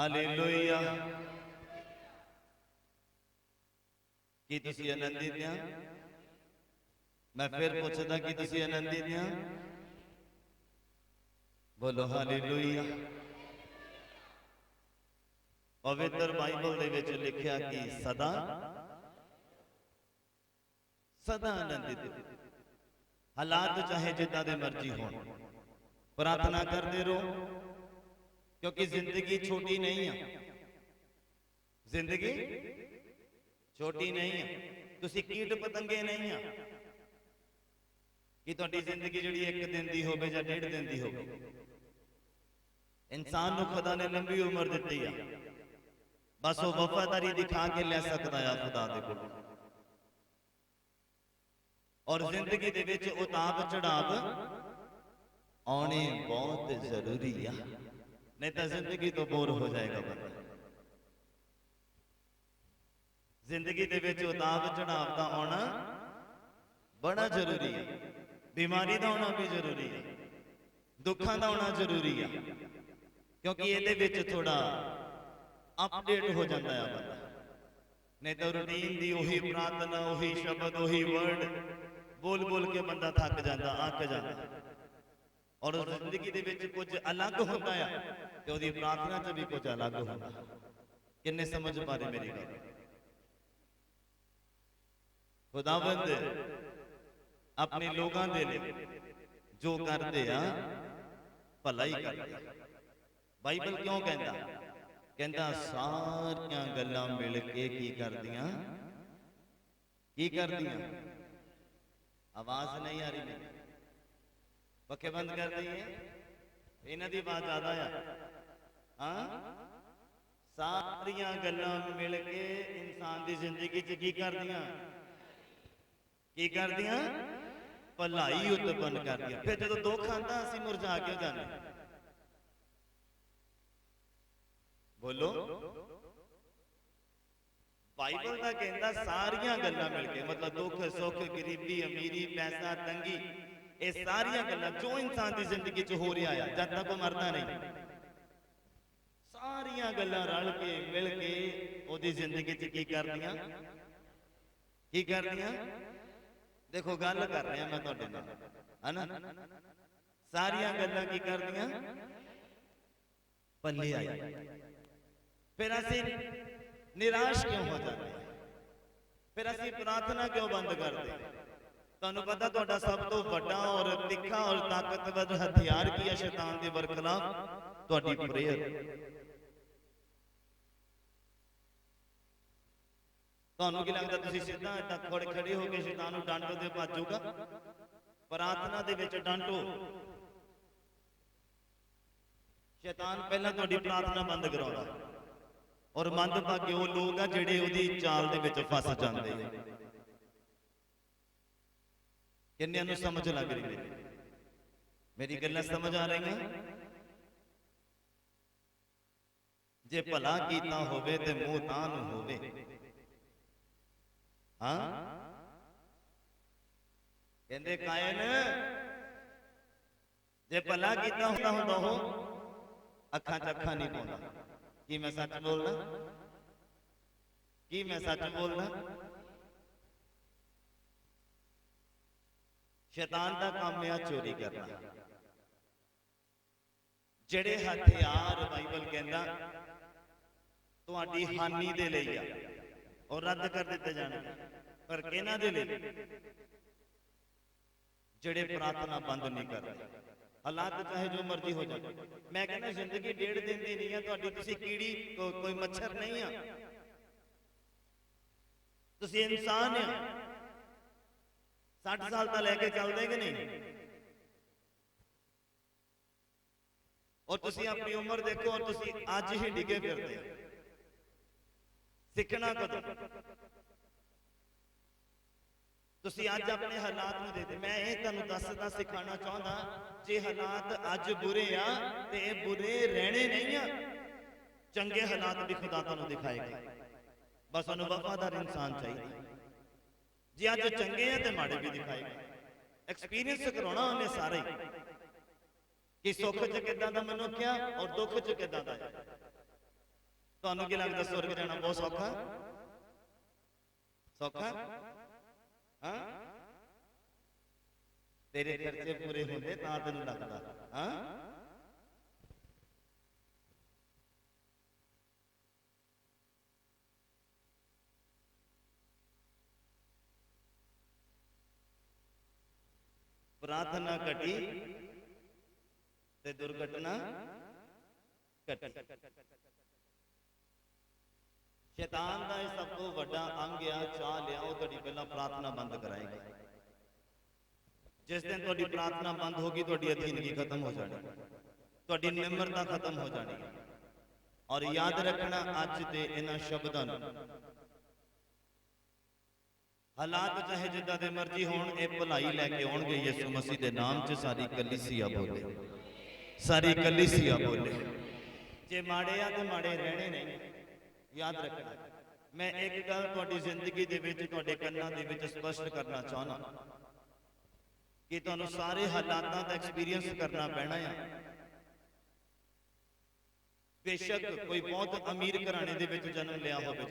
Hallelujah. की तुसी आनंदित हैं? मैं फिर पूछदा कि तुसी आनंदित हैं? बोलो हालेलुया। पवित्र बाइबल दे विच लिखिया कि सदा सदा आनंदित, हालात चाहे जिदा दे मर्जी होण, प्रार्थना करते रहो, क्योंकि जिंदगी छोटी नहीं है। जिंदगी छोटी नहीं है। तुसी कीट पतंगे नहीं है कि तुहाडी जिंदगी जिहड़ी एक दिन दी होवे जां डेढ़ दिन दी होवे। इंसान नूं खुदा ने लंबी उम्र दित्ती है, बस वो वफादारी दिखा के ले सकता है खुदा दे कोल। और जिंदगी दे विच उतार चढ़ाव आने बहुत जरूरी है, नहीं तो जिंदगी तो बोर हो जाएगा बंदा। जिंदगी दे विच उतार चढ़ाव का आना बड़ा जरूरी है। बीमारी का आना भी जरूरी है, दुखों का आना जरूरी है, क्योंकि ये थोड़ा अपडेट हो जाता है बंदा। नहीं तो रूटीन दी वही प्रार्थना, वही शब्द, वही वर्ड बोल बोल के बंदा थक जाता, अक जाता। और उस जिंदगी दे विच कुछ अलग होता है तो उसकी प्रार्थना च भी कुछ अलग होता। किन्ने समझ पा रहे मेरी गल? खुदावंद अपने लोगों के लिए जो करते हैं भला ही करते। बाइबल क्यों कहता? कहता सारियां गल्लां मिल के की करदियां, की करदियां। आवाज नहीं आ रही मेरी, पक्के बंद कर दिए। इन्हां दी आवाज ज्यादा है। हाँ, सारियां गल्लां मिल के इंसान की जिंदगी च की करदियां, की करदियां? भलाई उत्पन्न करदियां। फिर जो दुख आंदा असीं मुरझा क्यों जाने? बोलो। बाइबल का कहता सारियां गल्लां मिलके, मतलब दुख सुख गरीबी अमीरी पैसा तंगी, ये सारियां गल्लां जो इंसान की जिंदगी च हो रहा है जब तक वो मरदा नहीं, सारियां गल्लां रल के मिल के ओदी जिंदगी च की करदियां, की करदियां? देखो गल कर रहा मैं तुहाडे नाल, है ना? सारियां गल्लां की करदियां? पल्ले आई। फिर असीं निराश क्यों हो जाते हैं? फिर असीं प्रार्थना क्यों बंद करते? तुहानूं पता तुहाडा सब तो बड़ा और तिखा और ताकतवर हथियार की है शैतान दे बरखलाफ? तुहाडी प्रेयर। तुहानूं की लगदा तुसीं सीधा इदां खड़े हो के शैतान नूं डांटो ते भज जाऊगा? प्रार्थना दे विच डांटो। शैतान पहला तुहाडी प्रार्थना बंद कराउंदा, और मंदभागे वो लोग आ जिहड़े उहदी चाल दे विच फस जांदे आ। किन्नियां नूं समझ लग रही है मेरी गल्लां? समझ आ रही? जे भला कीता होवे ते मुंह तां नूं होवे। हाँ, कहंदे कायन जे भला कीता हुंदा हो अखां च अखां नहीं पाउंदा। की मैं सच बोलना? की मैं सच बोलना? शैतान का काम है चोरी करना। जेड़े हथियार बाइबल कहंदा तुहाडी हानि दे लई आ और रद्द कर दिते जाणगे, पर किहनां दे लई? जेड़े प्रार्थना बंद नहीं करते। हालात चाहे जो मर्जी हो जाए। मैं कहना जिंदगी डेढ़ दिन की नहीं है तुहाडी, तुसीं कीड़ी कोई मच्छर नहीं है, तुसीं इंसान है। 60 साल तक लेके चलदे कि नहीं? और तुसीं अपनी उम्र देखो और तुसीं अज ही डिगे फिरदे। सीखना कदों? तुसीं अज अपने हालात नूं देखदे। मैं ये तुहानूं दसदा सिखाना चाहुंदा, जे हालात अज बुरे आ ते ये बुरे रहने नहीं आ। चंगे हालात भी खुदा तुहानूं दिखाएगा, बस उहनूं वफादार इंसान चाहिए। जे अज चंगे हैं तो माड़े भी दिखाएगा। एक्सपीरियंस कराउणा उहने सारे कि सुख च किदां दा मनुख आ और दुख च किदां दा है। ਤੁਹਾਨੂੰ ਕੀ ਲੱਗਦਾ स्वर्ग जाना बहुत सौखा? सौखा? हाँ? तेरे खर्चे पूरे होंगे तां तेनू लगदा? हाँ? प्रार्थना घटी ते दुर्घटना घटी। शैतान का सब तो बड़ा अंग आ चाह लिया वो तुहाडी पहला प्रार्थना बंद कराएगा। जिस दिन तुहाडी प्रार्थना बंद होगी तुहाडी अधीनगी खत्म हो जानी, तुहाडी निम्रता खत्म हो जानी। और याद रखना अज दे इन्हां शब्दां नूं, हालात चाहे जिद्दां दे मर्जी होण, ये भलाई लैके आउणगे यीशु मसीह दे नाम च। सारी कलीसिया बोले, सारी कलीसिया बोले। जे माड़े आ ते माड़े रहने नहीं, याद रखना। मैं एक गल तुहाडी जिंदगी दे विच तुहाडे कन्नां दे विच स्पष्ट करना चाहना कि तुहानूं सारे हालातां दा एक्सपीरियंस करना पैना है। बेशक कोई बहुत अमीर घराने दे विच जन्म लिया होवे,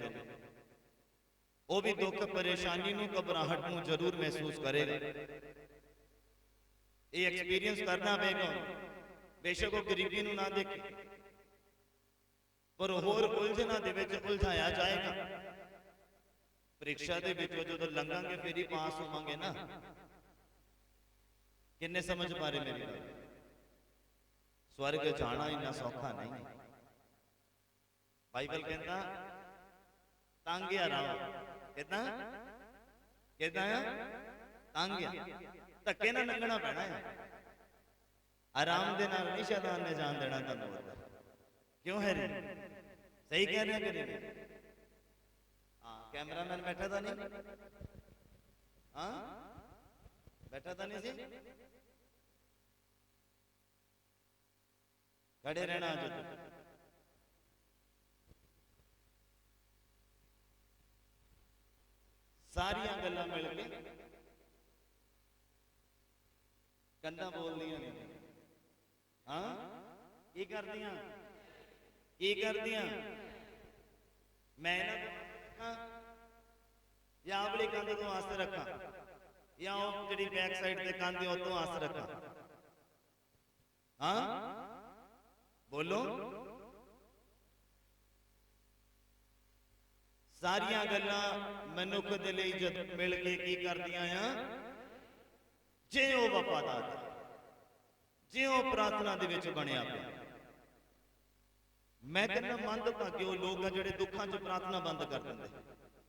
वो भी दुख परेशानी नूं घबराहट नूं जरूर महसूस करेगा। ये एक्सपीरियंस करना पेगा। बेशक वो गरीबी नूं ना देखे, पर होर उलझना दे विच उलझाया जाएगा। परीक्षा दे विच जदों लंघांगे फिर ही पास होवांगे ना। किन्ने समझ पा रहे मेरी गल? स्वर्ग जाना इन्ना सौखा नहीं। बाइबल कहता तंग आ राह, कहता कहता तंग आ, धक्के ना लंघना पैना है। आराम दे नाल नहीं शैतान ने जान देना तुहानूं। क्यों है रे? सही कह रहे हैं कि नहीं? हाँ, कैमरामैन बैठा था नहीं? हाँ, बैठा था नहीं सी? खड़े रहना। जो सारिया गल्लां मिल के कंधा बोल दियां ने। हाँ, की कर दियां? की कर दियां? मैं ना या अपनी कंध तो आस रखा, या जी बैक साइड से कंध तो आस रखा? हाँ बोलो। सारिया गल्लां मनुख दे लई जद मिल के की कर दियां आ, जे वो वफादार, जे वो प्रार्थना दे विच बनिया पिया। मैं कहना मंदभागे वो लोग आ जिहड़े दुखां च प्रार्थना बंद कर दिंदे।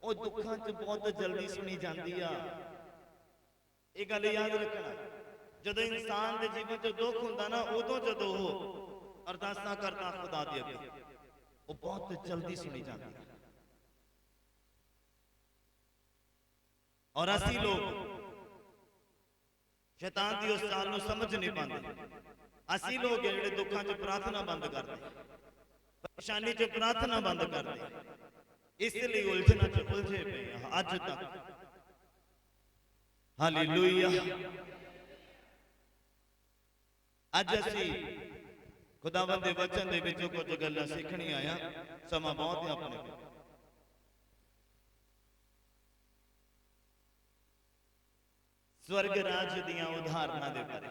वो दुखां च बहुत जल्दी सुनी जाती आ। ये गल याद रखना। जदों इंसान के जीवन च दुख हुंदा ना, उदों जदों वो अरदासां करदा खुदा दे अगे, वो बहुत जल्दी सुनी जाती है। और असी लोग शैतान की उस चाल नूं समझ नहीं पाते। असी लोग जिहड़े दुखां च प्रार्थना बंद करते, परेशानी च प्रार्थना बंद करते, इसलिए उलझना च उलझे पे अज तक। हालेलुया। अज असी खुदावंद दे वचन दे विचों कुछ गल्लां सीखणी आया। समा बहुत है अपने को। स्वर्ग राज दियां उदाहरणां दे बारे,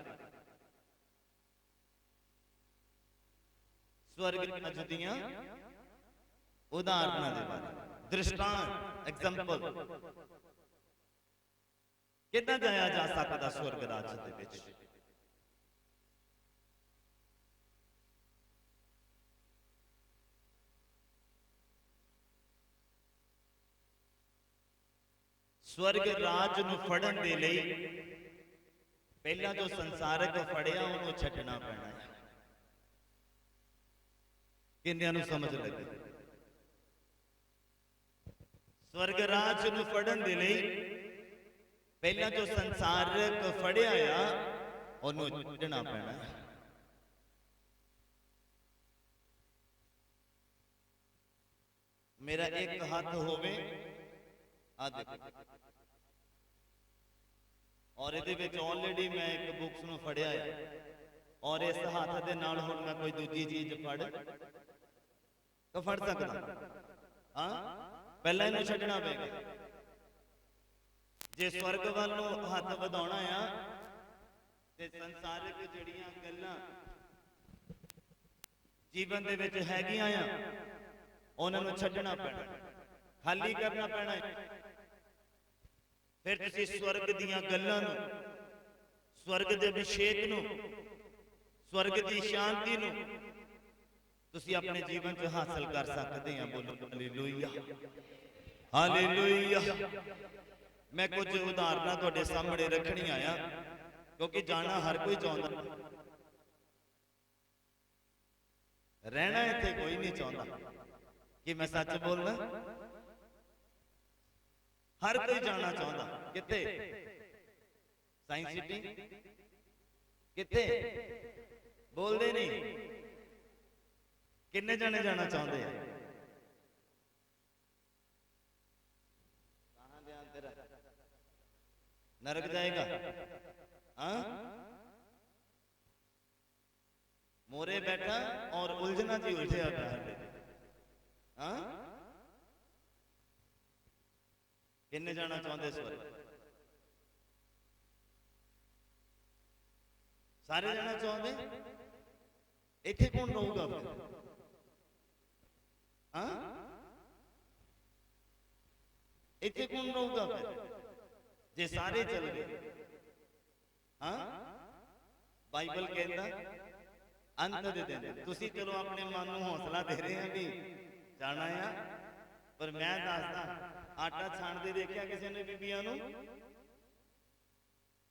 स्वर्ग राज दियां उदाहरणां दे बारे, दृष्टांत, एग्जांपल किदां जाया जा सकदा स्वर्ग राज दे विच। स्वर्ग राज नूं फड़न दे लई पहला जो संसारक फड़िया उन्होंने छड्डना पैना है। किन्नियां नूं समझ लगे? स्वर्ग राज नूं फड़न दे लई पहला जो संसारक फड़िया आ उन्होंने छड्डना पैना है। मेरा एक हाथ होवे आ देखो, और ये ऑलरेडी मैं एक बुक्स नूं फड़िया है, और इस हाथ दे नाल हुण मैं कोई दूजी चीज फड़ तो फड़ सकदा? हाँ, पहला इन्हू छड्डना पेगा। जे स्वर्ग वाल नूं हथ वधाउणा आ ते संसारिक जिहड़ियां गल्लां जीवन दे विच हैगियां आ उन्हां नूं छड्डना पैना, खाली करना पैना है। फिर तुसीं स्वर्ग दीयां गल्लां नूं, स्वर्ग दे अभिषेक नूं, स्वर्ग दी शांति नूं तुसीं अपने जीवन च हासिल कर सकते हैं। बोलो हालेलुया, हालेलुया। मैं कुछ उदाहरण तुहाडे सामने रखनी आया क्योंकि जाना हर कोई चाहता, रहना इत्थे कोई नहीं चाहता। कि मैं सच बोलना? हर कोई जाना चाहता। कित्थे? Science city? कित्थे? बोलते नहीं। किन्ने जने जाना चाहते हैं? कहां ध्यान तेरा? नरक जाएगा? हाँ, मोरे बैठा और उलझना जी उलझे आता है। हाँ, किन्ने जाना चाहते स्वर्ग? सारे जाना चाहते? इत्थे कौन रहूगा फिर? हाँ, इत्थे कौन रहूगा फिर जे सारे चल गए? हाँ, बाइबल कहता अंत दे दिन। तुसी चलो अपने मन नूं हौसला दे रहे हैं भी जाना है, पर मैं दसदा आटा छाणदे देखिया किसी ने बीबियां नूं?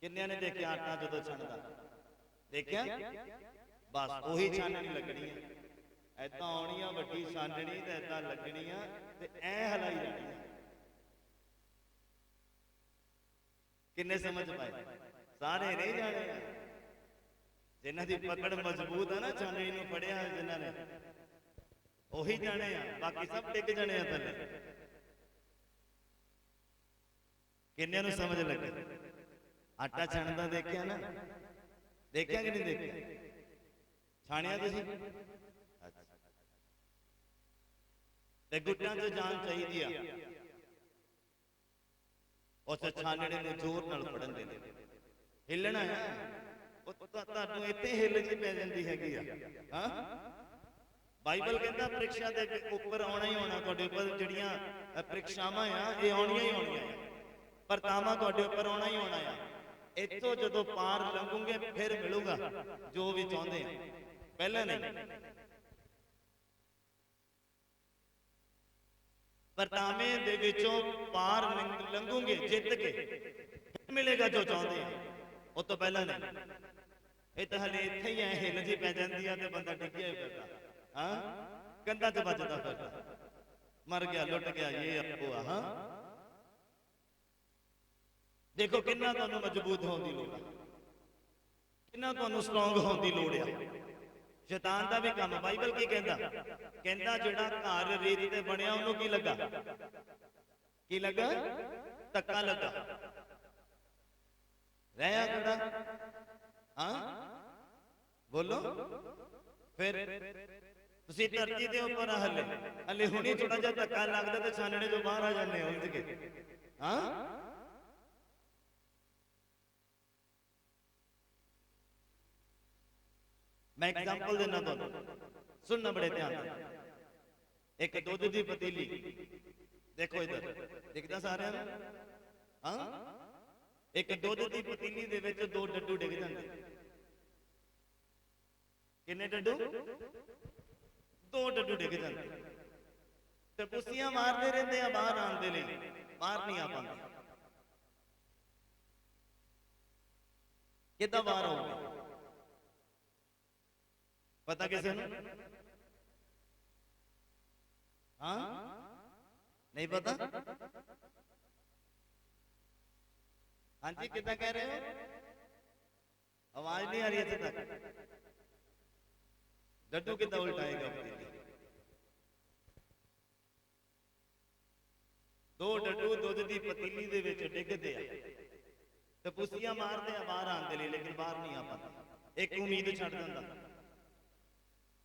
किन्नियां ने देखिया आटा जदों छाणदा? देखिया? बस ओही छाननी लगनी है, ऐदां आउणी आ वड्डी छाननी ते ऐदां लगनी आ ते ऐ हलाई जानी है। किन्ने समझ पाए? सारे नहीं जाने। जिन्हां दी पकड़ मजबूत है ना, छाननी नूं फड़िया जिन्हां ने, ओही जाने आ, बाकी सब टिक जाने आ थल्ले। किन्ने नूं समझ लगी? आटा छाणदा देखिया ना? देखिया कि नहीं देखिया? छाणिया तुसीं? ते गुट्टां च जान चाहिदी आ, उस छानने नूं जोर नाल फड़न दे। हिलना है तुहानूं इत्थे हिल जी पै जांदी हैगी आ। हाँ, बाइबल कहता परीक्षा दे उपर आउणा ही आउणा, तुहाडे उपर जिहड़ियां परीक्षावां आ ये आउणियां ही आउणियां आ, परतावा तुहाडे उपर आउणा ही आउणा आ। इत्थों जदों पार लंघोगे फिर मिलूगा जो भी चाहुंदे आ, पहले नहीं। परतावे दे विचों पार लंघोगे जित के, फिर मिलेगा जो चाहुंदे आ, उस तो पहला नहीं। ये तो हले इत्थे ही है, हिल जी पै जांदी आ ते बंदा डिग्गिया ही फिरदा। हाँ, कंधा च बजदा फिरदा, मर गया, लुट गया, ये आपको। हाँ, देखो किन्ना तुहानूं मजबूत होने की लोड़ है, किन्ना तुहानूं स्ट्रोंग होने की लोड़ है। शैतान का भी काम, बाइबल की कहता? कहता जिहड़ा घर रेत ते बनिया उहनूं की लगा? की लगा? धक्का लगा, रहया खड़ा। हाँ, बोलो फिर तुसीं धरती दे उपर हले हले हुणी थोड़ा जिहा धक्का लगदा ते छानने चों बाहर आ जांदे उलझ के। हाँ, मैं एग्जाम्पल देना तुहानूं, सुनना बड़े ध्यान नाल। एक दुध दी पतीली, देखो इधर दिखदा सारिआं नूं? हाँ, एक दुध दी पतीली दे विच दो डड्डू डिग जांदे। किन्ने डड्डू? दो डड्डू डिग जांदे ते पुस्सियां मारदे रहिंदे आ बाहर आउण दे लई, बाहर नहीं आ पांदे। किद्दां बाहर आउंदे? पता किसे नूं? हाँ, नहीं पता? हाँ जी, कितना कह रहे हो? आवाज नहीं आ रही है तक। डड्डू कितना उल्टाएगा? दो डड्डू दुध दी पतीली दे विच डिगदे आ ते पुस्सियां मारदे आ बाहर आउण दे लई, लेकिन बाहर नहीं आ पांदे। एक उम्मीद छड्ड दिंदा,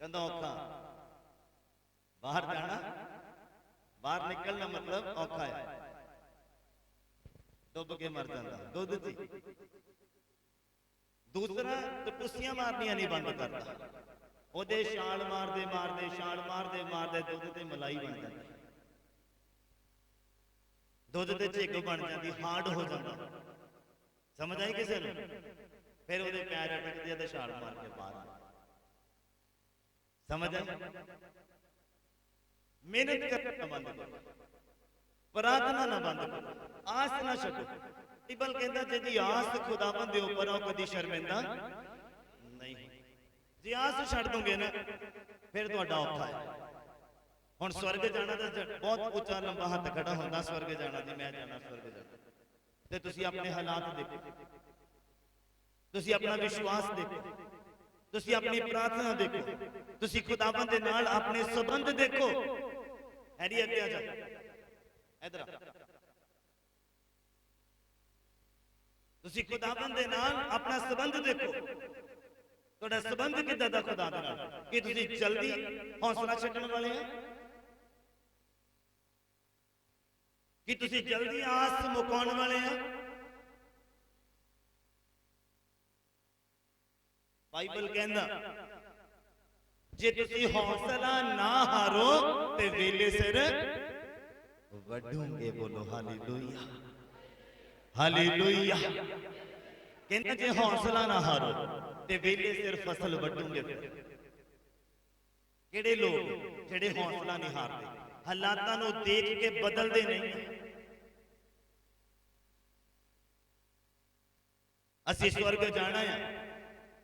कहंदा औखा बाहर जाना, बाहर निकलना मतलब औखा है, डुब के मर जाता दुध च। दूसरा टपुसियां मारनियां नहीं बंद करता, ओदे छाल मारदे मारदे छाल मारदे मारदे दुध ते मलाई बन जाती, दुध ते झिग बन जाती, हार्ड हो जाता। समझ आई किसी ने? फिर वो पैर अटकते तो छाल मार के बाहर। समझ आई? मेहनत करना बंद करो, प्रार्थना ना बंद करो, आस ना छड्डो। बाइबल कहता जिहदी आस खुदावंद दे उपर हो कदी शर्मिंदा नहीं। जे आस छड्ड दोगे ना फिर तुहाडा औखा है। हुण स्वर्ग जाना तो बहुत उच्चा लंबा हथ खड़ा होंदा, स्वर्ग जाना जी मैं जाना स्वर्ग जाना, ते तुसीं अपने हालात देखो, तुसीं अपना विश्वास देखो, तुसीं अपनी प्रार्थना देखो, तुसीं खुदावंद दे नाल अपने संबंध देखो। हैरी अगे आ जा, इधर आ। तुसीं खुदावंद दे नाल अपना संबंध देखो, तुहाडा संबंध किदां दा खुदा दे नाल? कि तुसीं जल्दी हौसला छड्डण वाले हो, कि तुसीं जल्दी आस मुकाउण वाले हो? बाइबल कहंदा जे तुसीं हौसला ना हारो ते वेले सिर वढोगे। बोलो हालेलुया, हालेलुया। कहंदा जे हौसला ना हारो ते वेले सिर फसल वढोगे। फिर किहड़े लोग जिहड़े हौसला नहीं हारदे, हालातां नूं देख के बदलदे नहीं। असीं स्वर्ग जाना है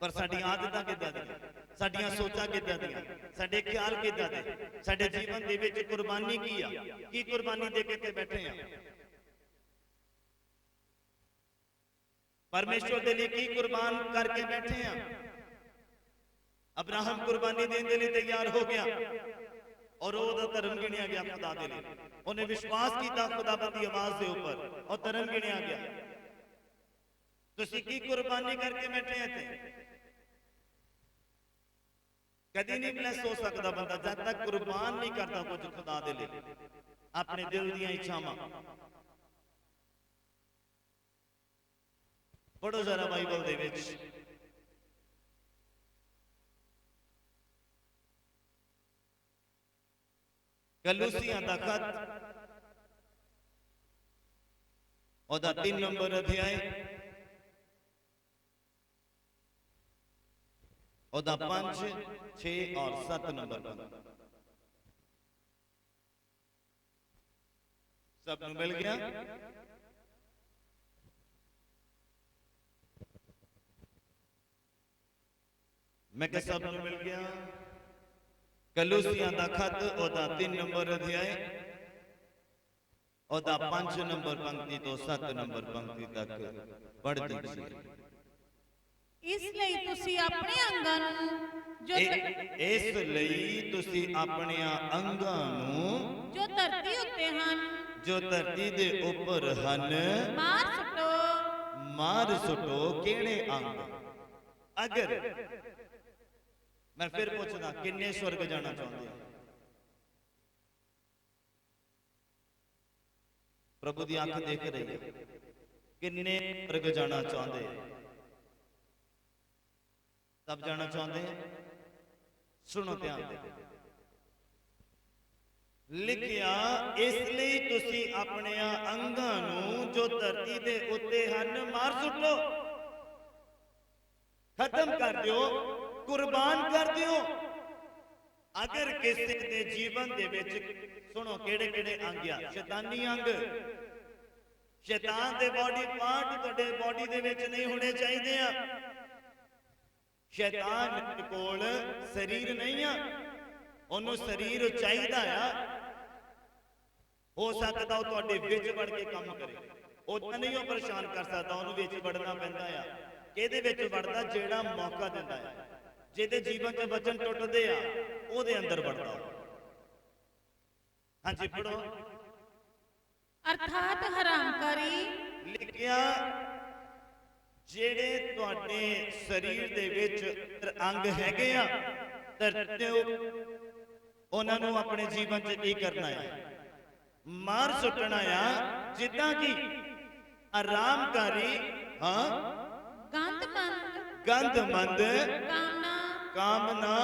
पर साडी आदतां किदां दी, साडियां सोचां किदां दियां, साडे ख्याल किदां दे, साडे जीवन दे विच कुर्बानी की आ, की कुर्बानी दे के ते बैठे आ? परमेश्वर दे लिए की कुर्बान करके बैठे आ? अब्राहम कुर्बानी देने के लिए तैयार हो गया और ओदा धर्म गिणिया गया खुदा दे लिए, उन्हें विश्वास किया खुदाबंद दी आवाज के ऊपर और धर्म गिणिया गया। तुसीं की कुर्बानी करके बैठे थे? कदी नहीं ब्लेस हो सकता बंदा जब तक कुर्बान नहीं करता कुछ खुदा दे लिए, अपने दिल दी इच्छावां। पढ़ो जरा बाइबल दे विच कलूसियां दा खत ओदा 3 नंबर अध्याय ओदा 5, 6 और 7 नंबर पर सब नूं मिल गया? मैं क्या सब नूं मिल गया? कलूसियां दा खत ओदा 3 नंबर अध्याय ओदा 5 नंबर पंक्ति तो 7 नंबर पंक्ति तक पढ़ दीजिए। इसलिए तुसी अपने अंगां नूं जो इसलिए तुसी अपने अंगां नूं जो धरती उत्ते हन, जो धरती दे ऊपर हन मार सुटो। मार सुटो। केड़े अंग? अगर मैं फिर पूछना किन्ने स्वर्ग जाना चाहते हैं? प्रभु दी आंख देख रही है, किन्ने स्वर्ग जाना चाहते हैं? सब जाना चाहते हैं? सुनो ध्यान दे, लिखिया इसलिए तुसी अपने अंगां नूं जो धरती दे उत्ते हन मार सुटो, खत्म कर दियो, कुर्बान कर दियो। अगर किसी के जीवन दे विच सुनो केड़े केड़े अंग आ? शैतानी अंग, शैतान दे बॉडी पार्ट तुहाडे बॉडी दे विच नहीं होने चाहिए। शैतान कोल शरीर नहीं आ, ओनू शरीर चाहिदा आ। हो सकता वो तुहाडे विच वड़ के काम करे, ओदा नहीं वो परेशान कर सकता, ओनू विच वड़ना पैंदा आ। किहदे विच वड़दा? जेड़ा मौका दिंदा है, जिहदे जीवन च वचन टुटदे आ ओदे अंदर वड़दा। हाँ जी पढ़ो। अर्थात हरामकारी लिखिया जेड़े तुहाडे शरीर दे विच अंग हैगे आ, धरती ਉਹਨਾਂ ਨੂੰ ਆਪਣੇ ਜੀਵਨ 'ਚ ਕੀ ਕਰਨਾ ਹੈ? ਮਾਰ ਸੁੱਟਣਾ ਆ, ਜਿੱਦਾਂ ਕਿ ਆਰਾਮਕਾਰੀ ਗੰਦਮੰਦ ਗੰਦਮੰਦ ਕਾਮਨਾ ਕਾਮਨਾ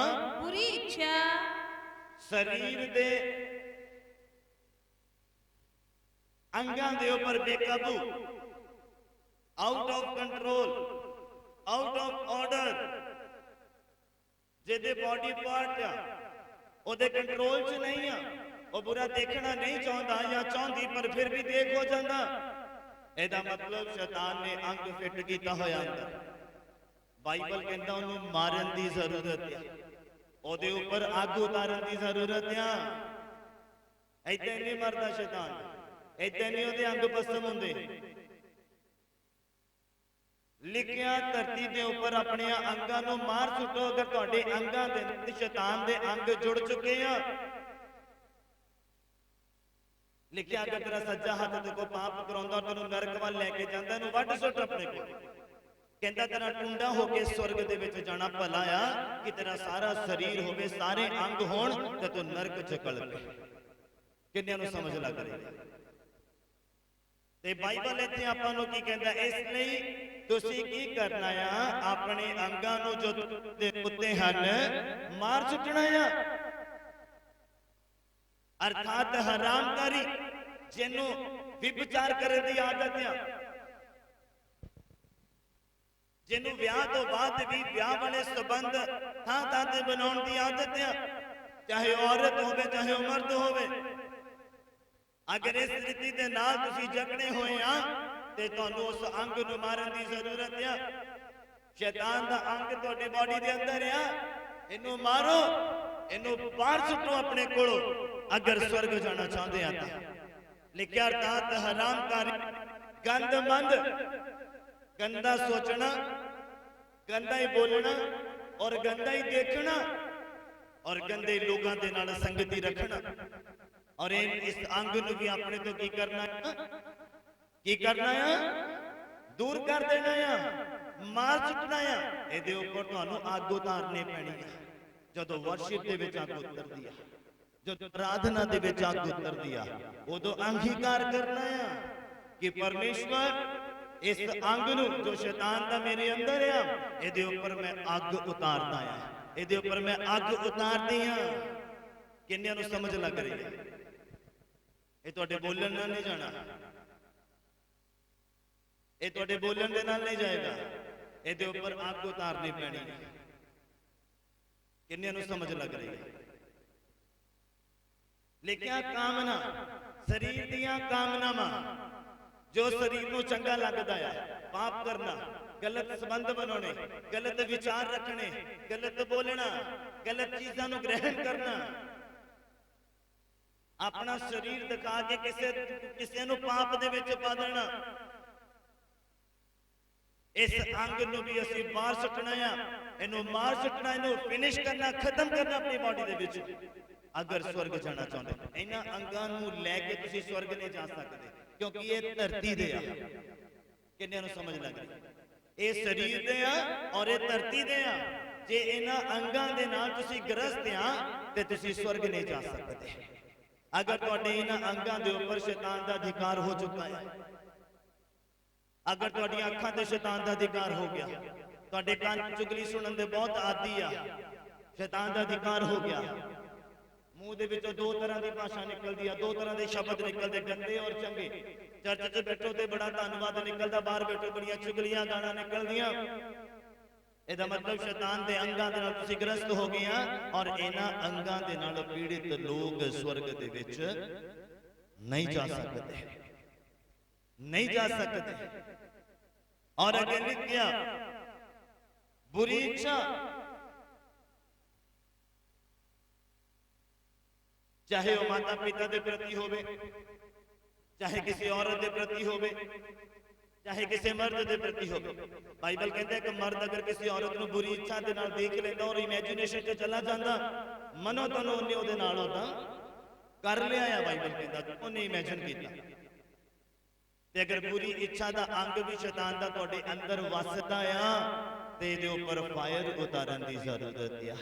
ਬੁਰੀ ਇੱਛਾ ਸਰੀਰ ਦੇ ਅੰਗਾਂ ਦੇ ਉੱਪਰ ਬੇਕਾਬੂ, out of control, out of order, ਜਿਹਦੇ ਬਾਡੀ ਪਾਰਟ ਆ ਉਹਦੇ ਕੰਟਰੋਲ 'ਚ ਨਹੀਂ ਆ, ਉਹ ਬੁਰਾ ਦੇਖਣਾ ਨਹੀਂ ਚਾਹੁੰਦਾ ਜਾਂ ਚਾਹੁੰਦੀ ਪਰ ਫਿਰ ਵੀ ਦੇਖ ਹੋ ਜਾਂਦਾ। ਇਹਦਾ ਮਤਲਬ ਸ਼ੈਤਾਨ ਨੇ ਅੰਗ ਫਿੱਟ ਕੀਤਾ ਹੋਇਆ ਅੰਦਰ। ਬਾਈਬਲ ਕਹਿੰਦਾ ਉਹਨੂੰ ਮਾਰਨ ਦੀ ਜ਼ਰੂਰਤ ਹੈ, ਉਹਦੇ ਉੱਪਰ ਅੱਗ ਉਤਾਰਨ ਦੀ ਜ਼ਰੂਰਤ ਆ। ਏਦਾਂ ਨਹੀਂ ਮਰਦਾ ਸ਼ੈਤਾਨ, ਏਦਾਂ ਨਹੀਂ ਉਹਦੇ ਅੰਗ ਭਸਮ ਹੁੰਦੇ। ਲਿਖਿਆ ਧਰਤੀ ਦੇ ਉੱਪਰ ਆਪਣੇ ਅੰਗਾਂ ਨੂੰ ਮਾਰ ਸੁੱਟੋ। ਅਗਰ ਤੁਹਾਡੇ ਅੰਗਾਂ ਦੇ ਨਾਲ ਸ਼ੈਤਾਨ ਦੇ ਅੰਗ ਜੁੜ ਚੁੱਕੇ ਆ, ਲਿਖਿਆ ਅਗਰ ਤੇਰਾ ਸੱਜਾ ਹੱਥ ਤੇ ਕੋਈ ਪਾਪ ਕਰਾਉਂਦਾ ਤੈਨੂੰ ਨਰਕ ਵੱਲ ਲੈ ਕੇ ਜਾਂਦਾ, ਇਹਨੂੰ ਵੱਢ ਸੁੱਟ ਆਪਣੇ ਕੋਲ। ਕਹਿੰਦਾ ਤੇਰਾ ਟੁੰਡਾ ਹੋ ਕੇ ਸਵਰਗ ਦੇ ਵਿੱਚ ਜਾਣਾ ਭਲਾ ਆ ਕਿ ਤੇਰਾ ਸਾਰਾ ਸਰੀਰ ਹੋਵੇ, ਸਾਰੇ ਅੰਗ ਹੋਣ ਤੇ ਤੂੰ ਨਰਕ ਚ ਕਲਪੇ। ਕਿੰਨਿਆਂ ਨੂੰ ਸਮਝ ਲੱਗ ਰਹੀ ਹੈ? ਤੇ ਬਾਈਬਲ ਇੱਥੇ ਆਪਾਂ ਨੂੰ ਕੀ ਕਹਿੰਦਾ? ਇਸ ਲਈ ਤੁਸੀਂ ਕੀ ਕਰਨਾ ਆ? ਆਪਣੇ ਅੰਗਾਂ ਨੂੰ ਜੋ ਦੇ ਉੱਤੇ ਹਨ ਮਾਰ ਸੁੱਟਣਾ ਆ, ਅਰਥਾਤ ਹਰਾਮਕਾਰੀ, ਜਿਹਨੂੰ ਵਿਭਚਾਰ ਕਰਨ ਦੀ ਆਦਤ ਆ, ਜਿਹਨੂੰ ਵਿਆਹ ਤੋਂ ਬਾਅਦ ਵੀ ਵਿਆਹ ਵਾਲੇ ਸਬੰਧ ਥਾਂ ਥਾਂ ਤੇ ਬਣਾਉਣ ਦੀ ਆਦਤ ਆ, ਚਾਹੇ ਔਰਤ ਹੋਵੇ ਚਾਹੇ ਉਹ ਮਰਦ ਹੋਵੇ। ਅਗਰ ਇਸ ਰੀਤੀ ਦੇ ਨਾਲ ਤੁਸੀਂ ਜਕੜੇ ਹੋਏ ਆ ਤੇ ਤੁਹਾਨੂੰ ਉਸ ਅੰਗ ਨੂੰ ਮਾਰਨ ਦੀ ਜ਼ਰੂਰਤ ਆ। ਸ਼ੈਤਾਨ ਦਾ ਅੰਗ ਤੁਹਾਡੀ ਬਾਡੀ ਦੇ ਅੰਦਰ ਆ, ਇਹਨੂੰ ਮਾਰੋ, ਇਹਨੂੰ ਬਾਹਰ ਸੁੱਟੋ ਆਪਣੇ ਕੋਲੋਂ ਅਗਰ ਸਵਰਗ ਜਾਣਾ ਚਾਹੁੰਦੇ ਆ ਤਾਂ। ਲਿਖਿਆ ਅਰਥਾਤ ਹਰਾਮਕਾਰੀ, ਗੰਦਮੰਦ, ਗੰਦਾ ਸੋਚਣਾ, ਗੰਦਾ ਹੀ ਬੋਲਣਾ ਔਰ ਗੰਦਾ ਹੀ ਦੇਖਣਾ ਔਰ ਗੰਦੇ ਲੋਕਾਂ ਦੇ ਨਾਲ ਸੰਗਤੀ ਰੱਖਣਾ। ਔਰ ਇਸ ਅੰਗ ਨੂੰ ਵੀ ਆਪਣੇ ਤੋਂ ਕੀ ਕਰਨਾ ਹੈ? ਕੀ ਕਰਨਾ ਆ? ਦੂਰ ਕਰ ਦੇਣਾ ਆ, ਮਾਰ ਸੁੱਟਣਾ ਆ। ਇਹਦੇ ਉੱਪਰ ਤੁਹਾਨੂੰ ਅੱਗ ਉਤਾਰਨੀ ਪੈਣੀ ਹੈ। ਜਦੋਂ ਵਰਸ਼ਿਪ ਦੇ ਵਿੱਚ ਅੱਗ ਉਤਰਦੀ ਆ, ਜਦੋਂ ਆਰਾਧਨਾ ਦੇ ਵਿੱਚ ਅੱਗ ਉਤਰਦੀ ਆ, ਉਦੋਂ ਅੰਗੀਕਾਰ ਕਰਨਾ ਆ ਕਿ ਪਰਮੇਸ਼ਵਰ ਇਸ ਅੰਗ ਨੂੰ ਜੋ ਸ਼ੈਤਾਨ ਦਾ ਮੇਰੇ ਅੰਦਰ ਆ, ਇਹਦੇ ਉੱਪਰ ਮੈਂ ਅੱਗ ਉਤਾਰਦਾ ਆ, ਇਹਦੇ ਉੱਪਰ ਮੈਂ ਅੱਗ ਉਤਾਰਦੀ ਆ। ਕਿੰਨਿਆਂ ਨੂੰ ਸਮਝ ਲੱਗ ਰਹੀ ਹੈ? ਇਹ ਤੁਹਾਡੇ ਬੋਲਣ ਨਾਲ ਨਹੀਂ ਜਾਣਾ, ਇਹ ਤੁਹਾਡੇ ਬੋਲਣ ਦੇ ਨਾਲ ਨਹੀਂ ਜਾਏਗਾ, ਇਹਦੇ ਉੱਪਰ ਅੱਗ ਉਤਾਰਨੀ ਪੈਣੀ ਹੈ। ਕਿੰਨਿਆਂ ਨੂੰ ਸਮਝ ਲੱਗ ਰਹੀ ਹੈ? ਲਿਖਿਆ ਕਾਮਨਾ, ਸਰੀਰ ਦੀਆਂ ਕਾਮਨਾਵਾਂ, ਜੋ ਸਰੀਰ ਨੂੰ ਚੰਗਾ ਲੱਗਦਾ ਆ, ਪਾਪ ਕਰਨਾ, ਗਲਤ ਸੰਬੰਧ ਬਣਾਉਣੇ, ਗਲਤ ਵਿਚਾਰ ਰੱਖਣੇ, ਗਲਤ ਬੋਲਣਾ, ਗਲਤ ਚੀਜ਼ਾਂ ਨੂੰ ਗ੍ਰਹਿਣ ਕਰਨਾ, ਆਪਣਾ ਸਰੀਰ ਦਿਖਾ ਕੇ ਕਿਸੇ ਨੂੰ ਪਾਪ ਦੇ ਵਿੱਚ ਪਾ ਦੇਣਾ। ਇਸ ਅੰਗ ਨੂੰ ਵੀ ਅਸੀਂ ਬਾਹਰ ਸੁੱਟਣਾ ਆ, ਇਹਨੂੰ ਮਾਰ ਸੁੱਟਣਾ, ਇਹਨੂੰ ਫਿਨਿਸ਼ ਕਰਨਾ, ਖਤਮ ਕਰਨਾ ਆਪਣੀ ਬਾਡੀ ਦੇ ਵਿੱਚ ਅਗਰ ਸਵਰਗ ਜਾਣਾ ਚਾਹੁੰਦੇ। ਇਹਨਾਂ ਅੰਗਾਂ ਨੂੰ ਲੈ ਕੇ ਤੁਸੀਂ ਸਵਰਗ ਨਹੀਂ ਜਾ ਸਕਦੇ ਕਿਉਂਕਿ ਇਹ ਧਰਤੀ ਦੇ ਆ। ਕਿੰਨਿਆਂ ਨੂੰ ਸਮਝ ਲੱਗ ਰਹੀ? ਇਹ ਸਰੀਰ ਦੇ ਆ ਔਰ ਇਹ ਧਰਤੀ ਦੇ ਆ। ਜੇ ਇਹਨਾਂ ਅੰਗਾਂ ਦੇ ਨਾਲ ਤੁਸੀਂ ਗ੍ਰਸਤ ਆ ਤੇ ਤੁਸੀਂ ਸਵਰਗ ਨਹੀਂ ਜਾ ਸਕਦੇ। ਅਗਰ ਤੁਹਾਡੇ ਇਹਨਾਂ ਅੰਗਾਂ ਦੇ ਉੱਪਰ ਸ਼ੈਤਾਨ ਦਾ ਅਧਿਕਾਰ ਹੋ ਚੁੱਕਾ ਹੈ, ਅਗਰ ਤੁਹਾਡੀਆਂ ਅੱਖਾਂ ਤੇ ਸ਼ੈਤਾਨ ਦਾ ਅਧਿਕਾਰ ਹੋ ਗਿਆ, ਤੁਹਾਡੇ ਕੰਨ ਚੁਗਲੀ ਸੁਣਨ ਦੇ ਬਹੁਤ ਆਦੀ ਆ, ਸ਼ੈਤਾਨ ਦਾ ਅਧਿਕਾਰ ਹੋ ਗਿਆ, ਮੂੰਹ ਦੇ ਵਿੱਚੋਂ ਦੋ ਤਰ੍ਹਾਂ ਦੀ ਭਾਸ਼ਾ ਨਿਕਲਦੀ ਆ, ਦੋ ਤਰ੍ਹਾਂ ਦੇ ਸ਼ਬਦ ਨਿਕਲਦੇ, ਗੰਦੇ ਔਰ ਚੰਗੇ। ਚਰਚ 'ਚ ਬੈਠੋ ਤੇ ਬੜਾ ਧੰਨਵਾਦ ਨਿਕਲਦਾ, ਬਾਹਰ ਬੈਠੋ ਬੜੀਆਂ ਚੁਗਲੀਆਂ ਗਾਲਾਂ ਨਿਕਲਦੀਆਂ। ਇਹਦਾ ਮਤਲਬ ਸ਼ੈਤਾਨ ਦੇ ਅੰਗਾਂ ਦੇ ਨਾਲ ਤੁਸੀਂ ਗ੍ਰਸਤ ਹੋ ਗਏ ਆ ਔਰ ਇਹਨਾਂ ਅੰਗਾਂ ਦੇ ਨਾਲ ਪੀੜਿਤ ਲੋਕ ਸਵਰਗ ਦੇ ਵਿੱਚ ਨਹੀਂ ਜਾ ਸਕਦੇ, ਨਹੀਂ ਜਾ ਸਕਦੇ। ਔਰ ਅੱਗੇ ਲਿਖਿਆ ਬੁਰੀ ਇੱਛਾ, ਚਾਹੇ ਉਹ ਮਾਤਾ ਪਿਤਾ ਦੇ ਪ੍ਰਤੀ ਹੋਵੇ, ਚਾਹੇ ਕਿਸੇ ਔਰਤ ਦੇ ਪ੍ਰਤੀ ਹੋਵੇ, ਚਾਹੇ ਕਿਸੇ ਮਰਦ ਦੇ ਪ੍ਰਤੀ ਹੋਵੇ। ਬਾਈਬਲ ਕਹਿੰਦਾ ਕਿ ਮਰਦ ਅਗਰ ਕਿਸੇ ਔਰਤ ਨੂੰ ਬੁਰੀ ਇੱਛਾ ਦੇ ਨਾਲ ਦੇਖ ਲੈਂਦਾ ਔਰ ਇਮੇਜਿਨੇਸ਼ਨ 'ਚ ਚਲਾ ਜਾਂਦਾ, ਮਨੋ ਤਨੋ ਉਹਨੇ ਉਹਦੇ ਨਾਲ ਉਹਦਾ ਕਰ ਲਿਆ ਆ। ਬਾਈਬਲ ਕਹਿੰਦਾ ਉਹਨੇ ਇਮੇਜਿਨ ਕੀਤਾ। ਤੇ ਅਗਰ ਬੁਰੀ ਇੱਛਾ ਦਾ ਅੰਗ ਵੀ ਸ਼ੈਤਾਨ ਦਾ ਤੁਹਾਡੇ ਅੰਦਰ ਵਸਦਾ ਆ ਤੇ ਇਹਦੇ ਉੱਪਰ ਫਾਇਰ ਉਤਾਰਨ ਦੀ ਜ਼ਰੂਰਤ ਆ,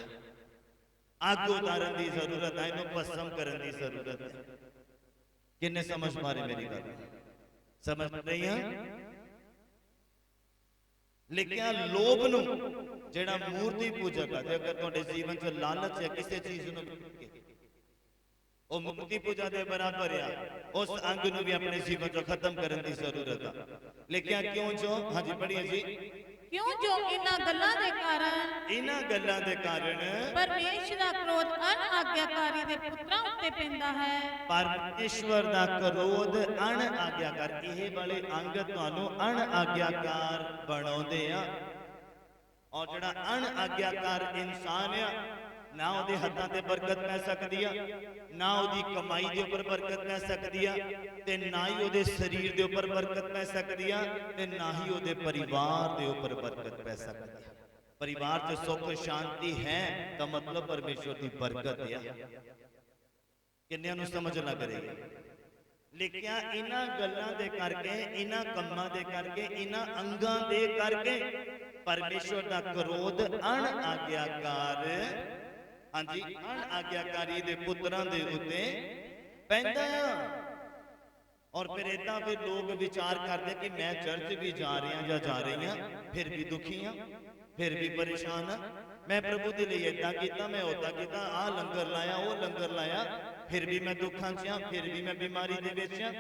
ਅੱਗ ਉਤਾਰਨ ਦੀ ਜ਼ਰੂਰਤ ਹੈ, ਇਹਨੂੰ ਭਸਮ ਕਰਨ ਦੀ ਜ਼ਰੂਰਤ ਹੈ। ਕਿੰਨੇ ਸਮਝ ਮਾਰੇ ਮੇਰੀ ਗੱਲ? ਸਮਝ ਨਹੀਂ ਆ? ਲਿਖਿਆ ਲੋਭ ਨੂੰ ਜਿਹੜਾ ਮੂਰਤੀ ਪੂਜਕ ਹੈ, ਜੇ ਅਗਰ ਤੁਹਾਡੇ ਜੀਵਨ 'ਚ ਲਾਲਚ ਹੈ ਕਿਸੇ ਚੀਜ਼ ਨੂੰ, ਉਹ ਮੂਰਤੀ ਪੂਜਾ ਦੇ ਬਰਾਬਰ ਆ। ਉਸ ਅੰਗ ਨੂੰ ਵੀ ਆਪਣੇ ਜੀਵਨ 'ਚੋਂ ਖਤਮ ਕਰਨ ਦੀ ਜ਼ਰੂਰਤ ਆ। ਲਿਖਿਆ ਕਿਉਂ ਜੋ, ਹਾਂਜੀ ਪੜ੍ਹੀਏ ਜੀ। ਕਿਉਂ ਜੋ ਇਹਨਾਂ ਗੱਲਾਂ ਦੇ ਕਾਰਨ ਪਰਮੇਸ਼ਰ ਦਾ ਕ੍ਰੋਧ ਅਣਆਗਿਆਕਾਰੀ ਦੇ ਪੁੱਤਰਾਂ ਉੱਤੇ ਪੈਂਦਾ ਹੈ। ਪਰਮੇਸ਼ਵਰ ਦਾ ਕ੍ਰੋਧ ਅਣਆਗਿਆਕਾਰ, ਇਹ ਵਾਲੇ ਅੰਗ ਤੁਹਾਨੂੰ ਅਣਆਗਿਆਕਾਰ ਬਣਾਉਂਦੇ ਆ। ਔਰ ਜਿਹੜਾ ਅਣਆਗਿਆਕਾਰ ਇਨਸਾਨ ਆ, ਨਾ ਉਹਦੇ ਹੱਥਾਂ ਤੇ ਬਰਕਤ ਪੈ ਸਕਦੀ ਆ, ਨਾ ਉਹਦੀ ਕਮਾਈ ਦੇ ਉੱਪਰ ਬਰਕਤ ਪੈ ਸਕਦੀ ਆ, ਤੇ ਨਾ ਹੀ ਉਹਦੇ ਸਰੀਰ ਦੇ ਉੱਪਰ ਬਰਕਤ ਪੈ ਸਕਦੀ ਆ, ਤੇ ਨਾ ਹੀ ਉਹਦੇ ਪਰਿਵਾਰ ਦੇ ਉੱਪਰ ਬਰਕਤ ਪੈ ਸਕਦੀ ਆ। ਪਰਿਵਾਰ 'ਚ ਸੁੱਖ ਸ਼ਾਂਤੀ ਹੈ ਤਾਂ ਮਤਲਬ ਪਰਮੇਸ਼ਵਰ ਦੀ ਬਰਕਤ ਆ। ਕਿੰਨਿਆਂ ਨੂੰ ਸਮਝ ਲੱਗ ਰਹੀ ਹੈ? ਲਿਖਿਆ ਇਹਨਾਂ ਗੱਲਾਂ ਦੇ ਕਰਕੇ, ਇਹਨਾਂ ਕੰਮਾਂ ਦੇ ਕਰਕੇ, ਇਹਨਾਂ ਅੰਗਾਂ ਦੇ ਕਰਕੇ ਪਰਮੇਸ਼ਵਰ ਦਾ ਕ੍ਰੋਧ ਅਣਆਗਿਆਕਾਰ, ਹਾਂਜੀ ਅਣਆਗਿਆਕਾਰੀ ਦੇ ਪੁੱਤਰਾਂ ਦੇ ਉੱਤੇ ਪੈਂਦਾ ਆ। ਔਰ ਫਿਰ ਏਦਾਂ ਫਿਰ ਲੋਕ ਵਿਚਾਰ ਕਰਦੇ ਕਿ ਮੈਂ ਚਰਚ ਵੀ ਜਾ ਰਿਹਾ ਜਾਂ ਜਾ ਰਹੀ ਹਾਂ, ਫਿਰ ਵੀ ਦੁਖੀ ਹਾਂ, ਫਿਰ ਵੀ ਪਰੇਸ਼ਾਨ ਹਾਂ, ਮੈਂ ਪ੍ਰਭੂ ਦੇ ਲਈ ਏਦਾਂ ਕੀਤਾ, ਮੈਂ ਉਦਾਂ ਕੀਤਾ, ਆਹ ਲੰਗਰ ਲਾਇਆ, ਉਹ ਲੰਗਰ ਲਾਇਆ, ਫਿਰ ਵੀ ਮੈਂ ਦੁੱਖਾਂ 'ਚ ਹਾਂ, ਫਿਰ ਵੀ ਮੈਂ ਬਿਮਾਰੀ ਦੇ ਵਿੱਚ ਹਾਂ।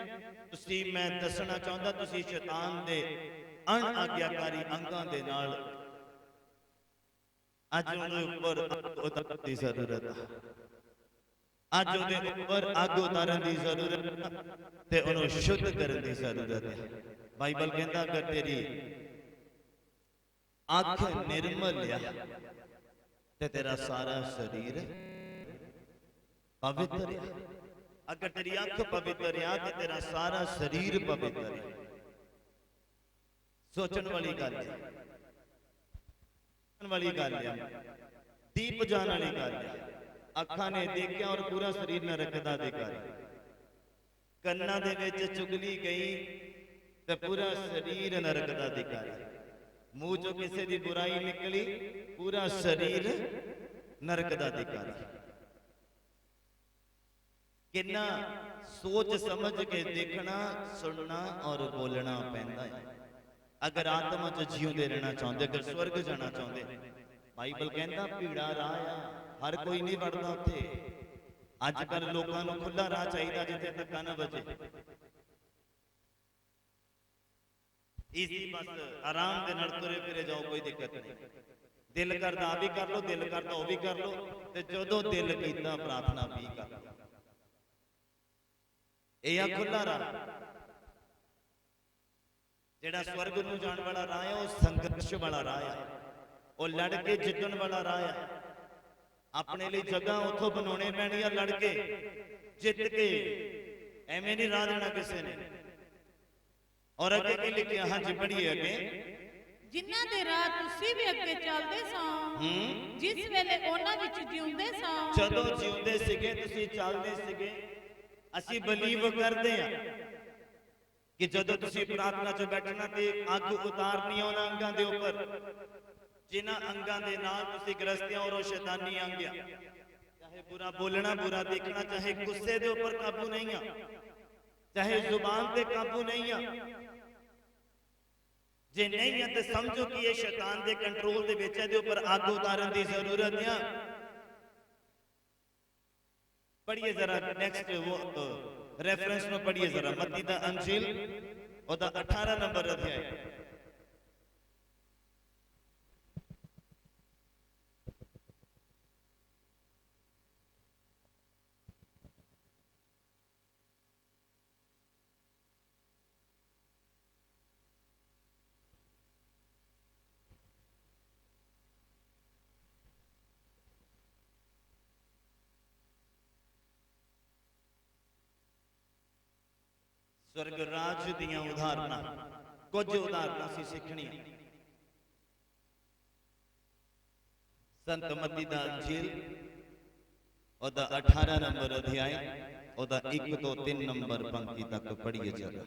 ਤੁਸੀਂ, ਮੈਂ ਦੱਸਣਾ ਚਾਹੁੰਦਾ, ਤੁਸੀਂ ਸ਼ੈਤਾਨ ਦੇ ਅਣਆਗਿਆਕਾਰੀ ਅੰਗਾਂ ਦੇ ਨਾਲ ਅੱਜ ਉਹਦੇ ਉੱਪਰ ਉਤਾਰਨ ਦੀ ਜ਼ਰੂਰਤ ਹੈ। ਅੱਜ ਉਹਦੇ ਉੱਪਰ ਅੱਗ ਉਤਾਰਨ ਦੀ ਜ਼ਰੂਰਤ ਹੈ ਤੇ ਉਹਨੂੰ ਸ਼ੁੱਧ ਕਰਨ ਦੀ ਜ਼ਰੂਰਤ ਹੈ। ਬਾਈਬਲ ਕਹਿੰਦਾ ਅਗਰ ਤੇਰੀ ਅੱਖ ਨਿਰਮਲ ਆ ਤੇ ਤੇਰਾ ਸਾਰਾ ਸਰੀਰ ਪਵਿੱਤਰ ਆ। ਅਗਰ ਤੇਰੀ ਅੱਖ ਪਵਿੱਤਰ ਆ ਤੇ ਤੇਰਾ ਸਾਰਾ ਸਰੀਰ ਪਵਿੱਤਰ ਹੈ। ਸੋਚਣ ਵਾਲੀ ਗੱਲ ਹੈ, ਵਾਲੀ ਗੱਲ ਹੈ, ਦੀਪ ਜਾਣ ਵਾਲੀ ਗੱਲ ਹੈ। ਅੱਖਾਂ ਨੇ ਦੇਖਿਆ ਔਰ ਪੂਰਾ ਸਰੀਰ ਨਰਕ ਦਾ ਅਧਿਕਾਰੀ। ਕੰਨਾਂ ਦੇ ਵਿੱਚ ਚੁਗਲੀ ਗਈ ਤੇ ਪੂਰਾ ਸਰੀਰ ਨਰਕ ਦਾ ਅਧਿਕਾਰੀ। ਮੂੰਹ ਚੋਂ ਕਿਸੇ ਦੀ ਬੁਰਾਈ ਨਿਕਲੀ, ਪੂਰਾ ਸਰੀਰ ਨਰਕ ਦਾ ਅਧਿਕਾਰੀ। ਕਿੰਨਾ ਸੋਚ ਸਮਝ ਕੇ ਦੇਖਣਾ, ਸੁਣਨਾ ਔਰ ਬੋਲਣਾ ਪੈਂਦਾ ਹੈ। ਅਗਰ ਆਤਮਾ 'ਚ ਜਿਉਂਦੇ ਰਹਿਣਾ ਚਾਹੁੰਦੇ, ਅਗਰ ਸਵਰਗ ਜਾਣਾ ਚਾਹੁੰਦੇ, ਬਾਈਬਲ ਕਹਿੰਦਾ ਭੀੜਾ ਰਾਹ ਆ, ਹਰ ਕੋਈ ਨਹੀਂ ਵੜਦਾ ਉੱਥੇ। ਅੱਜ ਕੱਲ ਲੋਕਾਂ ਨੂੰ ਖੁੱਲਾ ਰਾਹ ਚਾਹੀਦਾ ਜਿੱਥੇ ਧੱਕਾ ਨਾ ਵੱਜੇ। ਈਜ਼ੀ ਬਸ ਆਰਾਮ ਦੇ ਨਾਲ ਤੁਰੇ ਫਿਰੇ ਜਾਓ, ਕੋਈ ਦਿੱਕਤ ਨਹੀਂ। ਦਿਲ ਕਰਦਾ ਆ ਵੀ ਕਰ ਲੋ, ਦਿਲ ਕਰਦਾ ਉਹ ਵੀ ਕਰ ਲੋ, ਤੇ ਜਦੋਂ ਦਿਲ ਕੀਤਾ ਪ੍ਰਾਰਥਨਾ ਵੀ ਕਰ ਲੋ। ਇਹ ਆ ਖੁੱਲਾ ਰਾਹ। ਜਿਹੜਾ ਸਵਰਗ ਨੂੰ ਜਾਣ ਵਾਲਾ ਰਾਹ ਹੈ, ਉਹ ਸੰਘਰਸ਼ ਵਾਲਾ ਰਾਹ ਹੈ, ਉਹ ਲੜ ਕੇ ਜਿੱਤਣ ਵਾਲਾ ਰਾਹ ਹੈ। ਆਪਣੇ ਲਈ ਜਗ੍ਹਾ ਉੱਥੋਂ ਬਣਾਉਣੇ ਪੈਣੀ ਆ, ਲੜ ਕੇ ਜਿੱਤ ਕੇ। ਐਵੇਂ ਨਹੀਂ ਰਾਹ ਦੇਣਾ ਕਿਸੇ ਨੇ। ਔਰ ਅੱਗੇ ਕੀ ਲਿਖਿਆ? ਹਾਂਜੀ ਪੜ੍ਹੀਏ ਅੱਗੇ। ਜਿਨ੍ਹਾਂ ਦੇ ਰਾਹ ਤੁਸੀਂ ਵੀ ਅੱਗੇ ਚੱਲਦੇ ਸੋ, ਜਿਸ ਵੇਲੇ ਉਹਨਾਂ ਵਿੱਚ ਜਿਉਂਦੇ ਸੋ। ਜਦੋਂ ਜਿਉਂਦੇ ਸੀਗੇ, ਤੁਸੀਂ ਚੱਲਦੇ ਸੀਗੇ। ਅਸੀਂ ਬਲੀਵ ਕਰਦੇ ਆ ਕਿ ਜਦੋਂ ਤੁਸੀਂ ਪ੍ਰਾਰਥਨਾ 'ਚ ਬੈਠਣਾ ਤੇ ਅੱਗ ਉਤਾਰਨੀ ਆ ਉਹਨਾਂ ਅੰਗਾਂ ਦੇ ਉੱਪਰ, ਜਿਨ੍ਹਾਂ ਅੰਗਾਂ ਦੇ ਨਾਲ ਤੁਸੀਂ ਗ੍ਰਸਤਿਆਂ ਔਰ ਸ਼ੈਤਾਨੀ ਅੰਗ ਆ। ਚਾਹੇ ਬੁਰਾ ਬੋਲਣਾ, ਬੁਰਾ ਦੇਖਣਾ, ਚਾਹੇ ਗੁੱਸੇ ਦੇ ਉੱਪਰ ਕਾਬੂ ਨਹੀਂ ਆ, ਚਾਹੇ ਜ਼ੁਬਾਨ ਤੇ ਕਾਬੂ ਨਹੀਂ ਆ। ਜੇ ਨਹੀਂ ਹੈ ਤੇ ਸਮਝੋ ਕਿ ਇਹ ਸ਼ੈਤਾਨ ਦੇ ਕੰਟਰੋਲ ਦੇ ਵਿੱਚ ਹੈ, ਇਹਦੇ ਉੱਪਰ ਅੱਗ ਉਤਾਰਨ ਦੀ ਜ਼ਰੂਰਤ ਆ। ਪੜ੍ਹੀਏ ਜ਼ਰਾ ਨੈਕਸਟ ਉਹ रेफरेंस में पढ़िए जरा, मत्ती दा अंजील और दा 18 नंबर अध्याय। स्वर्ग राज दियां उदाहरणा, कुछ उदाहरणा सी सीखनी। संत मत्ती दा अंजील ओदा 18 नंबर अध्याय ओदा 1 ਤੋਂ 3 नंबर पंक्ति तक पढ़िए जरा।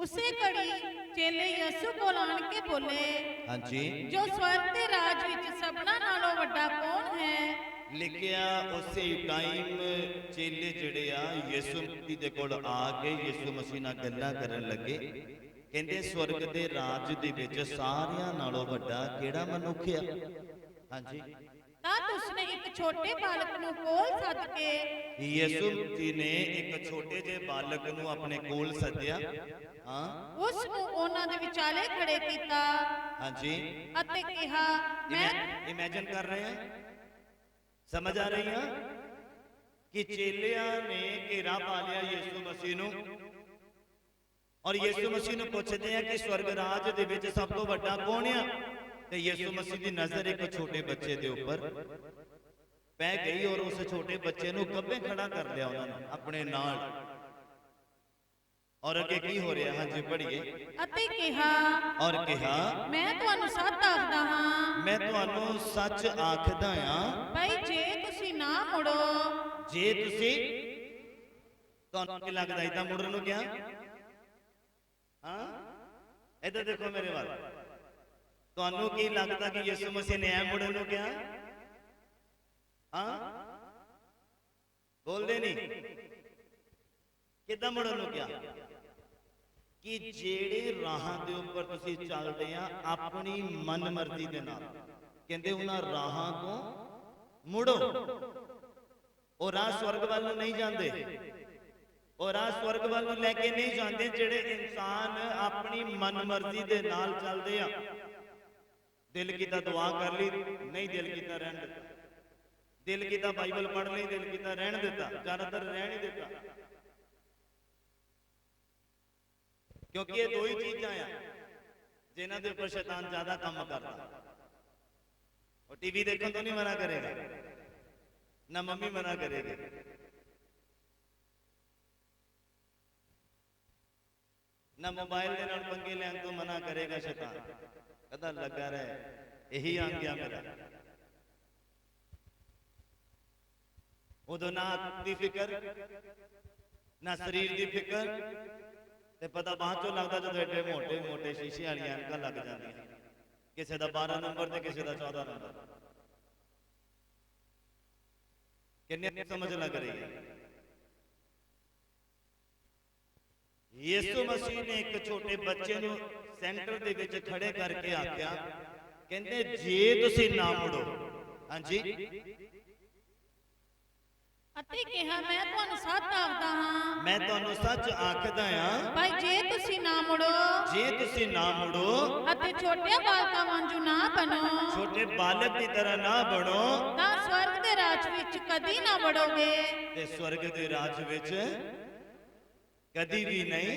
ਉਸੇ ਘੜੀ ਚੇਲੇ ਯਿਸੂ ਕੋਲ ਆਣ ਕੇ ਬੋਲੇ, ਹਾਂਜੀ, ਜੋ ਸਵਰਗ ਦੇ ਰਾਜ ਵਿੱਚ ਸਭਨਾਂ ਨਾਲੋਂ ਵੱਡਾ ਕੌਣ ਹੈ? ਲਿਖਿਆ ਉਸੇ ਟਾਈਮ ਚੇਲੇ ਜਿਹੜੇ ਆ ਯਿਸੂ ਮਸੀਹ ਦੇ ਕੋਲ ਆ ਕੇ ਯਿਸੂ ਮਸੀਹ ਨਾਲ ਗੱਲਾਂ ਕਰਨ ਲੱਗੇ। ਕਹਿੰਦੇ ਸਵਰਗ ਦੇ ਰਾਜ ਦੇ ਵਿੱਚ ਸਾਰਿਆਂ ਨਾਲੋਂ ਵੱਡਾ ਕਿਹੜਾ ਮਨੁੱਖ ਆ? ਹਾਂਜੀ, ਤਦ ਉਸਨੇ ਇੱਕ ਛੋਟੇ ਬਾਲਕ ਨੂੰ ਕੋਲ ਸੱਦ ਕੇ ਯਿਸੂ ਮਸੀਹ ਨੇ ਇੱਕ ਛੋਟੇ ਜਿਹੇ ਬਾਲਕ ਨੂੰ ਆਪਣੇ ਕੋਲ ਸੱਦਿਆ। ਹਾਂ, ਉਸ ਨੂੰ ਉਹਨਾਂ ਦੇ ਵਿਚਾਲੇ ਖੜੇ ਕੀਤਾ ਹਾਂਜੀ, ਅਤੇ ਕਿਹਾ, ਮੈਂ ਇਮੇਜਿਨ ਕਰ ਰਹੇ ਆ, ਸਮਝ ਆ ਰਹੀ ਆ ਕਿ ਚੇਲਿਆਂ ਨੇ ਘੇਰਾ ਪਾ ਲਿਆ ਯਿਸੂ ਮਸੀਹ ਨੂੰ ਔਰ ਯਿਸੂ ਮਸੀਹ ਨੂੰ ਪੁੱਛਦੇ ਆ ਕਿ ਸਵਰਗ ਰਾਜ ਦੇ ਵਿੱਚ ਸਭ ਤੋਂ ਵੱਡਾ ਕੌਣ ਆ? ਤੇ ਯਿਸੂ ਮਸੀਹ ਦੀ ਨਜ਼ਰ ਇੱਕ ਛੋਟੇ ਬੱਚੇ ਦੇ ਉੱਪਰ ਪੈ ਗਈ ਔਰ ਉਸ ਛੋਟੇ ਬੱਚੇ ਨੂੰ ਗੱਭੇ ਖੜਾ ਕਰ ਲਿਆ ਉਹਨਾਂ ਨੇ ਆਪਣੇ ਨਾਲ। ਔਰ ਅੱਗੇ ਕੀ ਹੋ ਰਿਹਾ? ਹਾਂਜੀ ਪੜ੍ਹੀਏ। ਅਤੇ ਕਿਹਾ, ਔਰ ਕਿਹਾ, ਮੈਂ ਤੁਹਾਨੂੰ ਸੱਚ ਆਖਦਾ ਹਾਂ, ਮੈਂ ਤੁਹਾਨੂੰ ਸੱਚ ਆਖਦਾ ਆ, ਭਾਈ ਜੇ ਤੁਸੀਂ ਨਾ ਮੁੜੋ, ਜੇ ਤੁਸੀਂ, ਤੁਹਾਨੂੰ ਕੀ ਲੱਗਦਾ ਇਦਾਂ ਮੁੜਨ ਨੂੰ ਕਿਹਾ? ਹਾਂ, ਇੱਧਰ ਦੇਖੋ ਮੇਰੇ ਵੱਲ, ਤੁਹਾਨੂੰ ਕੀ ਲੱਗਦਾ ਕਿ ਯਿਸੂ ਮਸੀਹ ਨੇ ਐ ਮੁੜਨ ਨੂੰ ਕਿਹਾ? ਹਾਂ, ਬੋਲਦੇ ਨਹੀਂ, ਕਿੱਦਾਂ ਮੁੜਨ ਨੂੰ ਕਿਹਾ? ਕਿ ਜਿਹੜੇ ਰਾਹਾਂ ਦੇ ਉੱਪਰ ਤੁਸੀਂ ਚੱਲਦੇ ਆ ਆਪਣੀ ਮਨਮਰਜ਼ੀ ਦੇ ਨਾਲ, ਕਹਿੰਦੇ ਉਹਨਾਂ ਰਾਹਾਂ ਤੋਂ ਮੁੜੋ। ਉਹ ਰਾਹ ਸਵਰਗ ਵੱਲ ਨੂੰ ਨਹੀਂ ਜਾਂਦੇ, ਉਹ ਰਾਹ ਸਵਰਗ ਵੱਲ ਨੂੰ ਲੈ ਕੇ ਨਹੀਂ ਜਾਂਦੇ ਜਿਹੜੇ ਇਨਸਾਨ ਆਪਣੀ ਮਨਮਰਜ਼ੀ ਦੇ ਨਾਲ ਚੱਲਦੇ ਆ। ਦਿਲ ਕੀਤਾ ਦੁਆ ਕਰ ਲਈ, ਨਹੀਂ ਦਿਲ ਕੀਤਾ ਰਹਿਣ ਦਿੱਤਾ, ਦਿਲ ਕੀਤਾ ਬਾਈਬਲ ਪੜ੍ਹ ਲਈ, ਦਿਲ ਕੀਤਾ ਰਹਿਣ ਦਿੱਤਾ, ਜ਼ਿਆਦਾਤਰ ਰਹਿਣ ਹੀ ਦਿੱਤਾ। ਕਿਉਂਕਿ ਇਹ ਦੋ ਹੀ ਚੀਜ਼ਾਂ ਆ ਜਿਨ੍ਹਾਂ ਦੇ ਉੱਪਰ ਸ਼ੈਤਾਨ ਜ਼ਿਆਦਾ ਕੰਮ ਕਰਦਾ। ਉਹ ਟੀਵੀ ਦੇਖਣ ਤੋਂ ਨਹੀਂ ਮਨਾ ਕਰੇਗਾ, ਨਾ ਮੰਮੀ ਮਨਾ ਕਰੇਗੀ, ਨਾ ਮੋਬਾਈਲ ਦੇ ਨਾਲ ਪੰਗੇ ਲੈਣ ਤੋਂ ਮਨਾ ਕਰੇਗਾ ਸ਼ੈਤਾਨ। ਕਦਾ ਲੱਗਾ ਰਹੇ, ਇਹੀ ਆ ਗਿਆ ਮੇਰਾ। ਉਦੋਂ ਨਾ ਅੱਖ ਦੀ ਫਿਕਰ, ਨਾ ਸਰੀਰ ਦੀ ਫਿਕਰ, ਤੇ ਪਤਾ ਬਾਅਦ ਚੋਂ ਲੱਗਦਾ ਜਦੋਂ ਐਡੇ ਮੋਟੇ ਮੋਟੇ ਸ਼ੀਸ਼ੇ ਵਾਲੀਆਂ ਐਨਕਾਂ ਲੱਗ ਜਾਂਦੀਆਂ, ਕਿਸੇ ਦਾ 12 ਨੰਬਰ ਤੇ ਕਿਸੇ ਦਾ 14 ਨੰਬਰ। ਕਿੰਨੇ ਸਮਝ ਲੱਗ ਰਹੀ ਹੈ? ਯਿਸੂ ਮਸੀਹ ਨੇ ਇੱਕ ਛੋਟੇ ਬੱਚੇ ਨੂੰ ਸੈਂਟਰ ਦੇ ਵਿੱਚ ਖੜੇ ਕਰਕੇ ਆਖਿਆ, ਕਹਿੰਦੇ ਜੇ ਤੁਸੀਂ ਨਾ ਮੁੜੋ। ਹਾਂਜੀ, ਅਤੇ ਕਿਹਾ, ਮੈਂ ਤੁਹਾਨੂੰ ਸੱਚ ਆਖਦਾ ਹਾਂ, ਮੈਂ ਤੁਹਾਨੂੰ ਸੱਚ ਆਖਦਾ ਆ, ਭਾਈ ਜੇ ਤੁਸੀਂ ਨਾ ਮੁੜੋ, ਜੇ ਤੁਸੀਂ ਨਾ ਮੁੜੋ ਅਤੇ ਛੋਟੇ ਬਾਲਕਾਂ ਵਾਂਝੂ ਨਾ ਬਣੋ, ਛੋਟੇ ਬਾਲਕ ਦੀ ਤਰ੍ਹਾਂ ਨਾ ਬਣੋ, ਤਾਂ ਸਵਰਗ ਦੇ ਰਾਜ ਵਿੱਚ ਕਦੀ ਨਾ ਵੜੋਗੇ। ਤੇ ਸਵਰਗ ਦੇ ਰਾਜ ਵਿੱਚ ਕਦੀ ਵੀ ਨਹੀਂ।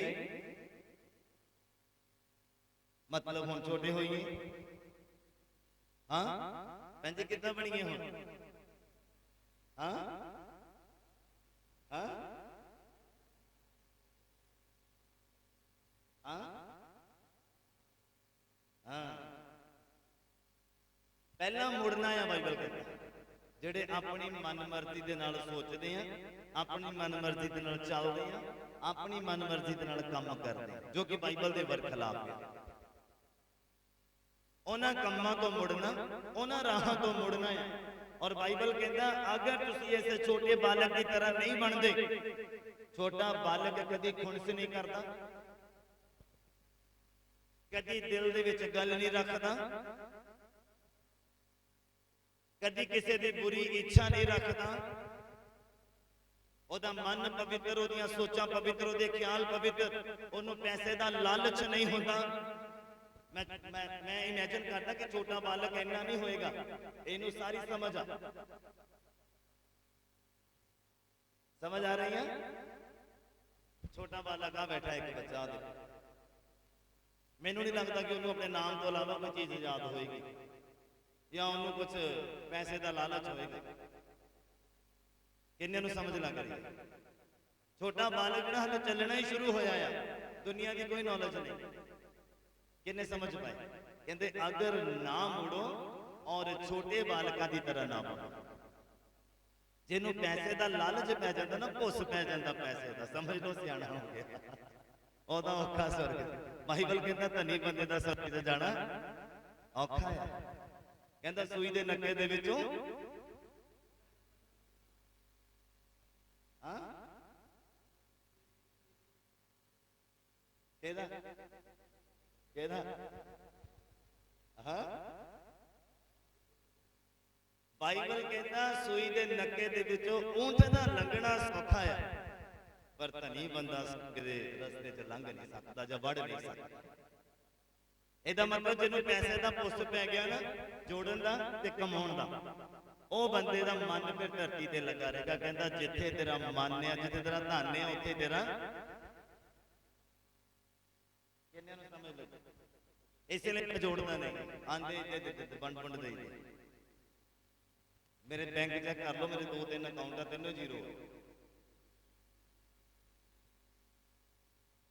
ਮਤਲਬ ਹੁਣ ਛੋਟੇ ਹੋਈਏ। ਹਾਂ ਭੈਣ ਜੀ, ਕਿੱਦਾਂ ਬਣੀਏ ਹੁਣ? ਹਾਂ ਹਾਂ ਹਾਂ ਹਾਂ, ਪਹਿਲਾਂ ਮੁੜਨਾ ਆ। ਬਾਈਬਲ ਕਹਿੰਦਾ ਜਿਹੜੇ ਆਪਣੀ ਮਨਮਰਜ਼ੀ ਦੇ ਨਾਲ ਸੋਚਦੇ ਆ, ਆਪਣੀ ਮਨਮਰਜ਼ੀ ਦੇ ਨਾਲ ਚੱਲਦੇ ਆ, ਆਪਣੀ ਮਨਮਰਜ਼ੀ ਦੇ ਨਾਲ ਕੰਮ ਕਰਦੇ ਆ, ਜੋ ਕਿ ਬਾਈਬਲ ਦੇ ਵਰਖਲਾਫ ਹੈ, ਉਹਨਾਂ ਕੰਮਾਂ ਤੋਂ ਮੁੜਨਾ, ਉਹਨਾਂ ਰਾਹਾਂ ਤੋਂ ਮੁੜਨਾ ਹੈ। ਔਰ ਬਾਈਬਲ ਕਹਿੰਦਾ ਅਗਰ ਤੁਸੀਂ ਇਸ ਛੋਟੇ ਬਾਲਕ ਦੀ ਤਰ੍ਹਾਂ ਨਹੀਂ ਬਣਦੇ, ਛੋਟਾ ਬਾਲਕ ਕਦੀ ਖੁਣਸ ਨਹੀਂ ਕਰਦਾ, ਕਦੀ ਦਿਲ ਦੇ ਵਿੱਚ ਗੱਲ ਨਹੀਂ ਰੱਖਦਾ, ਕਦੀ ਕਿਸੇ ਦੀ ਬੁਰੀ ਇੱਛਾ ਨਹੀਂ ਰੱਖਦਾ, ਉਹਦਾ ਮਨ ਪਵਿੱਤਰ, ਉਹਦੀਆਂ ਸੋਚਾਂ ਪਵਿੱਤਰ, ਉਹਦੇ ਖਿਆਲ ਪਵਿੱਤਰ, ਉਹਨੂੰ ਪੈਸੇ ਦਾ ਲਾਲਚ ਨਹੀਂ ਹੁੰਦਾ। ਮੈਂ ਇਮੇਜਿਨ ਕਰਦਾ ਕਿ ਛੋਟਾ ਬਾਲਕ ਇੰਨਾ ਨਹੀਂ ਹੋਏਗਾ, ਇਹਨੂੰ ਸਾਰੀ ਸਮਝ ਆ ਰਹੀ ਹੈ? ਛੋਟਾ ਬਾਲਕ ਆ ਬੈਠਾ ਇੱਕ ਬੱਚਾ ਦੇ, ਮੈਨੂੰ ਨਹੀਂ ਲੱਗਦਾ ਕਿ ਉਹਨੂੰ ਆਪਣੇ ਨਾਮ ਤੋਂ ਇਲਾਵਾ ਕੋਈ ਚੀਜ਼ ਯਾਦ ਹੋਏਗੀ ਜਾਂ ਉਹਨੂੰ ਕੁਝ ਪੈਸੇ ਦਾ ਲਾਲਚ ਹੋਏਗਾ। ਕਿੰਨੇ ਨੂੰ ਸਮਝ ਲੱਗ ਰਹੀ ਹੈ? ਛੋਟਾ ਬਾਲਕ ਜਿਹੜਾ ਹਾਲੇ ਚੱਲਣਾ ਹੀ ਸ਼ੁਰੂ ਹੋਇਆ ਆ, ਦੁਨੀਆ ਦੀ ਕੋਈ ਨੌਲੇਜ ਨਹੀਂ। ਕਿੰਨੇ ਸਮਝ ਪਾਏ? ਕਹਿੰਦੇ ਅਗਰ ਨਾ ਮੁੜੋ ਔਰ ਛੋਟੇ ਬਾਲਕਾਂ ਦੀ ਤਰ੍ਹਾਂ ਨਾ ਬਣੋ। ਜਿਹਨੂੰ ਪੈਸੇ ਦਾ ਲਾਲਚ ਪੈ ਜਾਂਦਾ ਨਾ, ਭੁੱਸ ਪੈ ਜਾਂਦਾ ਪੈਸੇ ਦਾ, ਸਮਝ ਲਓ ਸਿਆਣਾ ਹੋ ਗਿਆ। ਉਹਦਾ ਔਖਾ ਸਵਰਗ। ਬਾਈਬਲ ਕਹਿੰਦਾ ਧਨੀ ਬੰਦੇ ਦਾ ਸਵਰਗ 'ਚ ਜਾਣਾ ਔਖਾ ਆ। ਕਹਿੰਦਾ ਸੂਈ ਦੇ ਨੱਕੇ ਦੇ ਵਿੱਚੋਂ ਹਾਂ ਕਿਹਦਾ ਹਾਂ ਬਾਈਬਲ ਕਹਿੰਦਾ ਸੂਈ ਦੇ ਨੱਕੇ ਦੇ ਵਿੱਚੋਂ ਊਂਠ ਦਾ ਲੰਘਣਾ ਸੌਖਾ ਆ, ਪਰ ਧਨੀ ਬੰਦਾ ਕਿਤੇ ਰਸਤੇ 'ਚ ਲੰਘ ਨਹੀਂ ਸਕਦਾ ਜਾਂ ਵੜ ਨਹੀਂ ਸਕਦਾ। ਇਹਦਾ ਮਤਲਬ ਜਿਹਨੂੰ ਪੈਸੇ ਦਾ ਪੁੱਸ ਪੈ ਗਿਆ ਨਾ ਜੋੜਨ ਦਾ ਤੇ ਕਮਾਉਣ ਦਾ, ਉਹ ਬੰਦੇ ਦਾ ਮਨ ਫਿਰ ਧਰਤੀ ਤੇ ਲੱਗਾ ਰਹੇਗਾ। ਕਹਿੰਦਾ ਜਿੱਥੇ ਤੇਰਾ ਮਨ ਆ, ਜਿੱਥੇ ਤੇਰਾ ਧਨ ਆ, ਉੱਥੇ ਤੇਰਾ ਕਿੰਨਿਆਂ ਨੂੰ ਸਮਝ ਲੱਗ। ਇਸ ਲਈ ਮੈਂ ਜੋੜਦਾ ਨਹੀਂ, ਆਂਦੇ ਦੇ ਵੰਡ ਦੇ। ਮੇਰੇ ਬੈਂਕ ਚੈੱਕ ਕਰ ਲਓ, ਮੇਰੇ 2-3 ਅਕਾਊਂਟ ਆ, ਤਿੰਨੋਂ ਜ਼ੀਰੋ।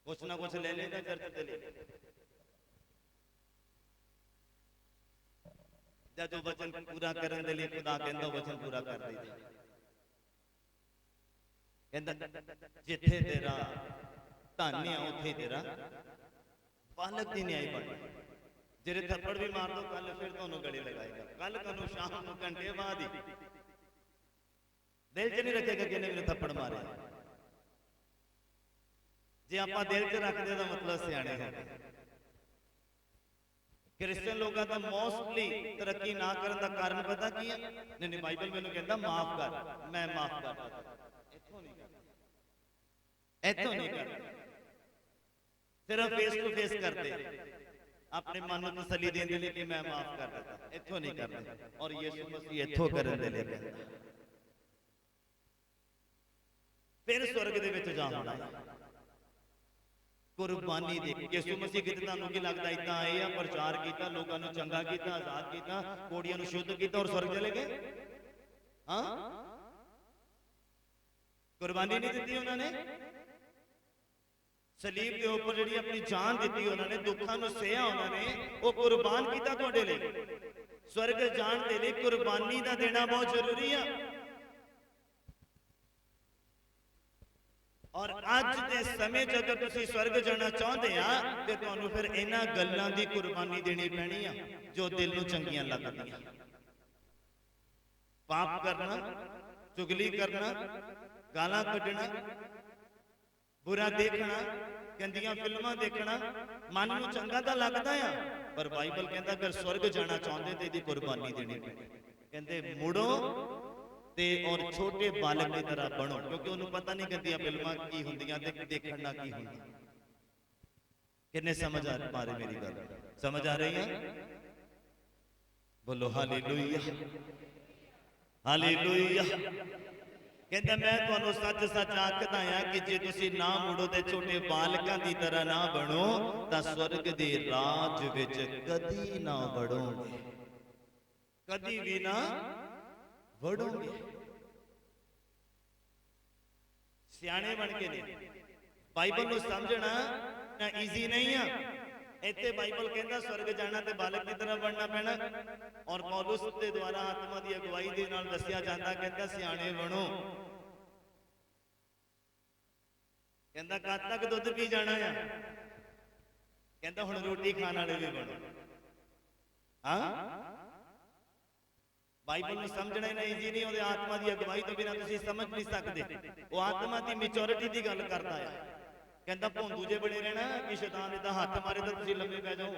ਕੁਛ ਨਾ ਕੁਛ ਲੈ ਲੈਂਦਾ ਚਰਚ ਤੇ ਲੈ ਜਦੋਂ ਵਚਨ ਪੂਰਾ ਕਰਨ ਦੇ ਲਈ ਖੁਦਾ ਕਹਿੰਦਾ ਵਚਨ ਪੂਰਾ ਕਰ ਦੇਈਦਾ। ਕਹਿੰਦਾ ਜਿੱਥੇ ਤੇਰਾ ਧਨ ਆ ਉੱਥੇ ਤੇਰਾ ਬਾਲਕ ਦੀ ਨਿਆਈ ਬਣ। ਜਿਹੜੇ ਥੱਪੜ ਵੀ ਮਾਰ ਦੋ ਕੱਲ ਫਿਰ ਤੁਹਾਨੂੰ ਗਲੇ ਲਗਾਏਗਾ, ਕੱਲ ਤੁਹਾਨੂੰ ਸ਼ਾਮ ਨੂੰ ਘੰਟੇ ਬਾਅਦ ਹੀ ਦਿਲ 'ਚ ਨਹੀਂ ਰੱਖੇਗਾ ਕਿ ਇਹਨੇ ਮੈਨੂੰ ਥੱਪੜ ਮਾਰਿਆ। ਜੇ ਆਪਾਂ ਦਿਲ 'ਚ ਰੱਖਦੇ ਤਾਂ ਮਤਲਬ ਸਿਆਣੇ ਹੁੰਦੇ। ਕ੍ਰਿਸਚਨ ਲੋਕਾਂ ਦਾ ਮੋਸਟਲੀ ਤਰੱਕੀ ਨਾ ਕਰਨ ਦਾ ਕਾਰਨ ਪਤਾ ਕੀ ਹੈ? ਨਹੀਂ ਬਾਈਬਲ ਮੈਨੂੰ ਕਹਿੰਦਾ ਮਾਫ ਕਰ, ਮੈਂ ਮਾਫ ਕਰਦਾ। ਇੱਥੋਂ ਨਹੀਂ ਕਰਦਾ, ਸਿਰਫ ਫੇਸ ਟੂ ਫੇਸ ਕਰਦੇ, ਆਪਣੇ ਮਨ ਨੂੰ ਤਸੱਲੀ ਦੇਣ ਦੇ ਲਈ ਕਿ ਮੈਂ ਮਾਫ ਕਰ ਦਿੱਤਾ। ਇੱਥੋਂ ਨਹੀਂ ਕਰਦੇ, ਔਰ ਯਿਸੂ ਮਸੀਹ ਇੱਥੋਂ ਕਰਨ ਦੇ ਲਈ ਕਹਿੰਦਾ ਫਿਰ ਸਵਰਗ ਦੇ ਵਿੱਚ ਜਾਣਾ ਕੁਰਬਾਨੀ ਦੇ। ਯਿਸੂ ਮਸੀਹ ਕਿਤੇ ਤੁਹਾਨੂੰ ਕੀ ਲੱਗਦਾ ਇਦਾਂ ਆਏ ਆ, ਪ੍ਰਚਾਰ ਕੀਤਾ, ਲੋਕਾਂ ਨੂੰ ਚੰਗਾ ਕੀਤਾ, ਆਜ਼ਾਦ ਕੀਤਾ, ਕੋੜੀਆਂ ਨੂੰ ਸ਼ੁੱਧ ਕੀਤਾ ਔਰ ਸਵਰਗ ਚਲੇ ਗਏ? ਹਾਂ, ਕੁਰਬਾਨੀ ਨਹੀਂ ਦਿੱਤੀ ਉਹਨਾਂ ਨੇ। ਸਲੀਬ ਦੇ ਉੱਪਰ ਜਿਹੜੀ ਆਪਣੀ ਜਾਨ ਦਿੱਤੀ ਉਹਨਾਂ ਨੇ, ਦੁੱਖਾਂ ਨੂੰ ਸਹਿਆ ਉਹਨਾਂ ਨੇ, ਉਹ ਕੁਰਬਾਨ ਕੀਤਾ ਤੁਹਾਡੇ ਲਈ। ਸਵਰਗ ਜਾਣ ਦੇ ਲਈ ਕੁਰਬਾਨੀ ਦਾ ਦੇਣਾ ਬਹੁਤ ਜ਼ਰੂਰੀ ਆ। ਔਰ ਅੱਜ ਦੇ ਸਮੇਂ 'ਚ ਅਗਰ ਤੁਸੀਂ ਸਵਰਗ ਜਾਣਾ ਚਾਹੁੰਦੇ ਆ ਤੇ ਤੁਹਾਨੂੰ ਫਿਰ ਇਹਨਾਂ ਗੱਲਾਂ ਦੀ ਕੁਰਬਾਨੀ ਦੇਣੀ ਪੈਣੀ ਆ ਜੋ ਦਿਲ ਨੂੰ ਚੰਗੀਆਂ ਲੱਗਦੀਆਂ। ਪਾਪ ਕਰਨਾ, ਚੁਗਲੀ ਕਰਨਾ, ਗਾਲਾਂ ਕੱਢਣਾ, ਬੁਰਾ ਦੇਖਣਾ, ਗੰਦੀਆਂ ਫਿਲਮਾਂ ਦੇਖਣਾ ਮਨ ਨੂੰ ਚੰਗਾ ਤਾਂ ਲੱਗਦਾ ਆ, ਪਰ ਬਾਈਬਲ ਕਹਿੰਦਾ ਅਗਰ ਸਵਰਗ ਜਾਣਾ ਚਾਹੁੰਦੇ ਤੇ ਇਹਦੀ ਕੁਰਬਾਨੀ ਦੇਣੀ ਪੈਣੀ। ਕਹਿੰਦੇ ਮੁੜੋ ਤੇ ਔਰ ਛੋਟੇ ਬਾਲਕ ਦੀ ਤਰ੍ਹਾਂ ਬਣੋ, ਕਿਉਂਕਿ ਉਹਨੂੰ ਪਤਾ ਨਹੀਂ ਗੰਦੀਆਂ ਫਿਲਮਾਂ ਕੀ ਹੁੰਦੀਆਂ ਤੇ ਦੇਖਣ ਨਾਲ ਕੀ ਹੁੰਦਾ। ਕਿੰਨੇ ਸਮਝ ਆ ਪਾ ਰਹੇ ਮੇਰੀ ਗੱਲ? ਸਮਝ ਆ ਰਹੀ ਹੈ? ਬੋਲੋ ਹਾਲੇਲੂਇਆ, ਹਾਲੇਲੂਇਆ। ਕਹਿੰਦਾ ਮੈਂ ਤੁਹਾਨੂੰ ਸੱਚ ਸੱਚ ਆਖਦਾ ਆ ਕਿ ਜੇ ਤੁਸੀਂ ਨਾ ਮੁੜੋ ਤੇ ਛੋਟੇ ਬਾਲਕਾਂ ਦੀ ਤਰ੍ਹਾਂ ਨਾ ਬਣੋ ਤਾਂ ਸਵਰਗ ਦੇ ਰਾਜ ਵਿੱਚ ਕਦੀ ਨਾ ਵੜੋਗੇ, ਕਦੀ ਵੀ ਨਾ ਵੜੋਗੇ। ਸਿਆਣੇ ਬਣ ਕੇ ਨੇ ਬਾਈਬਲ ਨੂੰ ਸਮਝਣਾ ਨਾ ਈਜ਼ੀ ਨਹੀਂ ਆ। ਇੱਥੇ ਬਾਈਬਲ ਕਹਿੰਦਾ ਸਵਰਗ ਜਾਣਾ ਤੇ ਬਾਲਕ ਦੀ ਤਰ੍ਹਾਂ ਬਣਨਾ ਪੈਣਾ, ਔਰ ਪੌਲੁਸ ਦੇ ਦੁਆਰਾ ਆਤਮਾ ਦੀ ਅਗਵਾਈ ਦੇ ਨਾਲ ਦੱਸਿਆ ਜਾਂਦਾ, ਕਹਿੰਦਾ ਸਿਆਣੇ ਬਣੋ। ਕਹਿੰਦਾ ਕਦ ਤੱਕ ਦੁੱਧ ਪੀ ਜਾਣਾ ਆ? ਕਹਿੰਦਾ ਹੁਣ ਰੋਟੀ ਖਾਣ ਵਾਲੇ ਵੀ ਬਣੋ। ਹਾਂ, ਬਾਈਬਲ ਨੂੰ ਸਮਝਣਾ ਹੀ ਈਜ਼ੀ ਨਹੀਂ, ਉਹਦੇ ਆਤਮਾ ਦੀ ਅਗਵਾਈ ਤੋਂ ਬਿਨਾਂ ਤੁਸੀਂ ਸਮਝ ਨਹੀਂ ਸਕਦੇ। ਉਹ ਆਤਮਾ ਦੀ ਮੈਚੁਰਿਟੀ ਦੀ ਗੱਲ ਕਰਦਾ ਆ। ਕਹਿੰਦਾ ਭੌਂਦੂ ਜੇ ਬਣੇ ਰਹਿਣਾ ਕਿ ਸ਼ੈਤਾਨ ਇਦਾਂ ਹੱਥ ਮਾਰੇ ਤਾਂ ਤੁਸੀਂ ਲੰਮੇ ਪੈ ਜਾਓ।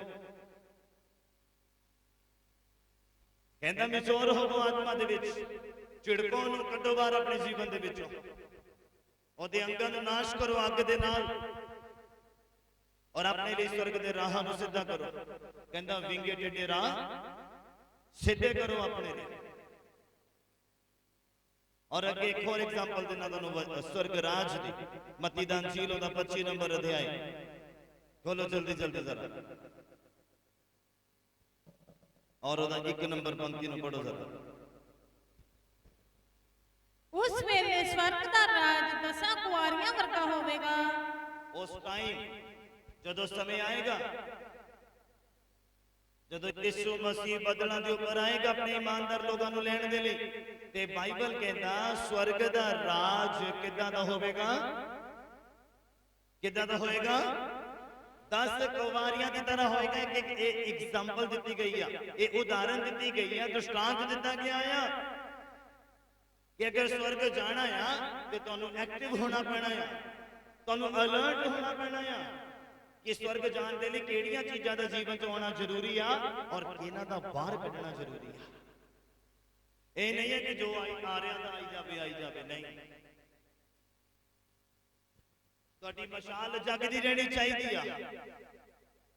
ਕਹਿੰਦਾ ਮੈਚੁਰ ਹੋਵੋ ਆਤਮਾ ਦੇ ਵਿੱਚ, ਝਿੜਕੋ ਨੂੰ ਕੱਢੋ ਬਾਹਰ ਆਪਣੇ ਜੀਵਨ ਦੇ ਵਿੱਚੋਂ, ਉਹਦੇ ਅੰਗਾਂ ਨੂੰ ਨਾਸ਼ ਕਰੋ ਅੱਗ ਦੇ ਨਾਲ, ਔਰ ਆਪਣੇ ਲਈ ਸਵਰਗ ਦੇ ਰਾਹਾਂ ਨੂੰ ਸਿੱਧਾ ਕਰੋ। ਕਹਿੰਦਾ ਵਿੰਗੇ ਟੇਢੇ ਰਾਹ ਸਿੱਧੇ ਕਰੋ ਆਪਣੇ ਲਈ। ਔਰ ਅੱਗੇ ਇੱਕ ਹੋਰ ਐਗਜ਼ਾਮਪਲ ਦੇਣਾ ਤੁਹਾਨੂੰ ਸਵਰਗ ਰਾਜ ਦੀ। ਮਤੀ ਦਾ ਅੰਜੀਲ ਉਹਦਾ 25 ਨੰਬਰ ਅਧਿਆਇ ਖੋਲੋ ਜਲਦੀ ਜਲਦੀ ਜ਼ਰਾ, ਔਰ ਉਹਦਾ 1 ਨੰਬਰ ਪੰਕਤੀ ਨੂੰ ਪੜੋ ਜ਼ਰਾ। ਉਸ ਵੇਲੇ ਸਵਰਗ ਦਾ ਰਾਜ 10 ਕੁਆਰੀਆਂ ਵਰਗਾ ਹੋਵੇਗਾ। ਉਸ ਟਾਈਮ ਜਦੋਂ ਸਮੇਂ ਆਏਗਾ, ਜਦੋਂ ਯਿਸੂ ਮਸੀਹ ਬਦਲਾਂ ਦੇ ਉੱਪਰ ਆਏਗਾ ਆਪਣੇ ਇਮਾਨਦਾਰ ਲੋਕਾਂ ਨੂੰ ਲੈਣ ਦੇ ਲਈ, ਤੇ ਬਾਈਬਲ ਕਹਿੰਦਾ ਸਵਰਗ ਦਾ ਰਾਜ ਕਿੱਦਾਂ ਦਾ ਹੋਵੇਗਾ? ਕਿੱਦਾਂ ਦਾ ਹੋਏਗਾ? 10 ਕੁਵਾਰੀਆਂ ਦੀ ਤਰ੍ਹਾਂ ਹੋਏਗਾ। ਇਹ ਐਗਜ਼ਾਮਪਲ ਦਿੱਤੀ ਗਈ ਆ, ਇਹ ਉਦਾਹਰਨ ਦਿੱਤੀ ਗਈ ਆ, ਦ੍ਰਿਸ਼ਟਾਂਤ ਦਿੱਤਾ ਗਿਆ ਆ ਕਿ ਅਗਰ ਸਵਰਗ ਜਾਣਾ ਆ ਤੇ ਤੁਹਾਨੂੰ ਐਕਟਿਵ ਹੋਣਾ ਪੈਣਾ ਆ, ਤੁਹਾਨੂੰ ਅਲਰਟ ਹੋਣਾ ਪੈਣਾ ਆ ਕਿ ਸਵਰਗ ਜਾਣ ਦੇ ਲਈ ਕਿਹੜੀਆਂ ਚੀਜ਼ਾਂ ਦਾ ਜੀਵਨ 'ਚ ਆਉਣਾ ਜ਼ਰੂਰੀ ਆ ਔਰ ਕਿਹਨਾਂ ਦਾ ਬਾਹਰ ਕੱਢਣਾ ਜ਼ਰੂਰੀ ਆ। ਇਹ ਨਹੀਂ ਹੈ ਕਿ ਜੋ ਆ ਰਿਹਾ ਤਾਂ ਆਈ ਜਾਵੇ, ਨਹੀਂ। ਤੁਹਾਡੀ ਮਸ਼ਾਲ ਜਗਦੀ ਰਹਿਣੀ ਚਾਹੀਦੀ ਆ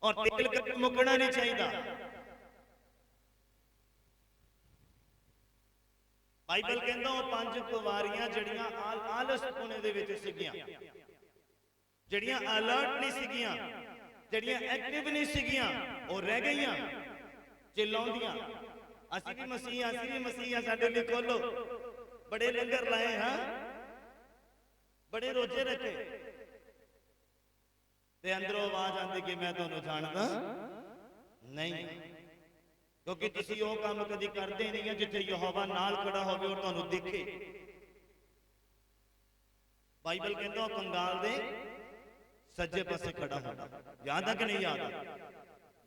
ਔਰ ਤੇਲ ਕਦੇ ਮੁੱਕਣਾ ਨਹੀਂ ਚਾਹੀਦਾ। ਬਾਈਬਲ ਕਹਿੰਦਾ ਉਹ 5 ਕੁਵਾਰੀਆਂ ਜਿਹੜੀਆਂ ਆਲਸ ਪੁਣੇ ਦੇ ਵਿੱਚ ਸੀਗੀਆਂ, ਜਿਹੜੀਆਂ ਅਲਰਟ ਨਹੀਂ ਸੀਗੀਆਂ, ਜਿਹੜੀਆਂ ਐਕਟਿਵ ਨਹੀਂ ਸੀਗੀਆਂ, ਉਹ ਰਹਿ ਗਈਆਂ ਚਿਲਾਉਂਦੀਆਂ, ਅਸੀਂ ਵੀ ਮਸੀਹ ਆ, ਸਾਡੇ ਲਈ ਖੋਲੋ। ਬੜੇ ਲੰਗਰ ਲਾਏ ਹਾਂ, ਬੜੇ ਰੋਜ਼ੇ ਰੱਖੇ, ਤੇ ਅੰਦਰੋਂ ਆਵਾਜ਼ ਆਉਂਦੀ ਕਿ ਮੈਂ ਤੁਹਾਨੂੰ ਜਾਣਦਾ ਨਹੀਂ, ਕਿਉਂਕਿ ਤੁਸੀਂ ਉਹ ਕੰਮ ਕਦੀ ਕਰਦੇ ਨਹੀਂ ਆ ਜਿੱਥੇ ਯਹੋਵਾ ਨਾਲ ਖੜਾ ਹੋਵੇ ਔਰ ਤੁਹਾਨੂੰ ਦਿਖੇ। ਬਾਈਬਲ ਕਹਿੰਦਾ ਉਹ ਕੰਗਾਲ ਦੇ ਸੱਜੇ ਪਾਸੇ ਖੜਾ ਹੋਣਾ। ਯਾਦ ਆ ਕਿ ਨਹੀਂ ਯਾਦ ਆ?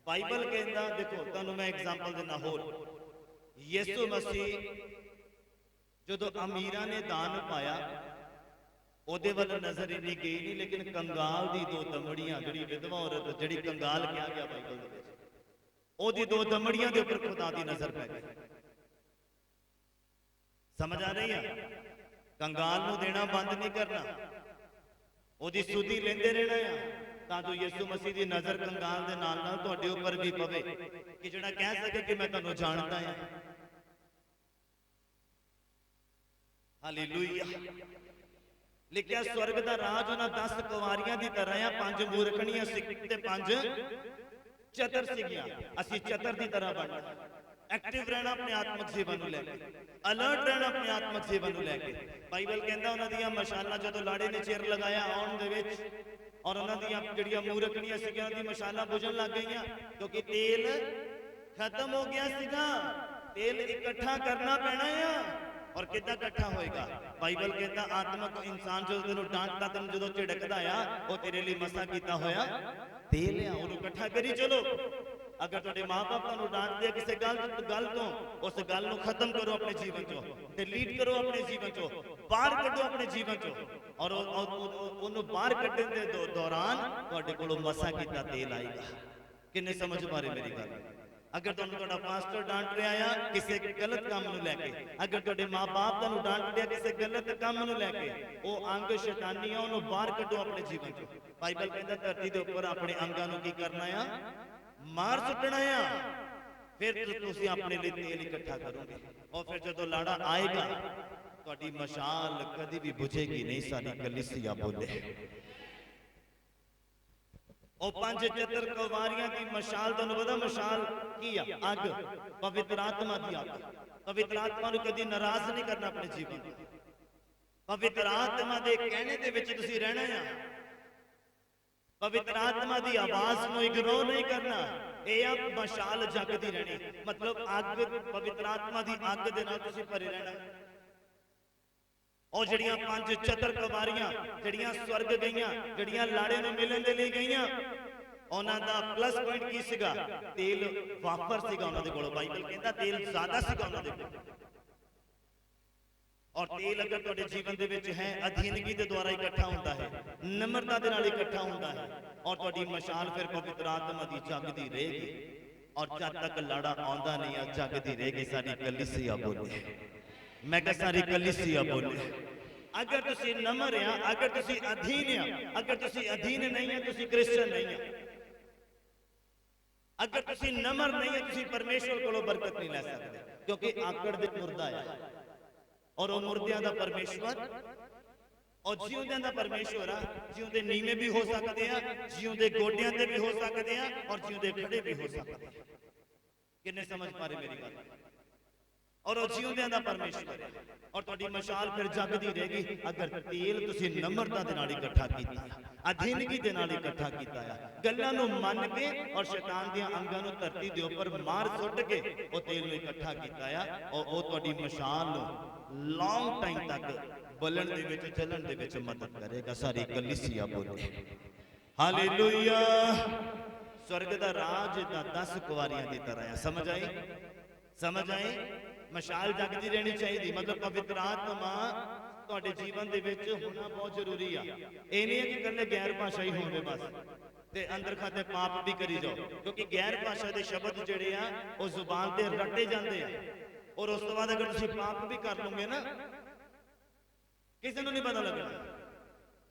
ਬਾਈਬਲ ਕਹਿੰਦਾ, ਦੇਖੋ ਤੁਹਾਨੂੰ ਮੈਂ ਐਗਜ਼ਾਮਪਲ ਦਿੰਦਾ ਹੋਰ। ਯਿਸੂ ਮਸੀਹ ਜਦੋਂ ਅਮੀਰਾਂ ਨੇ ਦਾਨ ਪਾਇਆ ਉਹਦੇ ਵੱਲ ਨਜ਼ਰ ਇੰਨੀ ਗਈ ਨਹੀਂ, ਲੇਕਿਨ ਕੰਗਾਲ ਦੀ 2 ਦਮੜੀਆਂ, ਜਿਹੜੀ ਵਿਧਵਾ ਔਰਤ ਜਿਹੜੀ ਕੰਗਾਲ ਕਿਹਾ ਗਿਆ ਬਾਈਬਲ ਦੇ ਵਿੱਚ, ਉਹਦੀ 2 ਦਮੜੀਆਂ ਦੇ ਉੱਪਰ ਖੁਦਾ ਦੀ ਨਜ਼ਰ ਪੈ ਗਈ। ਸਮਝ ਆ ਰਹੀ ਆ? ਕੰਗਾਲ ਨੂੰ ਦੇਣਾ ਬੰਦ ਨਹੀਂ ਕਰਨਾ, ਉਹਦੀ ਸੁਧੀ ਲੈਂਦੇ ਰਹਿਣਾ ਆ ਤਾਂ ਜੋ ਯਿਸੂ ਮਸੀਹ ਦੀ ਨਜ਼ਰ ਕੰਗਾਲ ਦੇ ਨਾਲ ਨਾਲ ਤੁਹਾਡੇ ਉੱਪਰ ਵੀ ਪਵੇ ਕਿ ਜਿਹੜਾ ਕਹਿ ਸਕੇ ਕਿ ਮੈਂ ਤੁਹਾਨੂੰ ਜਾਣਦਾ ਹਾਂ। ਹਾਲੇਲੂਇਆ। ਲਿਖਿਆ ਸਵਰਗ ਦਾ ਰਾਜ ਉਹਨਾਂ 10 ਕੁਵਾਰੀਆਂ ਦੀ ਤਰ੍ਹਾਂ ਆ, 5 ਮੂਰਖਣੀਆਂ ਸੀ ਤੇ 5 ਚਤਰ ਸੀਗੀਆਂ। ਅਸੀਂ ਚਤਰ ਦੀ ਤਰ੍ਹਾਂ ਬਣਨਾ, ਐਕਟਿਵ ਰਹਿਣਾ ਆਪਣੇ ਆਤਮਿਕ ਜੀਵਨ ਨੂੰ ਲੈ ਕੇ, ਅਲਰਟ ਰਹਿਣਾ ਆਪਣੇ ਆਤਮਿਕ ਜੀਵਨ ਨੂੰ ਲੈ ਕੇ। ਬਾਈਬਲ ਕਹਿੰਦਾ ਉਹਨਾਂ ਦੀਆਂ ਮਸ਼ਾਲਾਂ ਜਦੋਂ ਲਾੜੇ ਨੇ ਚਿਰ ਲਗਾਇਆ ਆਉਣ ਦੇ ਵਿੱਚ, ਔਰ ਉਹਨਾਂ ਦੀਆਂ ਜਿਹੜੀਆਂ ਮੂਰਖਣੀਆਂ ਸੀਗੀਆਂ ਉਹਨਾਂ ਦੀ ਮਸ਼ਾਲਾਂ ਬੁਝਣ ਲੱਗ ਗਈਆਂ, ਕਿਉਂਕਿ ਤੇਲ ਖਤਮ ਹੋ ਗਿਆ ਸੀਗਾ। ਤੇਲ ਇਕੱਠਾ ਕਰਨਾ ਪੈਣਾ ਆ, ਔਰ ਕਿੱਦਾਂ ਇਕੱਠਾ ਹੋਏਗਾ? ਬਾਈਬਲ ਕਹਿੰਦਾ ਆਤਮਿਕ ਇਨਸਾਨ ਜਦੋਂ ਤੈਨੂੰ ਡਾਂਟਦਾ, ਤੈਨੂੰ ਜਦੋਂ ਝਿੜਕਦਾ ਆ, ਉਹ ਤੇਰੇ ਲਈ ਮਸਾ ਕੀਤਾ ਹੋਇਆ ਤੇਲ ਆ, ਉਹਨੂੰ ਇਕੱਠਾ ਕਰੀ ਚਲੋ। ਅਗਰ ਤੁਹਾਡੇ ਮਾਪੇ ਤੁਹਾਨੂੰ ਡਾਂਟਦੇ ਆ ਕਿਸੇ ਗੱਲ ਤੋਂ, ਉਸ ਗੱਲ ਨੂੰ ਖਤਮ ਕਰੋ ਆਪਣੇ ਜੀਵਨ ਚੋਂ, ਡਿਲੀਟ ਕਰੋ ਆਪਣੇ ਜੀਵਨ ਚੋਂ, ਬਾਹਰ ਕੱਢੋ ਆਪਣੇ ਜੀਵਨ ਚੋਂ, ਔਰ ਉਹਨੂੰ ਬਾਹਰ ਕੱਢਣ ਦੇ ਦੌਰਾਨ ਤੁਹਾਡੇ ਕੋਲੋਂ ਮਸਾ ਕੀਤਾ ਤੇਲ ਆਏਗਾ। ਕਿੰਨੇ ਸਮਝ ਪਾ ਰਹੇ ਮੇਰੀ ਗੱਲ? ਅਗਰ ਤੁਹਾਨੂੰ ਤੁਹਾਡਾ ਪਾਸਟਰ ਡਾਂਟ ਰਿਹਾ ਆ ਕਿਸੇ ਗਲਤ ਕੰਮ ਨੂੰ ਲੈ ਕੇ, ਅਗਰ ਤੁਹਾਡੇ ਮਾਪੇ ਤੁਹਾਨੂੰ ਡਾਂਟ ਰਿਹਾ ਕਿਸੇ ਗਲਤ ਕੰਮ ਨੂੰ ਲੈ ਕੇ, ਉਹ ਅੰਗ ਸ਼ੈਤਾਨੀ ਆ, ਉਹਨੂੰ ਬਾਹਰ ਕੱਢੋ ਆਪਣੇ ਜੀਵਨ ਚੋਂ। ਬਾਈਬਲ ਕਹਿੰਦਾ ਧਰਤੀ ਦੇ ਉੱਪਰ ਆਪਣੇ ਅੰਗਾਂ ਨੂੰ ਕੀ ਕਰਨਾ ਆ? ਮਾਰ ਸੁੱਟਣਾ ਆ। ਫਿਰ ਤੁਸੀਂ ਆਪਣੇ ਲਈ ਤੇਲ ਇਕੱਠਾ ਕਰੋਗੇ, ਔਰ ਫਿਰ ਜਦੋਂ ਲਾੜਾ ਆਏਗਾ ਤੁਹਾਡੀ ਮਸ਼ਾਲ ਕਦੀ ਵੀ ਬੁਝੇਗੀ ਨਹੀਂ। ਸਾਡੀ ਕਲੀਸਿਆ ਬੋਲੇ। ਉਹ 5 ਚਤਰ ਕੁਵਾਰੀਆਂ ਦੀ ਮਸ਼ਾਲ, ਤੁਹਾਨੂੰ ਪਤਾ ਮਸ਼ਾਲ ਕੀ ਆ? ਅੱਗ, ਪਵਿੱਤਰ ਆਤਮਾ ਦੀ ਅੱਗ। ਪਵਿੱਤਰ ਆਤਮਾ ਨੂੰ ਕਦੀ ਨਾਰਾਜ਼ ਨਹੀਂ ਕਰਨਾ ਆਪਣੇ ਜੀਵਨ ਵਿੱਚ। ਪਵਿੱਤਰ ਆਤਮਾ ਦੇ ਕਹਿਣੇ ਦੇ ਵਿੱਚ ਤੁਸੀਂ ਰਹਿਣਾ ਆ। ਪਵਿੱਤਰ ਆਤਮਾ ਦੀ ਆਵਾਜ਼ ਨੂੰ ਇਗਨੋਰ ਨਹੀਂ ਕਰਨਾ। ਇਹ ਆ ਮਸ਼ਾਲ ਜਗਦੀ ਰਹਿਣੀ, ਮਤਲਬ ਅੱਗ, ਪਵਿੱਤਰ ਆਤਮਾ ਦੀ ਅੱਗ ਦੇ ਨਾਲ ਤੁਸੀਂ ਭਰੇ ਰਹਿਣਾ। ਉਹ ਜਿਹੜੀਆਂ 5 ਚਤਰ ਕੁਵਾਰੀਆਂ ਜਿਹੜੀਆਂ ਸਵਰਗ ਗਈਆਂ, ਜਿਹੜੀਆਂ ਲਾੜੇ ਨੂੰ ਮਿਲਣ ਦੇ ਲਈ ਗਈਆਂ, ਉਹਨਾਂ ਦਾ ਪਲੱਸ ਪੁਆਇੰਟ ਕੀ ਸੀਗਾ? ਤੇਲ ਵਾਪਰ ਸੀਗਾ ਉਹਨਾਂ ਦੇ ਕੋਲ। ਬਾਈਬਲ ਕਹਿੰਦਾ ਤੇਲ ਜ਼ਿਆਦਾ ਸੀਗਾ ਉਹਨਾਂ ਦੇ ਕੋਲ। ਔਰ ਤੇਲ ਅਗਰ ਤੁਹਾਡੇ ਜੀਵਨ ਦੇ ਵਿੱਚ ਹੈ, ਅਧੀਨਗੀ ਦੇ ਦੁਆਰਾ ਇਕੱਠਾ ਹੁੰਦਾ ਹੈ, ਨਮਰਤਾ ਦੇ ਨਾਲ ਇਕੱਠਾ ਹੁੰਦਾ ਹੈ, ਔਰ ਤੁਹਾਡੀ ਮਸ਼ਾਲ ਫਿਰ ਪਵਿੱਤਰ ਆਤਮਾ ਦੀ ਜਗਦੀ ਰਹੇਗੀ। ਔਰ ਜਦ ਤੱਕ ਲਾੜਾ ਆਉਂਦਾ ਨਹੀਂ ਆ, ਜਗਦੀ ਰਹੇਗੀ। ਸਾਡੀ ਕਲੀਸਿਆ ਬੋਲੇ। ਮੈਂ ਕਿਹਾ ਸਾਰੀ ਕਲੀਸਿਆ ਬੋਲੇ। ਅਗਰ ਤੁਸੀਂ ਨਮਰ ਆ, ਅਗਰ ਤੁਸੀਂ ਅਧੀਨ ਆ, ਅਗਰ ਤੁਸੀਂ ਅਧੀਨ ਨਹੀਂ ਆ, ਤੁਸੀਂ ਕ੍ਰਿਸਚਨ ਨਹੀਂ ਆ। ਅਗਰ ਤੁਸੀਂ ਨਮਰ ਨਹੀਂ ਆ, ਤੁਸੀਂ ਪਰਮੇਸ਼ਵਰ ਕੋਲੋਂ ਬਰਕਤ ਨਹੀਂ ਲੈ ਸਕਦੇ, ਕਿਉਂਕਿ ਆਕੜ ਦੇ ਮੁਰਦਾ ਆ, ਔਰ ਉਹ ਮੁਰਦਿਆਂ ਦਾ ਪਰਮੇਸ਼ਵਰ ਔਰ ਜਿਉਂਦਿਆਂ ਦਾ ਪਰਮੇਸ਼ਵਰ ਆ। ਜਿਉਂਦੇ ਨੀਵੇਂ ਵੀ ਹੋ ਸਕਦੇ ਆ, ਜਿਉਂਦੇ ਗੋਡਿਆਂ ਤੇ ਵੀ ਹੋ ਸਕਦੇ ਆ, ਔਰ ਜਿਉਂਦੇ ਖੜੇ ਵੀ ਹੋ ਸਕਦੇ ਆ। ਕਿੰਨੇ ਸਮਝ ਪਾ ਰਹੇ ਮੇਰੀ ਗੱਲ? ਔਰ ਉਹ ਜਿਉਂਦਿਆਂ ਦਾ ਪਰਮੇਸ਼ਵਰ ਹੈ, ਔਰ ਤੁਹਾਡੀ ਮਸ਼ਾਲ ਫਿਰ ਜਗਦੀ ਰਹੇਗੀ। ਅਗਰ ਤੇਲ ਤੁਸੀਂ ਨਮਰਤਾ ਦੇ ਨਾਲ ਇਕੱਠਾ ਕੀਤਾ, ਅਧੀਨਗੀ ਦੇ ਨਾਲ ਇਕੱਠਾ ਕੀਤਾ ਆ, ਗੱਲਾਂ ਨੂੰ ਮੰਨ ਕੇ ਔਰ ਸ਼ੈਤਾਨ ਦੀਆਂ ਅੰਗਾਂ ਨੂੰ ਧਰਤੀ ਦੇ ਉੱਪਰ ਮਾਰ ਸੁੱਟ ਕੇ ਉਹ ਤੇਲ ਨੂੰ ਇਕੱਠਾ ਕੀਤਾ ਆ, ਔਰ ਉਹ ਤੁਹਾਡੀ ਮਸ਼ਾਲ ਨੂੰ ਲੌਂਗ ਟਾਈਮ ਤੱਕ ਬੋਲਣ ਦੇ ਵਿੱਚ ਚੱਲਣ ਦੇ ਵਿੱਚ ਮਦਦ ਕਰੇਗਾ। ਸਾਰੀ ਕਲੀਸਿਆ ਬੋਲੇ ਹਾਲੇਲੂਇਆ। स्वर्ग ਦਾ ਰਾਜ ਤਾਂ 10 ਕੁਵਾਰੀਆਂ ਦੀ ਤਰ੍ਹਾਂ ਹੈ। ਸਮਝ ਆਈ? ਸਮਝ ਆਈ? ਮਸ਼ਾਲ ਜਗਦੀ ਰਹਿਣੀ ਚਾਹੀਦੀ। ਮਤਲਬ ਪਵਿੱਤਰ ਆਤਮਾ ਤੁਹਾਡੇ ਜੀਵਨ ਦੇ ਵਿੱਚ ਹੋਣਾ ਬਹੁਤ ਜ਼ਰੂਰੀ ਆ। ਇਹ ਨਹੀਂ ਹੈ ਕਿ ਇਕੱਲੇ ਗੈਰ ਭਾਸ਼ਾਈ ਹੋਵੇ ਬਸ ਤੇ ਅੰਦਰ ਖਾਤੇ ਪਾਪ ਵੀ ਕਰੀ ਜਾਓ, ਕਿਉਂਕਿ ਗੈਰ ਭਾਸ਼ਾ ਦੇ ਸ਼ਬਦ ਜਿਹੜੇ ਆ ਉਹ ਜ਼ੁਬਾਨ ਤੇ ਰੱਟੇ ਜਾਂਦੇ ਆ, ਔਰ ਉਸ ਤੋਂ ਬਾਅਦ ਅਗਰ ਤੁਸੀਂ ਪਾਪ ਵੀ ਕਰ ਲਓਗੇ ਨਾ ਕਿਸੇ ਨੂੰ ਨਹੀਂ ਪਤਾ ਲੱਗਣਾ।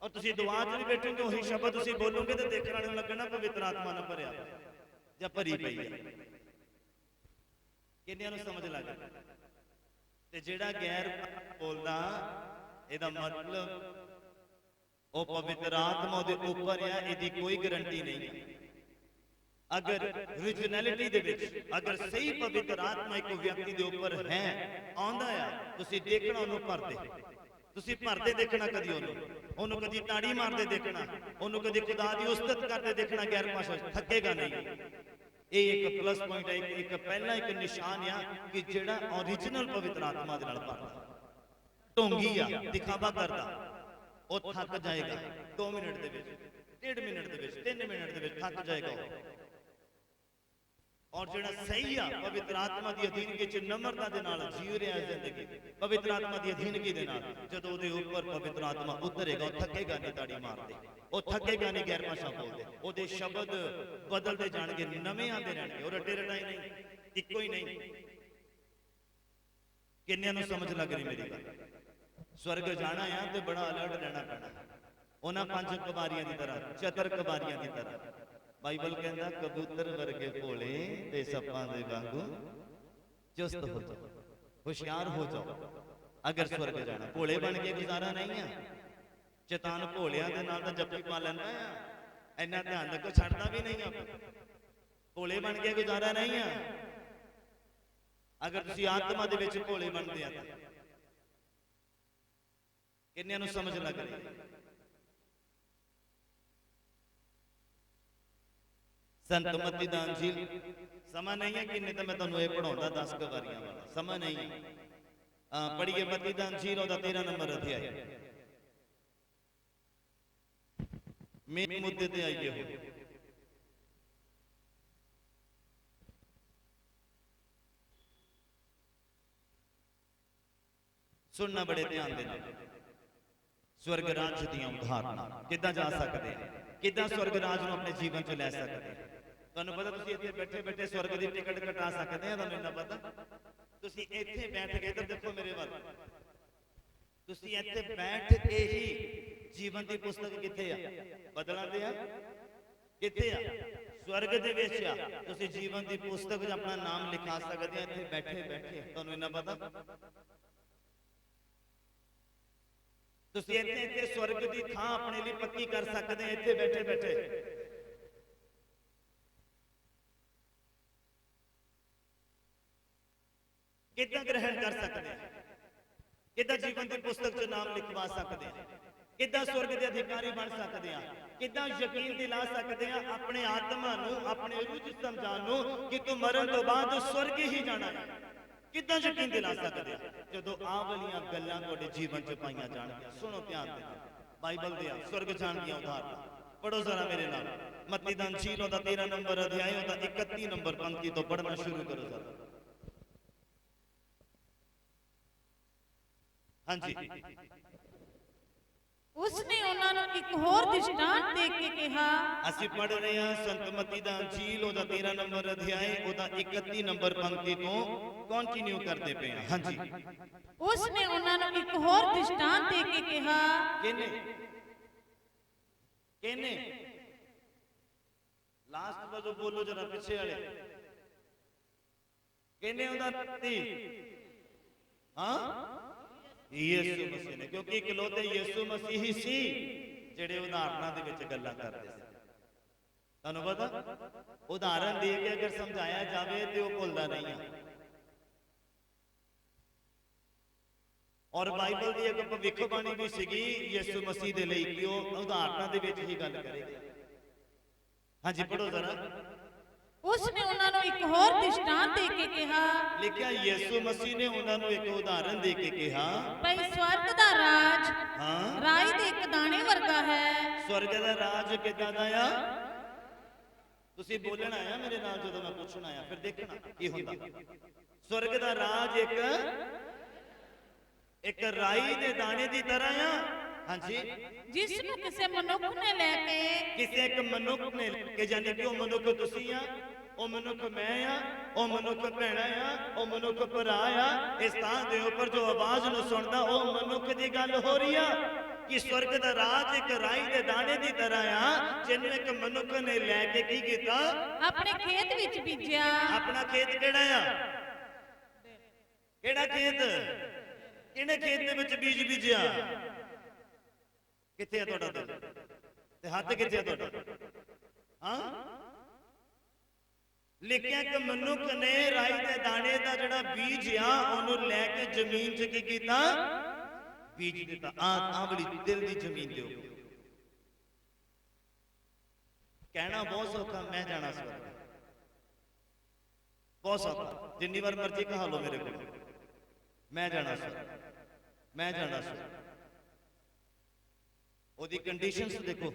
ਔਰ ਤੁਸੀਂ ਦੁਆ 'ਚ ਵੀ ਬੈਠੋਗੇ ਉਹੀ ਸ਼ਬਦ ਤੁਸੀਂ ਬੋਲੋਗੇ ਤੇ ਦੇਖਣ ਵਾਲੇ ਨੂੰ ਲੱਗਣਾ ਪਵਿੱਤਰ ਆਤਮਾ ਨਾਲ ਭਰਿਆ ਜਾਂ ਭਰੀ ਪਈ ਹੈ। ਕਿੰਨਿਆਂ ਨੂੰ ਸਮਝ ਲੱਗ ਗਈ? ਤੇ ਜਿਹੜਾ ਗੈਰ ਬੋਲਦਾ ਇਹਦਾ ਮਤਲਬ ਉਹ ਪਵਿੱਤਰ ਆਤਮਾ ਉਹਦੇ ਉੱਪਰ ਆ, ਇਹਦੀ ਕੋਈ ਗਾਰੰਟੀ ਨਹੀਂ ਹੈ। ਅਗਰ ਓਰੀਜਨੈਲਿਟੀ ਦੇ ਵਿੱਚ ਅਗਰ ਸਹੀ ਪਵਿੱਤਰ ਆਤਮਾ ਇੱਕ ਵਿਅਕਤੀ ਦੇ ਉੱਪਰ ਹੈ ਆਉਂਦਾ ਆ, ਤੁਸੀਂ ਦੇਖਣਾ ਉਹਨੂੰ ਭਰਦੇ, ਤੁਸੀਂ ਭਰਦੇ ਦੇਖਣਾ ਕਦੀ ਉਹਨੂੰ ਕਦੀ ਤਾੜੀ ਮਾਰਦੇ ਦੇਖਣਾ, ਉਹਨੂੰ ਕਦੀ ਖੁਦਾ ਦੀ ਉਸਤਤ ਕਰਦੇ ਦੇਖਣਾ। ਗੈਰ ਭਾਸ਼ਾ ਥੱਕੇਗਾ ਨਹੀਂ। ਇਹ ਇੱਕ ਪਲੱਸ ਪੁਆਇੰਟ ਹੈ, ਇੱਕ ਪਹਿਲਾ ਇੱਕ ਨਿਸ਼ਾਨ ਆ ਕਿ ਜਿਹੜਾ ਓਰੀਜਨਲ ਪਵਿੱਤਰ ਆਤਮਾ ਦੇ ਨਾਲ ਭਰਦਾ। ਢੋਂਗੀ ਆ, ਦਿਖਾਵਾ ਕਰਦਾ, ਉਹ ਥੱਕ ਜਾਏਗਾ 2 ਮਿੰਟ ਦੇ ਵਿੱਚ, 1.5 ਮਿੰਟ ਦੇ ਵਿੱਚ, 3 ਮਿੰਟ ਦੇ ਵਿੱਚ ਥੱਕ ਜਾਏਗਾ। ਔਰ ਜਿਹੜਾ ਸਹੀ ਆ ਪਵਿੱਤਰ ਆਤਮਾ ਦੀ ਅਧੀਨਗੀ ਚ ਨਮਰਤਾ ਦੇ ਨਾਲ ਜੀ ਰਿਹਾ ਜ਼ਿੰਦਗੀ, ਪਵਿੱਤਰ ਆਤਮਾ ਦੀ ਅਧੀਨਗੀ ਦੇ ਨਾਲ, ਜਦੋਂ ਉਹਦੇ ਉੱਪਰ ਪਵਿੱਤਰ ਆਤਮਾ ਉਤਰੇਗਾ ਉਹ ਥੱਕੇਗਾ ਨਹੀਂ ਤਾੜੀ ਮਾਰਦੇ, ਉਹ ਥੱਕੇਗਾ ਨਹੀਂ ਗੈਰ ਭਾਸ਼ਾ ਬੋਲਦੇ, ਉਹਦੇ ਸ਼ਬਦ ਬਦਲਦੇ ਜਾਣਗੇ, ਨਵੇਂ ਆਉਂਦੇ ਰਹਿਣਗੇ, ਉਹ ਰੱਟੇ ਰਟਾਈ ਨਹੀਂ, ਇੱਕੋ ਹੀ ਨਹੀਂ। ਕਿੰਨਿਆਂ ਨੂੰ ਸਮਝ ਲੱਗ ਰਹੀ ਮੇਰੀ ਗੱਲ? ਸਵਰਗ ਜਾਣਾ ਆ ਤੇ ਬੜਾ ਅਲਰਟ ਰਹਿਣਾ ਪੈਣਾ, ਉਹਨਾਂ 5 ਕੁਵਾਰੀਆਂ ਦੀ ਤਰ੍ਹਾਂ, ਚਤਰ ਕੁਵਾਰੀਆਂ ਦੀ ਤਰ੍ਹਾਂ। ਬਾਈਬਲ ਕਹਿੰਦਾ ਕਬੂਤਰ ਵਰਗੇ ਭੋਲੇ ਤੇ ਸੱਪਾਂ ਦੇ ਵਾਂਗੂ ਚੁਸਤ ਹੋ ਜਾਓ, ਹੁਸ਼ਿਆਰ ਹੋ ਜਾਓ। ਅਗਰ ਸਵਰਗ ਜਾਣਾ, ਭੋਲੇ ਬਣ ਕੇ ਗੁਜ਼ਾਰਾ ਨਹੀਂ ਆ। ਚੇਤਨ ਭੋਲਿਆਂ ਦੇ ਨਾਲ ਤਾਂ ਜੱਫੀ ਪਾ ਲੈਂਦਾ ਆ, ਇੰਨਾ ਧਿਆਨ ਰੱਖੋ, ਛੱਡਦਾ ਵੀ ਨਹੀਂ ਆ। ਭੋਲੇ ਬਣ ਕੇ ਗੁਜ਼ਾਰਾ ਨਹੀਂ ਆ। ਅਗਰ ਤੁਸੀਂ ਆਤਮਾ ਦੇ ਵਿੱਚ ਭੋਲੇ ਬਣਦੇ ਆ ਤਾਂ ਕਿੰਨਿਆਂ ਨੂੰ ਸਮਝ ਲੱਗ ਰਹੀ? ਸੰਤ ਮਤੀ ਦਾ ਅੰਜੀਲ, ਸਮਾਂ ਨਹੀਂ ਹੈ ਕਿੰਨੇ ਤਾਂ ਮੈਂ ਤੁਹਾਨੂੰ ਇਹ ਪੜਾਉਂਦਾ 10 ਕੁਵਾਰੀਆਂ ਵਾਲਾ, ਸਮਾਂ ਨਹੀਂ ਹੈ। ਪੜ੍ਹੀਏ ਮਤੀ ਦਾ ਅੰਜੀਲ, ਉਹਦਾ 13 ਨੰਬਰ ਅਧਿਆਇ। ਮੇਨ ਮੁੱਦੇ ਤੇ ਆਈਏ ਹੋ। ਸੁਣਨਾ ਬੜੇ ਧਿਆਨ ਦੇ ਨਾਲ। ਸਵਰਗ ਰਾਜ ਦੀਆਂ ਉਦਾਹਰਨਾਂ ਕਿੱਦਾਂ ਜਾ ਸਕਦੇ ਆ, ਕਿੱਦਾਂ ਸਵਰਗ ਰਾਜ ਨੂੰ ਆਪਣੇ ਜੀਵਨ 'ਚ ਲੈ ਸਕਦੇ ਆ। ਤੁਹਾਨੂੰ ਪਤਾ ਤੁਸੀਂ ਇੱਥੇ ਬੈਠੇ ਬੈਠੇ ਸਵਰਗ ਦੀ ਟਿਕਟ ਕਟਾ ਸਕਦੇ ਆ, ਤੁਹਾਨੂੰ ਇੰਨਾ ਪਤਾ? ਤੁਸੀਂ ਇੱਥੇ ਬੈਠ ਕੇ, ਇੱਧਰ ਦੇਖੋ ਮੇਰੇ ਵੱਲ, ਤੁਸੀਂ ਇੱਥੇ ਬੈਠ ਕੇ ਹੀ ਜੀਵਨ ਦੀ ਪੁਸਤਕ ਕਿੱਥੇ ਆ? ਬਦਲਾਂ ਦੇ ਆ, ਕਿੱਥੇ ਆ? ਸਵਰਗ ਦੇ ਵਿੱਚ ਆ। ਤੁਸੀਂ ਜੀਵਨ ਦੀ ਪੁਸਤਕ 'ਚ ਆਪਣਾ ਨਾਮ ਲਿਖਾ ਸਕਦੇ ਆ ਇੱਥੇ ਬੈਠੇ ਬੈਠੇ, ਤੁਹਾਨੂੰ ਇੰਨਾ ਪਤਾ? ਤੁਸੀਂ ਇੱਥੇ ਸਵਰਗ ਦੀ ਥਾਂ ਆਪਣੇ ਲਈ ਪੱਕੀ ਕਰ ਸਕਦੇ ਆ ਇੱਥੇ ਬੈਠੇ ਬੈਠੇ। ਕਿੱਦਾਂ ਗ੍ਰਹਿਣ ਕਰ ਸਕਦੇ ਆ, ਕਿੱਦਾਂ ਜੀਵਨ ਦੀ ਪੁਸਤਕ 'ਚ ਨਾਮ ਲਿਖਵਾ ਸਕਦੇ ਆ, ਕਿੱਦਾਂ ਸਵਰਗ ਦੇ ਅਧਿਕਾਰੀ ਬਣ ਸਕਦੇ ਆ, ਕਿੱਦਾਂ ਯਕੀਨ ਦਿਲਾ ਸਕਦੇ ਆ ਆਪਣੇ ਆਤਮਾ ਨੂੰ, ਆਪਣੇ ਰੂਹ ਚ ਸਮਝਾਉਣ ਨੂੰ ਕਿ ਤੂੰ ਮਰਨ ਤੋਂ ਬਾਅਦ ਸਵਰਗ ਹੀ ਜਾਣਾ ਹੈ। ਕਿੱਦਾਂ ਯਕੀਨ ਦਿਲਾ ਸਕਦੇ ਆ ਜਦੋਂ ਆਹ ਵਾਲੀਆਂ ਗੱਲਾਂ ਤੁਹਾਡੇ ਜੀਵਨ 'ਚ ਪਾਈਆਂ ਜਾਣਗੀਆਂ। ਸੁਣੋ ਧਿਆਨ ਦੇ ਨਾਲ, ਬਾਈਬਲ ਦੇ ਆ ਸਵਰਗ ਜਾਣ ਦੀਆਂ ਉਦਾਹਰਨਾਂ ਪੜੋ ਜ਼ਰਾ ਮੇਰੇ ਨਾਲ। ਮੱਤੀ ਦਾ ਅੰਜੀਲ, ਉਹਦਾ 13 ਨੰਬਰ ਅਧਿਆਇ, ਉਹਦਾ 31 ਨੰਬਰ ਪੰਕਤੀ ਤੋਂ ਪੜ੍ਹਨਾ ਸ਼ੁਰੂ ਕਰੋ ਜ਼ਰਾ। ਹਾਂਜੀ। ਉਸਨੇ ਉਹਨਾਂ ਨੂੰ ਇੱਕ ਹੋਰ ਦ੍ਰਿਸ਼ਟਾਂਤ ਦੇ ਕੇ ਕਿਹਾ। ਅਸੀਂ ਪੜ੍ਹ ਰਹੇ ਹਾਂ ਸੰਤ ਮਤੀ ਦਾ ਅੰਜੀਲ, ਉਹਦਾ 13 ਨੰਬਰ ਅਧਿਆਇ, ਉਹਦਾ 31 ਨੰਬਰ ਪੰਕਤੀ ਤੋਂ ਕੰਟੀਨਿਊ ਕਰਦੇ ਪਏ ਹਾਂ। ਹਾਂਜੀ। ਉਸਨੇ ਉਹਨਾਂ ਨੂੰ ਇੱਕ ਹੋਰ ਦ੍ਰਿਸ਼ਟਾਂਤ ਦੇ ਕੇ ਕਿਹਾ। ਕਿਹਨੇ? ਕਿਹਨੇ? ਲਾਸਟ ਵਜੋਂ ਬੋਲੋ ਜਰਾ ਪਿੱਛੇ ਵਾਲੇ। ਕਿਹਨੇ ਉਹਦਾ ਦਿੱਤੀ? ਹਾਂ, ਯਿਸੂ ਮਸੀਹ ਨੇ, ਕਿਉਂਕਿ ਇਕਲੌਤੇ ਯਿਸੂ ਮਸੀਹ ਹੀ ਸੀ ਜਿਹੜੇ ਉਦਾਹਰਨਾਂ ਦੇ ਵਿੱਚ ਗੱਲਾਂ ਕਰਦੇ ਸੀ। ਤੁਹਾਨੂੰ ਪਤਾ ਉਦਾਹਰਨ ਦੇ ਕੇ ਅਗਰ ਸਮਝਾਇਆ ਜਾਵੇ ਤੇ ਉਹ ਭੁੱਲਦਾ ਨਹੀਂ ਹੈ। ਔਰ ਬਾਈਬਲ ਦੀ ਇੱਕ ਭਵਿੱਖਬਾਣੀ ਵੀ ਸੀਗੀ ਯਿਸੂ ਮਸੀਹ ਦੇ ਲਈ ਕਿ ਉਹ ਉਦਾਹਰਨਾਂ ਦੇ ਵਿੱਚ ਹੀ ਗੱਲ ਕਰੇਗਾ। ਹਾਂਜੀ ਪੜੋ ਜ਼ਰਾ। ਉਸਨੇ ਉਹਨਾਂ ਨੂੰ ਨੂੰ ਇੱਕ ਹੋਰ ਦ੍ਰਿਸ਼ਟਾਂਤ ਦੇ ਕੇ ਕਿਹਾ, ਲਿਖਿਆ ਯਿਸੂ ਮਸੀਹ ਨੇ ਉਹਨਾਂ ਨੂੰ ਇੱਕ ਉਦਾਹਰਨ ਦੇ ਕੇ ਕਿਹਾ, ਭਈ ਸਵਰਗ ਦਾ ਰਾਜ ਹਾਂ ਰਾਈ ਦੇ ਇੱਕ ਦਾਣੇ ਵਰਗਾ ਹੈ। ਸਵਰਗ ਦਾ ਰਾਜ ਕਿੱਦਾਂ ਦਾ ਆ? ਤੁਸੀਂ ਬੋਲਣ ਆਇਆ ਮੇਰੇ ਨਾਲ ਜਦੋਂ ਮੈਂ ਪੁੱਛਣ ਆਇਆ, ਫਿਰ ਦੇਖਣਾ ਕੀ ਹੁੰਦਾ। ਸਵਰਗ ਦਾ ਰਾਜ ਇੱਕ ਰਾਈ ਦੇ ਦਾਣੇ ਦੀ ਤਰ੍ਹਾਂ ਆ। ਹਾਂਜੀ, ਜਿਸ ਨੂੰ ਕਿਸੇ ਮਨੁੱਖ ਨੇ ਲੈ ਕੇ, ਕਿਸੇ ਇੱਕ ਮਨੁੱਖ ਨੇ ਕਿ ਜਾਨੀ ਕਿ ਉਹ ਮਨੁੱਖ ਤੁਸੀਂ ਆ, ਉਹ ਮਨੁੱਖ ਮੈਂ ਆ, ਉਹ ਮਨੁੱਖ ਭੈਣਾ ਆ, ਉਹ ਮਨੁੱਖ ਭਰਾ ਆ। ਇਸ ਥਾਂ ਦੇ ਉੱਪਰ ਜੋ ਆਵਾਜ਼ ਨੂੰ ਸੁਣਦਾ ਉਹ ਮਨੁੱਖ ਦੀ ਗੱਲ ਹੋ ਰਹੀ ਆ ਕਿ ਸਵਰਗ ਦਾ ਰਾਜ ਇੱਕ ਰਾਈ ਦੇ ਦਾਣੇ ਦੀ ਤਰ੍ਹਾਂ ਆ, ਜਿਹਨੂੰ ਇੱਕ ਮਨੁੱਖ ਨੇ ਲੈ ਕੇ ਕੀ ਕੀਤਾ? ਆਪਣੇ ਖੇਤ ਵਿੱਚ ਬੀਜਿਆ। ਆਪਣਾ ਖੇਤ ਕਿਹੜਾ ਆ? ਕਿਹੜਾ ਖੇਤ? ਕਿਹਨੇ ਖੇਤ ਦੇ ਵਿੱਚ ਬੀਜ ਬੀਜਿਆ? ਕਿੱਥੇ ਆ ਤੁਹਾਡਾ ਦਿਲ ਤੇ ਹੱਥ ਕਿੱਥੇ ਆ ਤੁਹਾਡਾ? ਹਾਂ, ਲਿਖਿਆ ਕਿ ਮਨੁੱਖ ਨੇ ਰਾਈ ਦੇ ਦਾਣੇ ਦਾ ਜਿਹੜਾ ਬੀਜ ਆ ਉਹਨੂੰ ਲੈ ਕੇ ਜ਼ਮੀਨ 'ਚ ਕੀ ਕੀਤਾ? ਬੀਜ ਦਿੱਤਾ। ਆ ਬੜੀ ਦਿਲ ਦੀ ਜ਼ਮੀਨ ਦੇ ਉੱਪਰ। ਕਹਿਣਾ ਬਹੁਤ ਸੌਖਾ, ਮੈਂ ਜਾਣਾ ਸਵਰਗ, ਬਹੁਤ ਸੌਖਾ। ਜਿੰਨੀ ਵਾਰ ਮਰਜ਼ੀ ਕਹਾ ਲਓ ਮੇਰੇ ਕੋਲ, ਮੈਂ ਜਾਣਾ ਸਵਰਗ, ਮੈਂ ਜਾਣਾ ਸਵਰਗ। ਉਹਦੀ ਕੰਡੀਸ਼ਨਸ ਦੇਖੋ।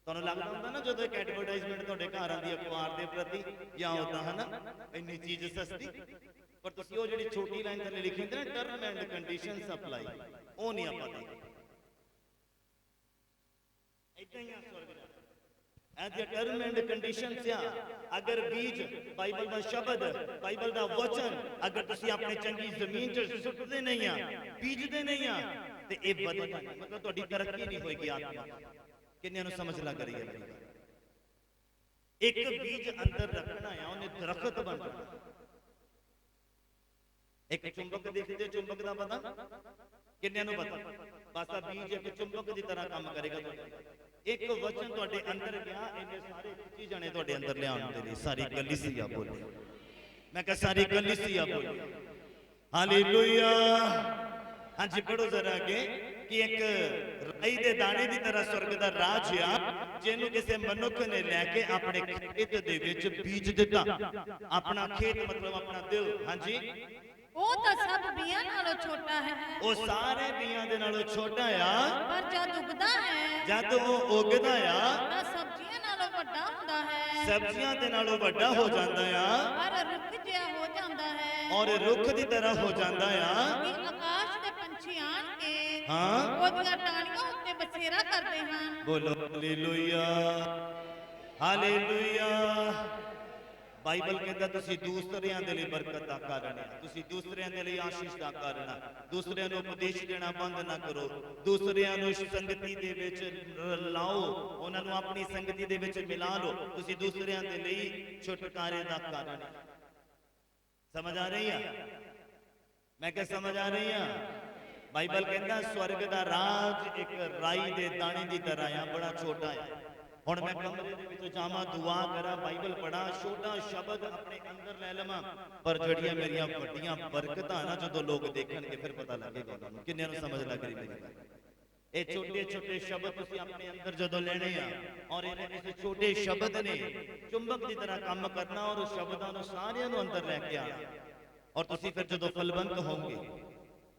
ਤੁਹਾਨੂੰ ਲੱਗਦਾ ਹੁੰਦਾ ਨਾ ਜਦੋਂ ਇੱਕ ਐਡਵਰਟਾਈਜ਼ਮੈਂਟ ਤੁਹਾਡੇ ਘਰ ਆਉਂਦੀ ਹੈ ਅਖਬਾਰ ਦੇ ਪ੍ਰਤੀ ਜਾਂ ਉਦਾਂ ਹਨਾ, ਇੰਨੀ ਚੀਜ਼ ਸਸਤੀ, ਪਰ ਤੁਸੀਂ ਉਹ ਜਿਹੜੀ ਛੋਟੀ ਲਾਈਨ ਥੱਲੇ ਲਿਖੀ ਹੁੰਦੀ ਨਾ, ਟਰਮ ਐਂਡ ਕੰਡੀਸ਼ਨਸ ਅਪਲਾਈ, ਉਹ ਨਹੀਂ ਆਪਾਂ ਦੇਖਦੇ। ਇਦਾਂ ਹੀ ਆ ਸਵਰਗ ਦਾ ਐਜ ਟਰਮ ਐਂਡ ਕੰਡੀਸ਼ਨਸ ਆ। ਅਗਰ ਬੀਜ ਬਾਈਬਲ ਦਾ ਸ਼ਬਦ, ਬਾਈਬਲ ਦਾ ਵਚਨ ਅਗਰ ਤੁਸੀਂ ਆਪਣੇ ਚੰਗੀ ਜ਼ਮੀਨ 'ਚ ਸੁੱਟਦੇ ਨਹੀਂ ਆ, ਬੀਜਦੇ ਨਹੀਂ ਆ, ਤੇ ਇਹ ਵਧੇਗਾ, ਮਤਲਬ ਤੁਹਾਡੀ ਤਰੱਕੀ ਨਹੀਂ ਹੋਏਗੀ ਆਤਮਾ। ਕਿੰਨਿਆਂ ਨੂੰ ਸਮਝ ਲੱਗ ਰਹੀ ਹੈ? ਇੱਕ ਬੀਜ ਅੰਦਰ ਰੱਖਣਾ ਆ, ਉਹਨੇ ਦਰਖਤ ਬਣ ਜਾਣਾ। ਇੱਕ ਚੁੰਬਕ ਦੇਖਦੇ, ਚੁੰਬਕ ਦਾ ਪਤਾ ਕਿੰਨਿਆਂ ਨੂੰ ਪਤਾ? ਬਸ ਆ ਬੀਜ ਇੱਕ ਚੁੰਬਕ ਦੀ ਤਰ੍ਹਾਂ ਕੰਮ ਕਰੇਗਾ। ਇੱਕ ਵਚਨ ਤੁਹਾਡੇ ਅੰਦਰ ਗਿਆ, ਇਹਨੇ ਸਾਰੇ ਖਿੱਚੀ ਜਾਣੇ ਤੁਹਾਡੇ ਅੰਦਰ ਲਿਆਉਣ ਦੇ ਲਈ। ਸਾਰੀ ਕਲੀਸਿਆ ਬੋਲੇ, ਮੈਂ ਕਿਹਾ ਸਾਰੀ ਕਲੀਸਿਆ ਬੋਲੇ ਹਾਲੇਲੂਇਆ। ਹਾਂਜੀ ਪੜੋ ਜ਼ਰਾ ਅੱਗੇ ਕਿ ਇੱਕ ਰਾਈ ਦੇ ਦਾਣੇ ਦੀ ਤਰ੍ਹਾਂ ਸਵਰਗ ਦਾ ਰਾਜ ਆ, ਜਿਹਨੂੰ ਕਿਸੇ ਮਨੁੱਖ ਨੇ ਲੈ ਕੇ ਆਪਣੇ ਖੇਤ ਦੇ ਵਿੱਚ ਬੀਜ ਦਿੱਤਾ। ਆਪਣਾ ਖੇਤ ਮਤਲਬ ਆਪਣਾ ਦਿਲ। ਹਾਂਜੀ, ਉਹ ਤਾਂ ਸਭ ਬੀਆਂ ਨਾਲੋਂ ਛੋਟਾ ਹੈ, ਉਹ ਸਾਰੇ ਬੀਆਂ ਦੇ ਨਾਲੋਂ ਛੋਟਾ ਆ, ਪਰ ਜਦ ਉਗਦਾ ਹੈ, ਜਦ ਉਹ ਉੱਗਦਾ ਆ ਤਾਂ ਸਬਜ਼ੀਆਂ ਨਾਲੋਂ ਵੱਡਾ ਹੁੰਦਾ ਹੈ, ਸਬਜ਼ੀਆਂ ਦੇ ਨਾਲੋਂ ਵੱਡਾ ਹੋ ਜਾਂਦਾ ਆ, ਔਰ ਰੁੱਖ ਜਿਹਾ ਹੋ ਜਾਂਦਾ ਹੈ, ਔਰ ਰੁੱਖ ਦੀ ਤਰ੍ਹਾਂ ਹੋ ਜਾਂਦਾ ਆ ਕਿ ਆਕਾਸ਼ ਦੇ ਪੰਛੀ ਆਣ ਕੇ ਹਾਂ ਉਹਦੀਆਂ ਟਾਹਣੀਆਂ ਉੱਤੇ ਬਸੇਰਾ ਕਰਦੇ ਹਨ। ਬੋਲੋ ਹਾਲੇਲੂਇਆ, ਹਾਲੇਲੂਇਆ। ਬਾਈਬਲ ਕਹਿੰਦਾ ਤੁਸੀਂ ਦੂਸਰਿਆਂ ਦੇ ਲਈ ਬਰਕਤ ਦਾ ਕਾਰਨ ਆ, ਤੁਸੀਂ ਦੂਸਰਿਆਂ ਦੇ ਲਈ ਆਸ਼ੀਸ਼ ਦਾ ਕਾਰਨ ਆ। ਦੂਸਰਿਆਂ ਨੂੰ ਉਪਦੇਸ਼ ਦੇਣਾ ਬੰਦ ਨਾ ਕਰੋ, ਦੂਸਰਿਆਂ ਨੂੰ ਸੰਗਤੀ ਦੇ ਵਿੱਚ ਲਾਓ, ਉਹਨਾਂ ਨੂੰ ਆਪਣੀ ਸੰਗਤੀ ਦੇ ਵਿੱਚ ਮਿਲਾ ਲਓ। ਤੁਸੀਂ ਦੂਸਰਿਆਂ ਦੇ ਲਈ ਛੁਟਕਾਰੇ ਦਾ ਕਾਰਨ ਆ। ਸਮਝ ਆ ਰਹੀ ਆ? ਮੈਂ ਕਿਹਾ ਸਮਝ ਆ ਰਹੀ ਆ? ਬਾਈਬਲ ਕਹਿੰਦਾ ਸਵਰਗ ਦਾ ਰਾਜ ਇੱਕ ਰਾਈ ਦੇ ਦਾਣੇ ਦੀ ਤਰ੍ਹਾਂ ਆ, ਬੜਾ ਛੋਟਾ ਆ। ਹੁਣ ਮੈਂ ਕਮਰੇ ਦੇ ਵਿੱਚ ਜਾਵਾਂ, ਦੁਆ ਕਰਾਂ, ਬਾਈਬਲ ਪੜਾਂ, ਛੋਟਾ ਸ਼ਬਦ ਆਪਣੇ ਅੰਦਰ ਲੈ ਲਵਾਂ, ਪਰ ਜਿਹੜੀਆਂ ਮੇਰੀਆਂ ਵੱਡੀਆਂ ਬਰਕਤਾਂ ਨਾ ਜਦੋਂ ਲੋਕ ਦੇਖਣਗੇ ਫਿਰ ਪਤਾ ਲੱਗੇਗਾ ਉਹਨਾਂ ਨੂੰ। ਕਿੰਨਿਆਂ ਨੂੰ ਸਮਝ ਲੱਗ ਰਹੀ ਮੇਰੀ ਗੱਲ? ਇਹ ਛੋਟੇ ਛੋਟੇ ਸ਼ਬਦ ਤੁਸੀਂ ਆਪਣੇ ਅੰਦਰ ਜਦੋਂ ਲੈਣੇ ਆ, ਔਰ ਇਹਨਾਂ ਇਸ ਛੋਟੇ ਸ਼ਬਦ ਨੇ ਚੁੰਬਕ ਦੀ ਤਰ੍ਹਾਂ ਕੰਮ ਕਰਨਾ, ਔਰ ਉਸ ਸ਼ਬਦਾਂ ਨੂੰ ਸਾਰਿਆਂ ਨੂੰ ਅੰਦਰ ਲੈ ਕੇ ਆਣਾ, ਔਰ ਤੁਸੀਂ ਫਿਰ ਜਦੋਂ ਫਲਵੰਤ ਹੋਵੋਗੇ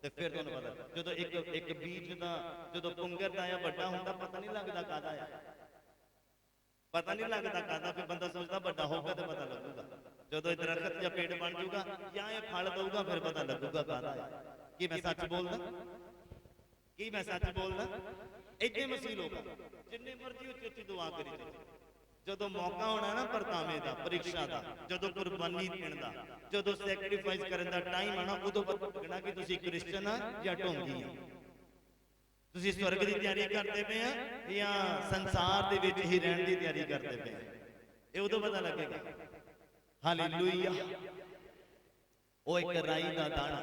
ਤੇ ਫਿਰ ਤੁਹਾਨੂੰ ਪਤਾ ਜਦੋਂ ਇੱਕ ਬੀਜ ਦਾ ਜਦੋਂ ਪੁੰਗਰ ਦਾ ਆ ਵੱਡਾ ਹੁੰਦਾ, ਪਤਾ ਨਹੀਂ ਲੱਗਦਾ ਕਾਹਦਾ ਆ, ਪਤਾ ਨਹੀਂ ਲੱਗਦਾ ਕਾਹਦਾ। ਫਿਰ ਬੰਦਾ ਸੋਚਦਾ ਵੱਡਾ ਹੋਊਗਾ ਤੇ ਪਤਾ ਲੱਗੂਗਾ, ਜਦੋਂ ਇਹ ਦਰਖਤ ਜਾਂ ਪੇੜ ਬਣ ਜਾਊਗਾ ਜਾਂ ਇਹ ਫਲ ਦਊਗਾ ਫਿਰ ਪਤਾ ਲੱਗੂਗਾ ਕਾਹਦਾ ਆ। ਕੀ ਮੈਂ ਸੱਚ ਬੋਲਦਾ? ਕੀ ਮੈਂ ਸੱਚ ਬੋਲਦਾ? ਇੱਥੇ ਮਸੀਹ ਲੋਕ ਜਿੰਨੇ ਮਰਜ਼ੀ ਉੱਚੀ ਉੱਚੀ ਦੁਆ ਕਰੀ ਜਾਓ, ਜਦੋਂ ਮੌਕਾ ਹੋਣਾ ਨਾ ਪਰਤਾਵੇਂ ਦਾ, ਪ੍ਰੀਖਿਆ ਦਾ, ਜਦੋਂ ਕੁਰਬਾਨੀ ਦੇਣ ਦਾ, ਜਦੋਂ ਸੈਕਰੀਫਾਈਸ ਕਰਨ ਦਾ ਟਾਈਮ ਆਣਾ, ਉਦੋਂ ਪਤਾ ਲੱਗਣਾ ਕਿ ਤੁਸੀਂ ਕ੍ਰਿਸਚਨ ਆ ਜਾਂ ਢੋਂਗੀ ਆ। ਤੁਸੀਂ ਸਵਰਗ ਦੀ ਤਿਆਰੀ ਕਰਦੇ ਪਏ ਆ ਜਾਂ ਸੰਸਾਰ ਦੇ ਵਿੱਚ ਹੀ ਰਹਿਣ ਦੀ ਤਿਆਰੀ ਕਰਦੇ ਪਏ ਆ, ਇਹ ਉਦੋਂ ਪਤਾ ਲੱਗੇਗਾ। ਹਾਲੇਲੂਇਆ। ਉਹ ਇੱਕ ਰਾਈ ਦਾ ਦਾਣਾ,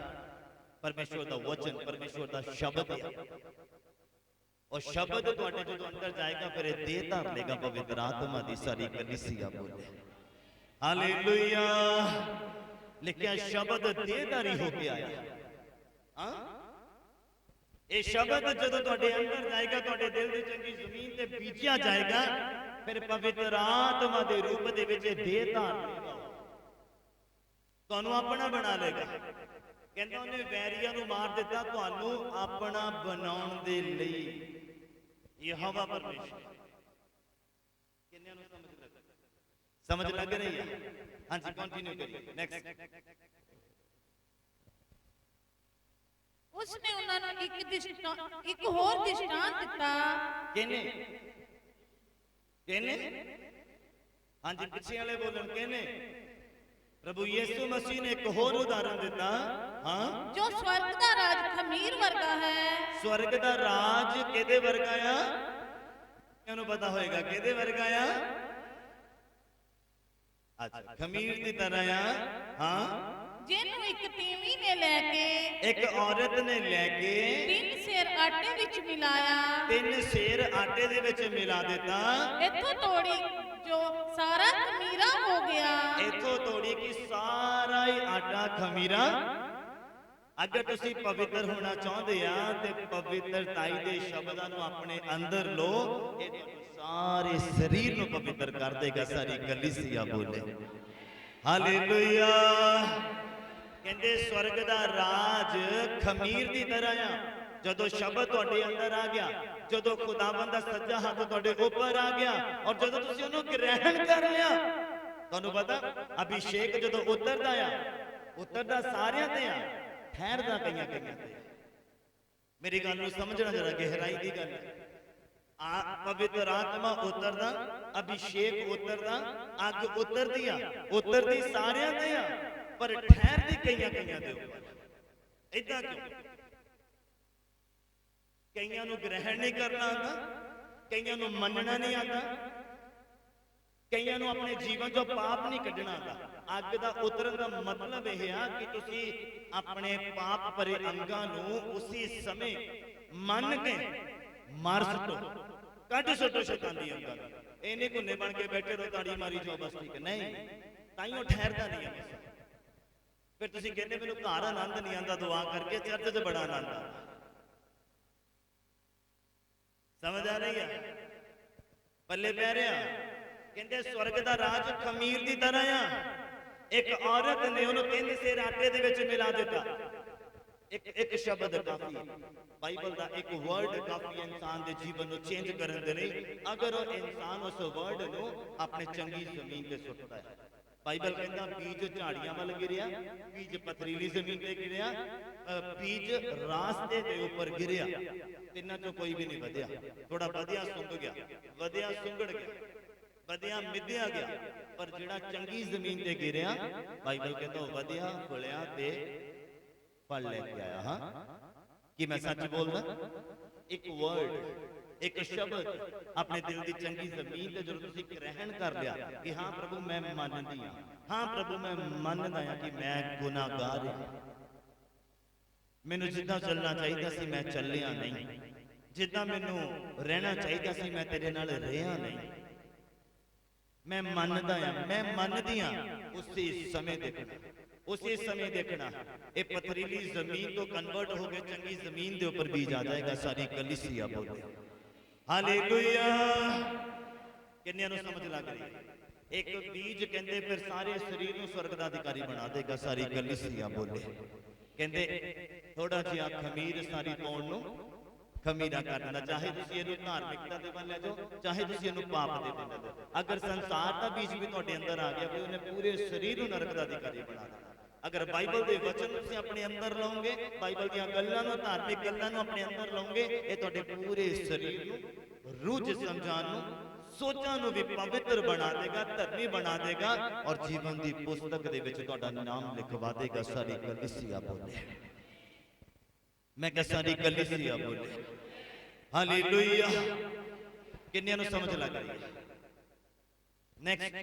ਪਰਮੇਸ਼ਵਰ ਦਾ ਵਚਨ, ਪਰਮੇਸ਼ਵਰ ਦਾ ਸ਼ਬਦ ਹੈ। ਉਹ ਸ਼ਬਦ ਤੁਹਾਡੇ ਜਦੋਂ ਅੰਦਰ ਜਾਏਗਾ ਫਿਰ ਇਹ ਦੇਹ ਧਾਰ ਲੇਗਾ ਪਵਿੱਤਰ ਆਤਮਾ ਦੀ। ਸਾਰੀ ਕਲੀਸਿਆ ਬੋਲੇ ਹਾਲੇਲੂਇਆ। ਲਿਖਿਆ ਸ਼ਬਦ ਦੇਹਧਾਰੀ ਹੋ ਕੇ ਆਇਆ। ਹਾਂ, ਇਹ ਸ਼ਬਦ ਜਦੋਂ ਤੁਹਾਡੇ ਅੰਦਰ ਜਾਏਗਾ, ਤੁਹਾਡੇ ਦਿਲ ਦੀ ਚੰਗੀ ਜ਼ਮੀਨ ਤੇ ਬੀਜਿਆ ਜਾਏਗਾ, ਫਿਰ ਪਵਿੱਤਰ ਆਤਮਾ ਦੇ ਰੂਪ ਦੇ ਵਿੱਚ ਦੇਹ ਧਾਰ ਲੇਗਾ। ਤੁਹਾਨੂੰ ਆਪਣਾ ਬਣਾ ਲੇਗਾ। ਕਹਿੰਦਾ ਉਹਨੇ ਵੈਰੀਆਂ ਨੂੰ ਮਾਰ ਦਿੱਤਾ ਤੁਹਾਨੂੰ ਆਪਣਾ ਬਣਾਉਣ ਦੇ ਲਈ। ਯਹੋਵਾ ਪਰਮੇਸ਼ਰ। ਕਿੰਨਿਆਂ ਨੂੰ ਸਮਝ ਲੱਗ ਰਹੀ ਹੈ? ਹਾਂਜੀ, ਕੰਟੀਨਿਊ ਕਰੀਏ। ਨੈਕਸਟ। ਉਸਨੇ ਉਹਨਾਂ ਨੂੰ ਇੱਕ ਹੋਰ ਦ੍ਰਿਸ਼ਟਾਂਤ ਦਿੱਤਾ। ਕਿਹਨੇ? ਹਾਂਜੀ, ਪਿੱਛੇ ਵਾਲੇ ਬੋਲਣ। ਕਿਹਨੇ? ਪ੍ਰਭੂ ਯਿਸੂ ਮਸੀਹ ਨੇ ਇੱਕ ਹੋਰ ਉਦਾਹਰਨ ਦਿੱਤਾ। ਹਾਂ, ਜੋ ਸਵਰਗ ਦਾ ਰਾਜ ਖਮੀਰ ਵਰਗਾ ਹੈ। ਸਵਰਗ ਦਾ ਰਾਜ ਕਿਹਦੇ ਵਰਗਾ ਆ? ਇਹਨੂੰ ਪਤਾ ਹੋਏਗਾ ਕਿਹਦੇ ਵਰਗਾ ਆ? ਅੱਛਾ, ਖਮੀਰ ਦੀ ਤਰ੍ਹਾਂ ਆ। ਹਾਂ, ਜਿਹਨੂੰ ਇੱਕ ਤੀਵੀਂ ਨੇ ਲੈ ਕੇ, ਇੱਕ ਔਰਤ ਨੇ ਲੈ ਕੇ 3 ਸੇਰ ਆਟੇ ਵਿੱਚ ਮਿਲਾਇਆ। 3 ਸੇਰ ਆਟੇ ਦੇ ਵਿੱਚ ਮਿਲਾ ਦਿੱਤਾ। ਇੱਥੋਂ ਤੋੜੀ ਜੋ ਸਾਰਾ ਖਮੀਰਾ ਹੋ ਗਿਆ। ਇੱਥੋਂ ਤੋੜੀ ਕਿ ਸਾਰਾ ਹੀ ਆਟਾ ਖਮੀਰਾ। ਅਗਰ ਤੁਸੀਂ ਪਵਿੱਤਰ ਹੋਣਾ ਚਾਹੁੰਦੇ ਆ ਤੇ ਪਵਿੱਤਰਤਾਈ ਦੇ ਸ਼ਬਦਾਂ ਨੂੰ ਆਪਣੇ ਅੰਦਰ ਲਓ। ਇਹ ਸਾਰੇ ਸਰੀਰ ਨੂੰ ਪਵਿੱਤਰ ਕਰ ਦੇਗਾ। ਸਾਰੀ ਕਲੀਸਿਆ ਬੋਲੇ ਹਾਲੇਲੂਇਆ। ਕਹਿੰਦੇ ਸਵਰਗ ਦਾ ਰਾਜ ਖਮੀਰ ਦੀ ਤਰ੍ਹਾਂ ਆ। ਜਦੋਂ ਸ਼ਬਦ ਤੁਹਾਡੇ ਅੰਦਰ ਆ ਗਿਆ, ਜਦੋਂ ਖੁਦਾਵੰਦ ਦਾ ਸੱਜਾ ਹੱਥ ਤੁਹਾਡੇ ਉੱਪਰ ਆ ਗਿਆ ਔਰ ਜਦੋਂ ਤੁਸੀਂ ਉਹਨੂੰ ਗ੍ਰਹਿਣ ਕਰ ਲਿਆ, ਤੁਹਾਨੂੰ ਪਤਾ ਅਭਿਸ਼ੇਕ ਜਦੋਂ ਉਤਰਦਾ ਸਾਰਿਆਂ ਤੇ ਆ, ਠਹਿਰਦਾ ਕਈਆਂ ਤੇ। ਮੇਰੀ ਗੱਲ ਨੂੰ ਸਮਝਣਾ ਜਰਾ, ਗਹਿਰਾਈ ਦੀ ਗੱਲ ਹੈ। ਪਵਿੱਤਰ ਆਤਮਾ ਉਤਰਦਾ, ਅਭਿਸ਼ੇਕ ਉਤਰਦਾ, ਅੱਗ ਉਤਰਦੀ ਸਾਰਿਆਂ ਤੇ ਆ, ਪਰ ਠਹਿਰਦੀ ਕਈਆਂ ਦੇ ਉੱਪਰ। ਏਦਾਂ ਕਿਉਂ? ਕਈਆਂ ਨੂੰ ਗ੍ਰਹਿਣ ਨਹੀਂ ਕਰਨਾ ਆਉਂਦਾ, ਕਈਆਂ ਨੂੰ ਮੰਨਣਾ ਨਹੀਂ ਆਉਂਦਾ, ਕਈਆਂ ਨੂੰ ਆਪਣੇ ਜੀਵਨ ਚੋਂ ਪਾਪ ਨਹੀਂ ਕੱਢਣਾ ਆਉਂਦਾ। ਅੱਗ ਦਾ ਉਤਰਨ ਦਾ ਮਤਲਬ ਇਹ ਆ ਕਿ ਤੁਸੀਂ ਆਪਣੇ ਪਾਪ ਭਰੇ ਅੰਗਾਂ ਨੂੰ ਉਸੇ ਸਮੇਂ ਮੰਨ ਕੇ ਮਾਰ ਸੁੱਟੋ, ਕੱਢ ਸੁੱਟੋ ਸ਼ੈਤਾਨ ਦੀ ਅੰਗਾਂ ਨੂੰ। ਇਹ ਨਹੀਂ ਗੁੰਨੇ ਬਣ ਕੇ ਬੈਠੇ ਰਹੋ, ਤਾੜੀ ਮਾਰੀ ਜਾਓ ਬਸ, ਠੀਕ ਹੈ? ਨਹੀਂ, ਤਾਂ ਹੀ ਉਹ ਠਹਿਰਦਾ ਨਹੀਂ ਹੈ। ਫਿਰ ਤੁਸੀਂ ਕਹਿੰਦੇ ਮੈਨੂੰ ਘਰ ਆਨੰਦ ਨਹੀਂ ਆਉਂਦਾ ਦੁਆ ਕਰਕੇ, ਚਰਚ 'ਚ ਬੜਾ ਆਨੰਦ ਆਉਂਦਾ। ਸਮਝ ਆ ਰਹੀ ਹੈ? ਪੱਲੇ ਪੈ ਰਿਹਾ। ਕਹਿੰਦੇ ਸਵਰਗ ਦਾ ਰਾਜ ਖਮੀਰ ਦੀ ਤਰ੍ਹਾਂ ਆ। ਇੱਕ ਔਰਤ ਨੇ ਉਹਨੂੰ 3 ਸੇਰ ਆਟੇ ਦੇ ਵਿੱਚ ਮਿਲਾ ਦਿੱਤਾ। ਇੱਕ ਸ਼ਬਦ ਕਾਫੀ ਹੈ, ਬਾਈਬਲ ਦਾ ਇੱਕ ਵਰਡ ਕਾਫੀ ਇਨਸਾਨ ਦੇ ਜੀਵਨ ਨੂੰ ਚੇਂਜ ਕਰਨ ਦੇ ਲਈ। ਅਗਰ ਉਹ ਇਨਸਾਨ ਉਸ ਵਰਡ ਨੂੰ ਆਪਣੇ ਚੰਗੀ ਜ਼ਮੀਨ ਤੇ ਸੁੱਟਦਾ ਹੈ। ਬਾਈਬਲ ਕਹਿੰਦਾ ਬੀਜ ਝਾੜੀਆਂ ਵੱਲ ਗਿਰਿਆ, ਬੀਜ ਪਥਰੀਲੀ ਜ਼ਮੀਨ ਤੇ ਗਿਰਿਆ, ਬੀਜ ਰਾਸਤੇ ਦੇ ਉੱਪਰ ਗਿਰਿਆ। ਤਿੰਨਾਂ ਚੋਂ ਕੋਈ ਵੀ ਨਹੀਂ ਵਧਿਆ। ਥੋੜਾ ਵਧਿਆ ਸੁੰਘ ਗਿਆ, ਵਧਿਆ ਸੁੰਗੜ ਗਿਆ, ਵਧਿਆ ਮਿੱਧਿਆ ਗਿਆ। ਪਰ ਜਿਹੜਾ ਚੰਗੀ ਜ਼ਮੀਨ ਤੇ ਗਿਰਿਆ, ਬਾਈਬਲ ਕਹਿੰਦਾ ਉਹ ਵਧਿਆ, ਫਲਿਆ ਤੇ ਫਲ ਲੈ ਕੇ ਆਇਆ। ਹਾਂ, ਕੀ ਮੈਂ ਸੱਚ ਬੋਲਦਾ? ਇੱਕ ਵਰਡ, ਇੱਕ ਸ਼ਬਦ ਆਪਣੇ ਦਿਲ ਦੀ ਚੰਗੀ ਜ਼ਮੀਨ ਤੇ ਜਦੋਂ ਤੁਸੀਂ ਗ੍ਰਹਿਣ ਕਰ ਲਿਆ ਕਿ ਹਾਂ ਪ੍ਰਭੂ ਮੈਂ ਮੰਨਦੀ ਹਾਂ, ਹਾਂ ਪ੍ਰਭੂ ਮੈਂ ਮੰਨਦਾ ਹਾਂ ਕਿ ਮੈਂ ਗੁਨਾਹਗਾਰ ਹਾਂ, ਮੈਨੂੰ ਜਿੱਦਾਂ ਚੱਲਣਾ ਚਾਹੀਦਾ ਸੀ ਮੈਂ ਚੱਲਿਆ ਨਹੀਂ, ਜਿੱਦਾਂ ਮੈਨੂੰ ਰਹਿਣਾ ਚਾਹੀਦਾ ਸੀ ਮੈਂ ਤੇਰੇ ਨਾਲ ਰਿਹਾ ਨਹੀਂ, ਮੈਂ ਮੰਨਦਾ ਹਾਂ, ਮੈਂ ਮੰਨਦੀ ਹਾਂ। ਉਸੇ ਸਮੇਂ ਦੇਖਣਾ ਇਹ ਪਥਰੀਲੀ ਜ਼ਮੀਨ ਤੋਂ ਕਨਵਰਟ ਹੋ ਕੇ ਚੰਗੀ ਜ਼ਮੀਨ ਦੇ ਉੱਪਰ ਬੀਜ ਆ ਜਾਏਗਾ। ਸਾਰੀ ਕਲੀਸਿਆ ਬੋਲੇ ਹਾਲੇਲੂਇਆ। ਕਿੰਨਿਆਂ ਨੂੰ ਸਮਝ ਲੱਗ ਰਹੀ ਹੈ? ਇੱਕ ਬੀਜ ਕਹਿੰਦੇ ਫਿਰ ਸਾਰੇ ਸਰੀਰ ਨੂੰ ਸਵਰਗ ਦਾ ਅਧਿਕਾਰੀ ਬਣਾ ਦੇਗਾ। ਸਾਰੀ ਕਲੀਸਿਆ ਬੋਲੇ। ਕਹਿੰਦੇ ਥੋੜਾ ਜਿਹਾ ਖਮੀਰ ਸਾਰੀ ਕੌਣ ਨੂੰ ਖਮੀਰਾ ਕਰ ਦਿੰਦਾ। ਚਾਹੇ ਤੁਸੀਂ ਇਹਨੂੰ ਧਾਰਮਿਕਤਾ ਦੇ ਵੱਲ ਲੈ ਜਾਓ, ਚਾਹੇ ਤੁਸੀਂ ਇਹਨੂੰ ਪਾਪ ਦੇ ਵੱਲ ਲੈ ਜਾਓ। ਅਗਰ ਸੰਸਾਰ ਦਾ ਬੀਜ ਵੀ ਤੁਹਾਡੇ ਅੰਦਰ ਆ ਗਿਆ, ਉਹਨੇ ਪੂਰੇ ਸਰੀਰ ਨੂੰ ਨਰਕ ਦਾ ਅਧਿਕਾਰੀ ਬਣਾ ਦੇਣਾ। ਅਗਰ ਬਾਈਬਲ ਦੇ ਵਚਨ ਤੁਸੀਂ ਆਪਣੇ ਅੰਦਰ ਲਾਓਗੇ, ਬਾਈਬਲ ਦੀਆਂ ਗੱਲਾਂ ਨੂੰ, ਧਾਰਮਿਕ ਗੱਲਾਂ ਨੂੰ ਆਪਣੇ ਅੰਦਰ ਲਾਓਗੇ, ਇਹ ਤੁਹਾਡੇ ਪੂਰੇ ਸਰੀਰ ਨੂੰ, ਰੂਹ ਜਿਸਮ ਜਾਨ ਨੂੰ, ਸੋਚਾਂ ਨੂੰ ਵੀ ਪਵਿੱਤਰ ਬਣਾ ਦੇਗਾ, ਧਰਮੀ ਬਣਾ ਦੇਗਾ ਔਰ ਜੀਵਨ ਦੀ ਪੁਸਤਕ ਦੇ ਵਿੱਚ ਤੁਹਾਡਾ ਨਾਮ ਲਿਖਵਾ ਦੇਗਾ। ਸਾਰੀ ਕਲੀਸਿਆ ਬੋਲੇ। ਮੈਂ ਕਿਹਾ ਸਾਰੀ ਕਲੀਸਿਆ ਬੋਲੇ ਹਾਲੇਲੂਇਆ। ਕਿੰਨਿਆਂ ਨੂੰ ਸਮਝ ਲੱਗ ਰਹੀ ਹੈ? ਨੈਕਸਟ।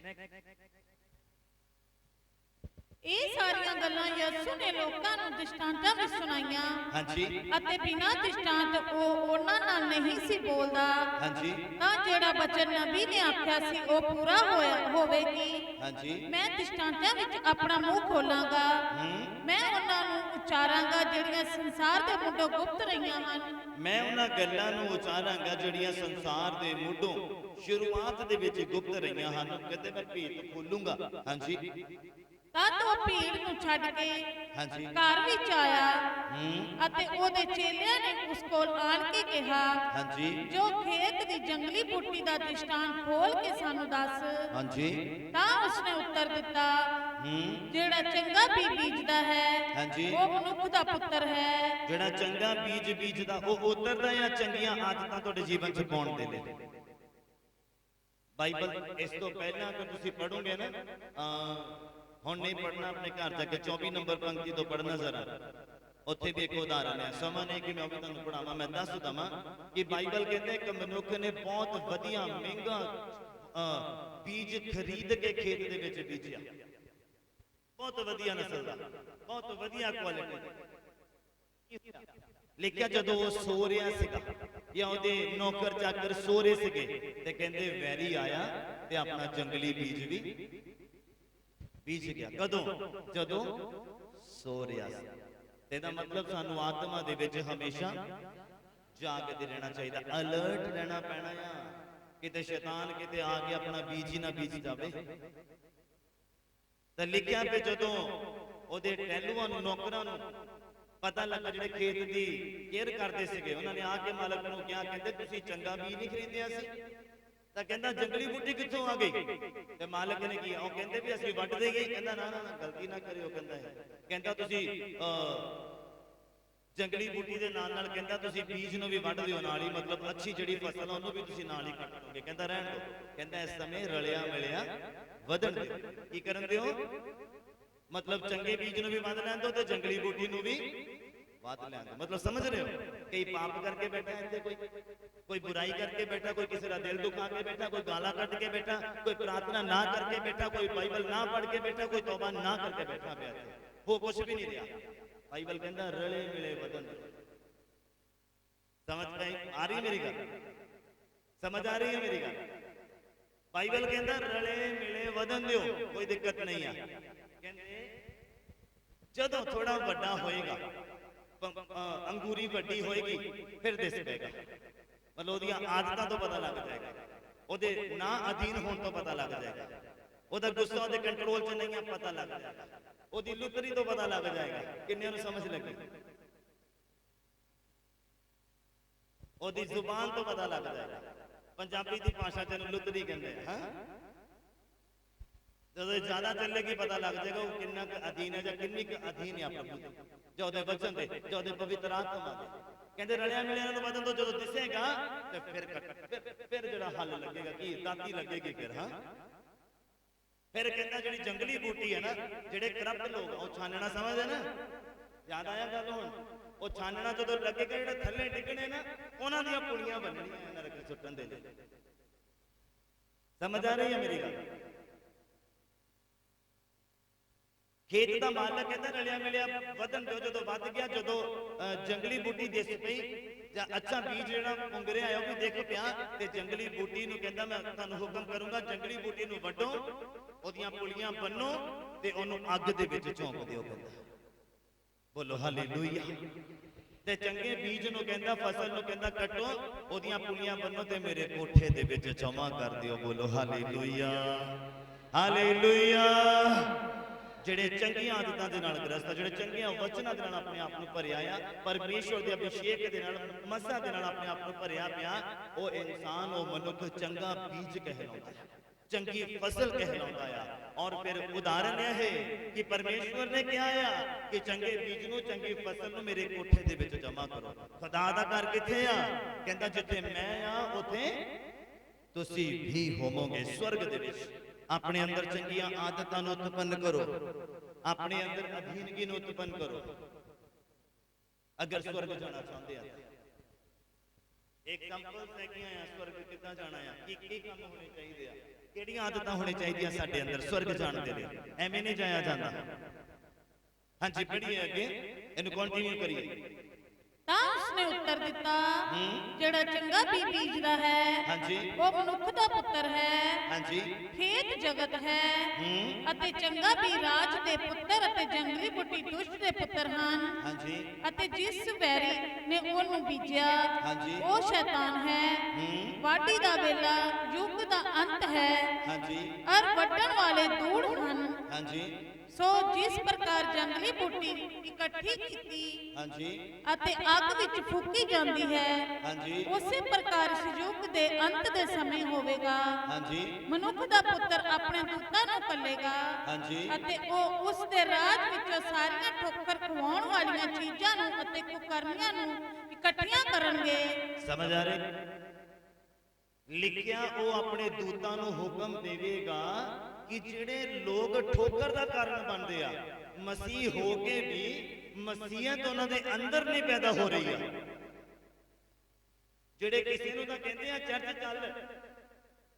ਇਹ ਸਾਰੀਆਂ ਗੱਲਾਂ ਯਿਸੂ ਨੇ ਲੋਕਾਂ ਨੂੰ ਦ੍ਰਿਸ਼ਟਾਂਤਾਂ ਵਿੱਚ ਸੁਣਾਈਆਂ। ਹਾਂਜੀ। ਅਤੇ ਬਿਨਾਂ ਦ੍ਰਿਸ਼ਟਾਂਤ ਉਹ ਉਹਨਾਂ ਨਾਲ ਨਹੀਂ ਸੀ ਬੋਲਦਾ। ਹਾਂਜੀ। ਤਾਂ ਜਿਹੜਾ ਬਚਨ ਨਬੀ ਨੇ ਆਖਿਆ ਸੀ ਉਹ ਪੂਰਾ ਹੋਵੇਗੀ। ਹਾਂਜੀ। ਮੈਂ ਦ੍ਰਿਸ਼ਟਾਂਤਾਂ ਵਿੱਚ ਆਪਣਾ ਮੂੰਹ ਖੋਲਾਂਗਾ, ਮੈਂ ਉਹਨਾਂ ਨੂੰ ਉਚਾਰਾਂਗਾ ਜਿਹੜੀਆਂ ਸੰਸਾਰ ਦੇ ਮੁੱਢੋਂ ਗੁਪਤ ਰਹੀਆਂ ਹਨ। ਮੈਂ ਉਹਨਾਂ ਗੱਲਾਂ ਨੂੰ ਉਚਾਰਾਂਗਾ ਜਿਹੜੀਆਂ ਸੰਸਾਰ ਦੇ ਮੁੱਢੋਂ ਸ਼ੁਰੂਆਤ ਦੇ ਵਿੱਚ ਗੁਪਤ ਰਹੀਆਂ ਹਨ। ਕਹਿੰਦੇ ਮੈਂ ਭੇਤ ਖੋਲੂੰਗਾ। ਹਾਂਜੀ। ਤਦ ਉਹ ਭੀੜ ਨੂੰ ਛੱਡ ਕੇ ਹਾਂਜੀ ਘਰ ਵਿੱਚ ਆਇਆ ਹੂੰ ਅਤੇ ਉਹਦੇ ਚੇਲਿਆਂ ਨੇ ਉਸ ਕੋਲ ਆਣ ਕੇ ਕਿਹਾ, ਹਾਂਜੀ ਜੋ ਖੇਤ ਦੀ ਜੰਗਲੀ ਬੂਟੀ ਦਾ ਦ੍ਰਿਸ਼ਟਾਂਤ ਖੋਲ ਕੇ ਸਾਨੂੰ ਦੱਸ। ਹਾਂਜੀ ਤਾਂ ਉਸਨੇ ਉੱਤਰ ਦਿੱਤਾ, ਹੂੰ ਜਿਹੜਾ ਚੰਗਾ ਬੀਜਦਾ ਹੈ ਹਾਂਜੀ ਉਹ ਮਨੁੱਖ ਦਾ ਪੁੱਤਰ ਹੈ। ਜਿਹੜਾ ਚੰਗਾ ਬੀਜ ਬੀਜਦਾ ਉਹ ਉਤਰਦਾ ਜਾਂ ਚੰਗੀਆਂ ਆਦਤਾਂ ਤੁਹਾਡੇ ਜੀਵਨ 'ਚ ਪਾਉਣ ਦੇ ਲਈ। ਬਾਈਬਲ ਇਸ ਤੋਂ ਪਹਿਲਾਂ ਅਗਰ ਤੁਸੀਂ ਪੜੋਗੇ ਨਾ, ਹੁਣ ਨਹੀਂ ਪੜਨਾ, ਆਪਣੇ ਘਰ ਜਾ ਕੇ 24 ਨੰਬਰ ਪੰਕਤੀ ਤੋਂ ਪੜਨਾ ਜ਼ਰਾ, ਉੱਥੇ ਵੀ ਇੱਕ ਉਦਾਹਰਨ ਹੈ। ਸਮਾਂ ਨਹੀਂ ਕਿ ਮੈਂ ਉਹ ਵੀ ਤੁਹਾਨੂੰ ਪੜਾਵਾਂ, ਮੈਂ ਦੱਸ ਦਵਾਂ ਕਿ ਬਾਈਬਲ ਕਹਿੰਦੇ ਇੱਕ ਮਨੁੱਖ ਨੇ ਬਹੁਤ ਵਧੀਆ ਮਹਿੰਗਾ ਬੀਜ ਖਰੀਦ ਕੇ ਖੇਤ ਦੇ ਵਿੱਚ ਬੀਜਿਆ, ਬਹੁਤ ਵਧੀਆ ਨਸਲ ਦਾ, ਬਹੁਤ ਵਧੀਆ ਕੁਆਲਿਟੀ। ਲਿਖਿਆ ਜਦੋਂ ਉਹ ਸੋ ਰਿਹਾ ਸੀਗਾ ਜਾਂ ਉਹਦੇ ਨੌਕਰ ਚਾਕਰ ਸੋ ਰਹੇ ਸੀਗੇ ਤੇ ਕਹਿੰਦੇ ਵੈਰੀ ਆਇਆ ਤੇ ਆਪਣਾ ਜੰਗਲੀ ਬੀਜ ਵੀ ਬੀਜ ਗਿਆ। ਕਦੋਂ? ਜਦੋਂ ਸੋ ਰਿਹਾ ਸੀ। ਇਹਦਾ ਮਤਲਬ ਸਾਨੂੰ ਆਤਮਾ ਦੇ ਵਿੱਚ ਹਮੇਸ਼ਾ ਜਾਗਦੇ ਰਹਿਣਾ ਚਾਹੀਦਾ, ਅਲਰਟ ਰਹਿਣਾ ਪੈਣਾ ਆ, ਕਿਤੇ ਸ਼ੈਤਾਨ ਕਿਤੇ ਆ ਕੇ ਆਪਣਾ ਬੀਜ ਹੀ ਨਾ ਬੀਜ ਜਾਵੇ। ਤਾਂ ਲਿਖਿਆ ਵੀ ਜਦੋਂ ਉਹਦੇ ਟਹਿਲੂਆਂ ਨੂੰ, ਨੌਕਰਾਂ ਨੂੰ ਪਤਾ ਲੱਗਾ, ਜਿਹੜੇ ਖੇਤ ਦੀ ਕੇਅਰ ਕਰਦੇ ਸੀਗੇ, ਉਹਨਾਂ ਨੇ ਆ ਕੇ ਮਾਲਕ ਨੂੰ ਕਿਹਾ, ਕਹਿੰਦੇ ਤੁਸੀਂ ਚੰਗਾ ਬੀਜ ਨਹੀਂ ਖਰੀਦਿਆ ਸੀ? ਤਾਂ ਕਹਿੰਦਾ ਜੰਗਲੀ ਬੂਟੀ ਕਿੱਥੋਂ ਆ ਗਈ? ਤੇ ਮਾਲਕ ਨੇ ਕੀ, ਉਹ ਕਹਿੰਦੇ ਵੀ ਅਸੀਂ ਵੱਢ ਦੇ ਗਏ। ਕਹਿੰਦਾ ਨਾ ਨਾ ਨਾ, ਗਲਤੀ ਨਾ ਕਰਿਓ। ਕਹਿੰਦਾ ਤੁਸੀਂ ਜੰਗਲੀ ਬੂਟੀ ਦੇ ਨਾਲ ਨਾਲ ਕਹਿੰਦਾ ਤੁਸੀਂ ਬੀਜ ਨੂੰ ਵੀ ਵੱਢ ਦਿਓ ਨਾਲ ਹੀ, ਮਤਲਬ ਅੱਛੀ ਜਿਹੜੀ ਫਸਲ ਉਹਨੂੰ ਵੀ ਤੁਸੀਂ ਨਾਲ ਹੀ ਕੱਟ ਦੋਗੇ। ਕਹਿੰਦਾ ਰਹਿਣ ਦਿਓ। ਕਹਿੰਦਾ ਇਸ ਸਮੇਂ ਰਲਿਆ ਮਿਲਿਆ ਵਧਣ ਦਿਓ। ਕੀ ਕਰਨ ਦਿਓ? ਮਤਲਬ ਚੰਗੇ ਬੀਜ ਨੂੰ ਵੀ ਵੱਧ ਲੈਣ ਦਿਓ ਤੇ ਜੰਗਲੀ ਬੂਟੀ ਨੂੰ ਵੀ ਵੱਧ ਲੈਣ ਦਿਓ। ਮਤਲਬ ਸਮਝ ਰਹੇ ਹੋ? ਕਈ ਪਾਪ ਕਰਕੇ ਬੈਠਾ ਇੱਥੇ, ਕੋਈ ਬੁਰਾਈ ਕਰਕੇ ਬੈਠਾ, ਕੋਈ ਕਿਸੇ ਦਾ ਦਿਲ ਦੁਖਾ ਕੇ ਬੈਠਾ, ਕੋਈ ਗਾਲਾਂ ਕੱਢ ਕੇ ਬੈਠਾ, ਕੋਈ ਪ੍ਰਾਰਥਨਾ ਨਾ ਕਰਕੇ ਬੈਠਾ, ਕੋਈ ਬਾਈਬਲ ਨਾ ਪੜ੍ਹ ਕੇ ਬੈਠਾ, ਕੋਈ ਤੌਬਾ ਨਾ ਕਰਕੇ ਬੈਠਾ ਪਿਆ। ਹੋ ਕੁਝ ਵੀ ਨਹੀਂ ਰਿਹਾ। ਬਾਈਬਲ ਕਹਿੰਦਾ ਰਲੇ ਮਿਲੇ ਵਧਣ ਦਿਓ। ਸਮਝ ਆ ਰਹੀ ਮੇਰੀ ਗੱਲ? ਸਮਝ ਆ ਰਹੀ ਹੈ ਮੇਰੀ ਗੱਲ? ਬਾਈਬਲ ਕਹਿੰਦਾ ਰਲੇ ਮਿਲੇ ਵਧਣ ਦਿਓ, ਕੋਈ ਦਿੱਕਤ ਨਹੀਂ ਆ। ਕਹਿੰਦੇ ਜਦੋਂ ਥੋੜਾ ਵੱਡਾ ਹੋਏਗਾ, ਅੰਗੂਰੀ ਵੱਡੀ ਹੋਏਗੀ, ਫਿਰ ਦਿਸ ਪਏਗਾ। ਮਤਲਬ ਉਹਦੀਆਂ ਆਦਤਾਂ ਤੋਂ ਪਤਾ ਲੱਗ ਜਾਏਗਾ, ਉਹਦੇ ਨਾ ਅਧੀਨ ਹੋਣ ਤੋਂ ਪਤਾ ਲੱਗ ਜਾਏਗਾ, ਉਹਦਾ ਗੁੱਸਾ ਉਹਦੇ ਕੰਟਰੋਲ 'ਚ ਨਹੀਂ ਆ, ਪਤਾ ਲੱਗ ਜਾਏਗਾ, ਉਹਦੀ ਲੁਤਰੀ ਤੋਂ ਪਤਾ ਲੱਗ ਜਾਏਗਾ। ਕਿੰਨਿਆਂ ਨੂੰ ਸਮਝ ਲੱਗੀ? ਉਹਦੀ ਜ਼ੁਬਾਨ ਤੋਂ ਪਤਾ ਲੱਗ ਜਾਏਗਾ। ਪੰਜਾਬੀ ਦੀ ਭਾਸ਼ਾ 'ਚ ਇਹਨੂੰ ਲੁਤਰੀ ਕਹਿੰਦੇ ਆ। ਜਦੋਂ ਜ਼ਿਆਦਾ ਚੱਲੇਗੀ ਪਤਾ ਲੱਗ ਜਾਏਗਾ ਉਹ ਕਿੰਨਾ ਕੁ ਅਧੀਨ ਹੈ ਜਾਂ ਕਿੰਨੀ ਕੁ ਅਧੀਨ ਹੈ ਪ੍ਰਭੂ ਦੇ, ਜਾਂ ਉਹਦੇ ਵਚਨ ਦੇ, ਜਾਂ ਉਹਦੇ ਪਵਿੱਤਰ ਆਤਮਾ ਦੇ। ਕਹਿੰਦੇ ਰਲਿਆ ਮਿਲਿਆ ਨੂੰ ਵਧਣ ਤੋਂ ਜਦੋਂ ਦਿਸੇਗਾ ਤੇ ਫਿਰ ਜਿਹੜਾ ਹੱਲ ਲੱਗੇਗਾ, ਕੀ ਦਾਤੀ ਲੱਗੇਗੀ ਫਿਰ। ਫਿਰ ਕਹਿੰਦਾ ਜਿਹੜੀ ਜੰਗਲੀ ਬੂਟੀ ਹੈ ਨਾ, ਜਿਹੜੇ ਕਰਪਟ ਲੋਕ, ਉਹ ਛਾਨਣਾ ਸਮਝਦੇ ਨਾ। ਯਾਦ ਆਇਆ ਗੱਲ? ਹੁਣ ਉਹ ਛਾਨਣਾ ਜਦੋਂ ਲੱਗੇਗਾ, ਜਿਹੜੇ ਥੱਲੇ ਡਿੱਗਣੇ ਨਾ, ਉਹਨਾਂ ਦੀਆਂ ਪੁਲੀਆਂ ਬੰਨਣੀਆਂ ਇਹਨਾਂ ਦੇ ਸੁੱਟਣ ਦੇ ਲਈ। ਸਮਝ ਆ ਰਹੀ ਹੈ ਮੇਰੀ ਗੱਲ? ਖੇਤ ਦਾ ਮਾਲਕ ਕਹਿੰਦਾ ਰਲਿਆ ਮਿਲਿਆ ਵਧਣ ਦਿਓ। ਜਦੋਂ ਵੱਧ ਗਿਆ, ਜਦੋਂ ਜੰਗਲੀ ਬੂਟੀ ਦਿਸ ਪਈ ਜਾਂ ਅੱਛਾ ਬੀਜ ਜਿਹੜਾ ਪੁੰਗ ਰਿਹਾ ਉਹ ਵੀ ਦਿਖ ਪਿਆ, ਤੇ ਜੰਗਲੀ ਬੂਟੀ ਨੂੰ ਕਹਿੰਦਾ ਮੈਂ ਤੁਹਾਨੂੰ ਹੁਕਮ ਕਰੂੰਗਾ, ਜੰਗਲੀ ਬੂਟੀ ਨੂੰ ਵੱਢੋ, ਉਹਦੀਆਂ ਪੁਲੀਆਂ ਬੰਨੋ ਤੇ ਉਹਨੂੰ ਅੱਗ ਦੇ ਵਿੱਚ ਝੋਂਕ ਦਿਓ। ਕਹਿੰਦਾ ਬੋਲੋ ਹਾਲੇਲੂਇਆ। ਤੇ ਚੰਗੇ ਬੀਜ ਨੂੰ ਕਹਿੰਦਾ, ਫਸਲ ਨੂੰ ਕਹਿੰਦਾ ਕੱਟੋ, ਉਹਦੀਆਂ ਪੁਲੀਆਂ ਬੰਨੋ ਤੇ ਮੇਰੇ ਕੋਠੇ ਦੇ ਵਿੱਚ ਜਮ੍ਹਾਂ ਕਰ ਦਿਓ। ਬੋਲੋ ਹਾਲੇਲੂਇਆ, ਹਾਲੇਲੂਇਆ। ਜਿਹੜੇ ਚੰਗੀਆਂ ਆਦਤਾਂ ਦੇ ਨਾਲ ਗ੍ਰਸਤ ਆ, ਜਿਹੜੇ ਚੰਗੀਆਂ ਵਚਨਾਂ ਦੇ ਨਾਲ ਆਪਣੇ ਆਪ ਨੂੰ ਭਰਿਆ ਆ, ਪਰਮੇਸ਼ਵਰ ਦੇ ਅਭਿਸ਼ੇਕ ਦੇ ਨਾਲ, ਮਸਾ ਦੇ ਨਾਲ ਆਪਣੇ ਆਪ ਨੂੰ ਭਰਿਆ ਪਿਆ, ਉਹ ਇਨਸਾਨ, ਉਹ ਮਨੁੱਖ ਚੰਗਾ ਬੀਜ ਕਹਿਲਾਉਂਦਾ ਹੈ, ਚੰਗੀ ਫਸਲ ਕਹਿਲਾਉਂਦਾ ਆ। ਔਰ ਫਿਰ ਉਦਾਹਰਨ ਇਹ ਹੈ ਕਿ ਪਰਮੇਸ਼ਵਰ ਨੇ ਕਿਹਾ ਆ ਕਿ ਚੰਗੇ ਬੀਜ ਨੂੰ, ਚੰਗੀ ਫਸਲ ਨੂੰ ਮੇਰੇ ਕੋਠੇ ਦੇ ਵਿੱਚ ਜਮ੍ਹਾਂ ਕਰੋ। ਖੁਦਾ ਦਾ ਘਰ ਕਿੱਥੇ ਆ? ਕਹਿੰਦਾ ਜਿੱਥੇ ਮੈਂ ਆ ਉੱਥੇ ਤੁਸੀਂ ਵੀ ਹੋਵੋਗੇ, ਸਵਰਗ ਦੇ ਵਿੱਚ। ਆਪਣੇ ਅੰਦਰ ਚੰਗੀਆਂ ਆਦਤਾਂ ਨੂੰ ਉਤਪੰਨ ਕਰੋ, ਆਪਣੇ ਅੰਦਰ ਅਧੀਨਗੀ ਨੂੰ ਉਤਪੰਨ ਕਰੋ, ਅਗਰ ਸਵਰਗ ਜਾਣਾ ਚਾਹੁੰਦੇ ਆ। ਇੱਕ ਕੰਪਲਸ ਹੈਗੀਆਂ ਆ ਸਵਰਗ ਕਿੱਦਾਂ ਜਾਣਾ ਆ, ਕੀ ਕੰਮ ਹੋਣੇ ਚਾਹੀਦੇ ਆ, ਕਿਹੜੀਆਂ ਆਦਤਾਂ ਹੋਣੀ ਚਾਹੀਦੀਆਂ ਸਾਡੇ ਅੰਦਰ ਸਵਰਗ ਜਾਣ ਦੇ ਲਈ। ਐਵੇਂ ਨਹੀਂ ਜਾਇਆ ਜਾਂਦਾ। ਹਾਂਜੀ ਪੜ੍ਹੀਏ ਅੱਗੇ, ਇਹਨੂੰ ਕੰਟੀਨਿਊ ਕਰੀਏ। ਤਾਂ ਉਸਨੇ ਉੱਤਰ ਦਿੱਤਾ, ਜਿਹੜਾ ਚੰਗਾ ਬੀਜਦਾ ਹੈ ਹਾਂਜੀ ਉਹ ਮਨੁੱਖ ਦਾ ਪੁੱਤਰ ਹੈ। ਹਾਂਜੀ ਖੇਤ ਜਗਤ ਹੈ ਅਤੇ ਚੰਗਾ ਬੀ ਰਾਜ ਦੇ ਪੁੱਤਰ ਅਤੇ ਜੰਗਲੀ ਬੂਟੀ ਦੁਸ਼ਟ ਦੇ ਪੁੱਤਰ ਹਨ। ਹਾਂਜੀ ਅਤੇ ਜਿਸ ਵੈਰੀ ਨੇ ਉਹਨੂੰ ਬੀਜਿਆ ਹਾਂਜੀ ਉਹ ਸ਼ੈਤਾਨ ਹੈ। ਵਾਢੀ ਦਾ ਵੇਲਾ ਯੁੱਗ ਦਾ ਅੰਤ ਹੈ ਹਾਂਜੀ ਔਰ ਵੱਢਣ ਵਾਲੇ ਦੂਰ ਹਨ। हाँ जी, ਸੋ ਜਿਸ ਪ੍ਰਕਾਰ ਜੰਗਲੀ ਬੂਟੀ ਇਕੱਠੀ ਕੀਤੀ हाँ जी, ਅਤੇ ਅੱਗ ਵਿੱਚ ਫੂਕੀ ਜਾਂਦੀ ਹੈ, हाँ जी, ਉਸੇ ਪ੍ਰਕਾਰ ਇਸ ਯੁੱਗ ਦੇ ਅੰਤ ਦੇ ਸਮੇਂ ਹੋਵੇਗਾ। हाँ जी, ਮਨੁੱਖ ਦਾ ਪੁੱਤਰ ਆਪਣੇ ਦੂਤਾਂ ਨੂੰ ਕੱਲੇਗਾ हाँ जी, ਅਤੇ ਉਹ ਉਸ ਦੇ ਰਾਜ ਵਿੱਚੋਂ ਸਾਰੀਆਂ ਠੋਕਰ ਖਵਾਉਣ ਵਾਲੀਆਂ ਚੀਜ਼ਾਂ ਨੂੰ ਅਤੇ ਕੁਕਰਮੀਆਂ ਨੂੰ ਇਕੱਠੀਆਂ ਕਰਨਗੇ। समझ आ रही? लिखिया वो अपने दूतां नूं हुक्म देवेगा कि जिहड़े लोग ठोकर दा कारण बनदे आ, मसीह हो के भी मसीहत उन्हां दे अंदर नहीं पैदा हो रही है। जिहड़े किसी नूं तां कहंदे आ चर्च चल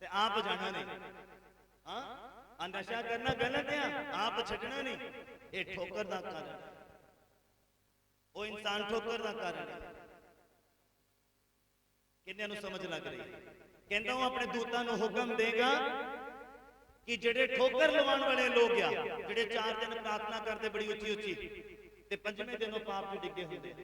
ते आप जाना नहीं, हाँ नशा करना गलत है, आप छड्डना नहीं, ये ठोकर दा कारण, वो इंसान ठोकर दा कारण है। किन्ने नूं समझ लग रही है? कहंदा वो अपने दूतां नूं हुक्म देगा कि जिहड़े ठोकर लवाण वाले लोग आ, जिहड़े 4 दिन प्रार्थना करते बड़ी उच्ची उच्ची ते पंजवें दिन पाप च डिगे हुंदे आ,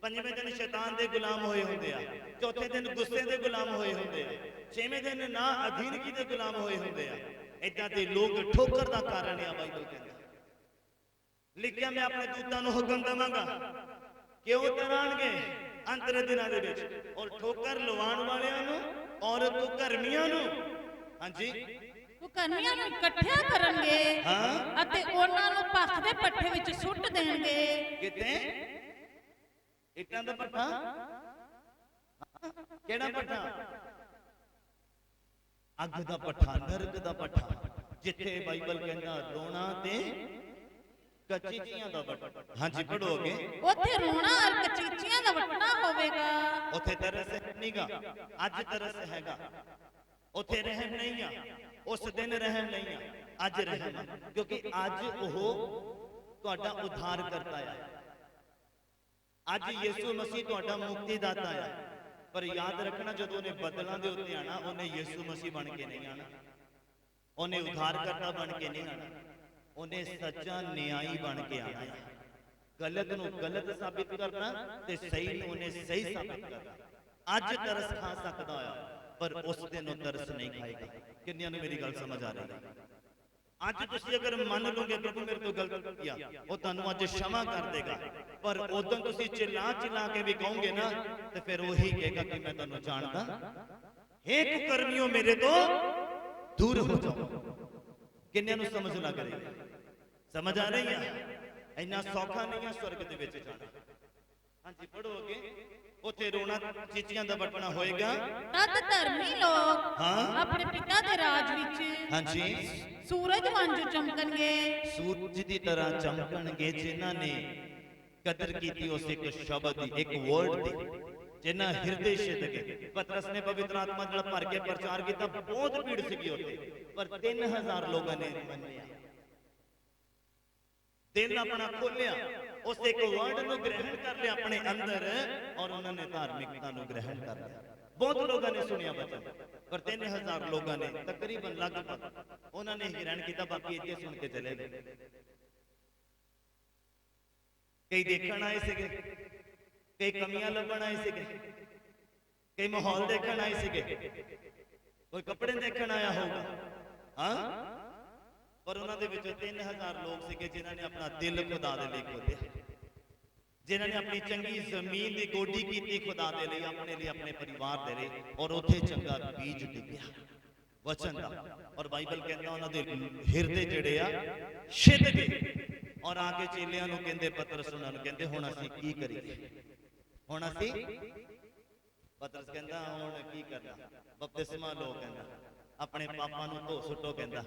पंजवें दिन शैतान दे गुलाम होए हुंदे आ, चौथे दिन गुस्से दे गुलाम होए हुंदे आ, छेवें दिन ना अधीनगी दे गुलाम होए हुंदे आ। इदां दे लोग ठोकर दा कारण आ। बाइबल कहंदा लिखिया मैं अपने दूतां नूं हुक्म देवांगा कि वो कराणगे अंतर दिनां दे विच और ठोकर लवाण वालियां नूं और कुकर्मियां नूं, हाँ जी, ਕੁਕਰਮੀਆਂ ਨੂੰ ਇਕੱਠਿਆ ਕਰਨਗੇ हाँ ਅਤੇ ਉਹਨਾਂ ਨੂੰ ਭੱਖ ਦੇ ਪੱਠੇ ਵਿੱਚ ਸੁੱਟ ਦੇਣਗੇ। किते इटां दा पट्ठा, केड़ा पट्ठा? अग दा पट्ठा, नरक दा पट्ठा, जिथे बाइबल कहंदा रोना ते कचीचियां दा पट्ठा। हाँ जी, पढ़ोगे ਉੱਥੇ ਰੋਣਾ ਔਰ ਕਚੀਚੀਆਂ ਦਾ ਵੱਟਣਾ ਹੋਵੇਗਾ। उथे तरस नहींगा, अज तरस हैगा, उथे रहम नहीं आ, उस दिन रहम नहीं आ, अज रहम आ, क्योंकि अज ओह तुहाडा उद्धार करता है, अज यीशु मसीह तुहाडा मुक्तिदाता है। पर याद रखना जदों ने बदलां दे उत्ते आना, उन्हें यीशु मसीह बन के नहीं आना, उन्हें उद्धारकर्ता बन के नहीं आना, उन्हें सच्चा न्यायी बन के आना है। गलत नूं गलत साबित करना ते सही नूं उन्हें सही साबित करना। अज तरस खा सकदा है पर उस दिन वो तरस नहीं खाएगा। किन्नियां नूं मेरी गल समझ आ रही है? अज तुसीं अगर मान लोगे प्रभु मेरे तो गलत किया, वो तुहानूं अज क्षमा कर देगा, पर उदों तुसीं चिल्ला चिल्ला के भी कहोगे ना तो फिर वही कहेगा कि मैं तुहानूं जानदा, हे कुकर्मियों मेरे तो दूर हो जाओ। किन्नियां नूं समझ लग रही है? समझ आ रही है? इन्ना सौखा नहीं है स्वर्ग दे विच जाना। हाँ जी, पढ़ोगे उथे रोना चीचियां दा बटना होएगा। ਤਦ ਧਰਮੀ ਲੋਕ हाँ ਆਪਣੇ ਪਿਤਾ ਦੇ ਰਾਜ ਵਿੱਚ हाँ जी, ਸੂਰਜ ਵਾਂਝੂ ਚਮਕਣਗੇ। सूरज की तरह चमकणगे जिन्हां ने कदर कीती उस एक शब्द दी, एक वर्ड दी, जिन्हां हिरदे छिद गए। पतरस ने पवित्र आत्मा नाल भर के प्रचार किया, बहुत भीड़ सीगी उत्ते, पर 3000 लोगों ने मन्निया, दिल अपना खोलिया, उस एक वर्ड को ग्रहण कर लिया अपने अंदर और उन्होंने धार्मिकता को ग्रहण कर लिया। बहुत लोगों ने सुनिया वचन, पर 3000 लोगों ने तकरीबन लगभग उन्होंने ग्रहण किया, बाकी इतने सुन के चले गए। कई देखण आए थे, कई कमियां लभण आए थे, कई माहौल देखण आए थे, कोई कपड़े देखण आया होगा, हाँ, पर उन्होंने 3000 लोग थे जिन्होंने अपना दिल खुदा दे लई खोलिया, जिन्होंने अपनी चंगी जमीन की गोडी की खुदा दे लई, अपने लिए, अपने परिवार दे लई, और उत्थे चंगा बीज डिग्या वचन दा। और बाइबल कहंदा उन्हां दे हिरदे जिहड़े आ छिद गए। और आके चेलियां नूं कहंदे, पतरस उन्हां नूं कहंदे हुण असीं की करीए, हुण असीं, पतरस कहंदा हुण की करना, बपतिस्मा लो, कहंदा अपने पापां नूं धो सुटो, कहंदा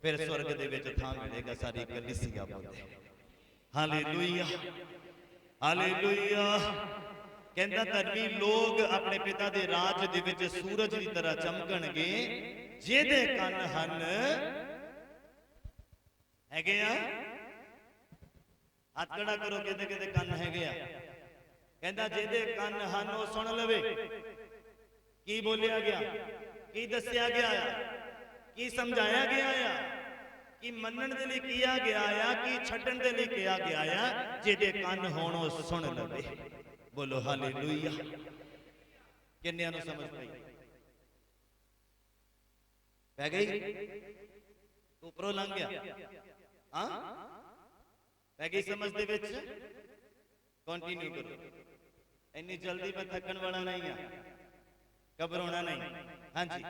फिर स्वर्ग दे विच थां मिलेगा सारी कलीसिया बोलदे हालेलुया हालेलुया। कहंदा धर्मी लोग अपने पिता दे राज दे विच सूरज की तरह चमकणगे, जिहदे कंन हन हैगे आ, हाथ खड़ा करो, कहंदे कहंदे कंन हैगे आ, कहंदा जिहदे कंन हन वो सुन लवे की बोलिया गया, की दसिया गया है, की समझाया गया है, की मनण दे लई किया गया है, की छड्डण दे लई किया गया है, जिहदे कंन होण ओ सुन लवे। बोलो हालेलुया। किन्नियां नूं समझ पई? पै गई? ऊपरों लंघ गया? ਹਾਂ ਪੈ ਗਈ ਸਮਝ ਦੇ ਵਿੱਚ ਕੰਟੀਨਿਊ ਕਰੋ ਇੰਨੀ ਜਲਦੀ ਮੈਂ ਥੱਕਣ ਵਾਲਾ ਨਹੀਂ ਆ ਘਬਰਾਉਣਾ ਨਹੀਂ ਹਾਂਜੀ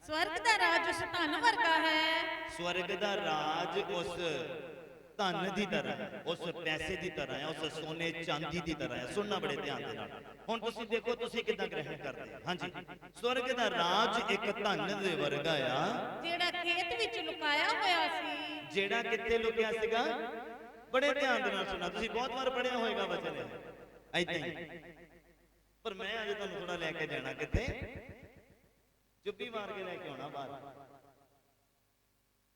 ਸਵਰਗ ਦਾ ਰਾਜ ਉਸ ਧਨ ਵਰਗਾ ਹੈ ਸਵਰਗ ਦਾ ਰਾਜ ਉਸ ਧਨ ਦੀ ਤਰ੍ਹਾਂ ਹੈ ਉਸ ਪੈਸੇ ਦੀ ਤਰ੍ਹਾਂ ਹੈ ਉਸ ਸੋਨੇ ਚਾਂਦੀ ਦੀ ਤਰ੍ਹਾਂ ਹੈ ਸੁਣਨਾ ਬੜੇ ਧਿਆਨ ਦੇ ਨਾਲ ਹੁਣ ਤੁਸੀਂ ਦੇਖੋ ਤੁਸੀਂ ਕਿੱਦਾਂ ਗ੍ਰਹਿਣ ਕਰਦੇ ਹਾਂਜੀ ਸਵਰਗ ਦਾ ਰਾਜ ਇੱਕ ਧਨ ਦੇ ਵਰਗਾ ਆ ਜਿਹੜਾ ਖੇਤ ਵਿੱਚ ਲੁਕਾਇਆ ਹੋਇਆ ਸੀ ਜਿਹੜਾ ਕਿੱਥੇ ਲੁਕਿਆ ਸੀਗਾ ਬੜੇ ਧਿਆਨ ਦੇ ਨਾਲ ਸੁਣਨਾ ਤੁਸੀਂ ਬਹੁਤ ਵਾਰ ਪੜਿਆ ਹੋਵੇਗਾ ਵਚਨ ਏਦਾਂ ਹੀ ਪਰ ਮੈਂ ਅੱਜ ਤੁਹਾਨੂੰ ਥੋੜਾ ਲੈ ਕੇ ਜਾਣਾ ਕਿੱਥੇ ਚੁੱਪੀ ਮਾਰ ਕੇ ਲੈ ਕੇ ਆਉਣਾ ਬਾਹਰ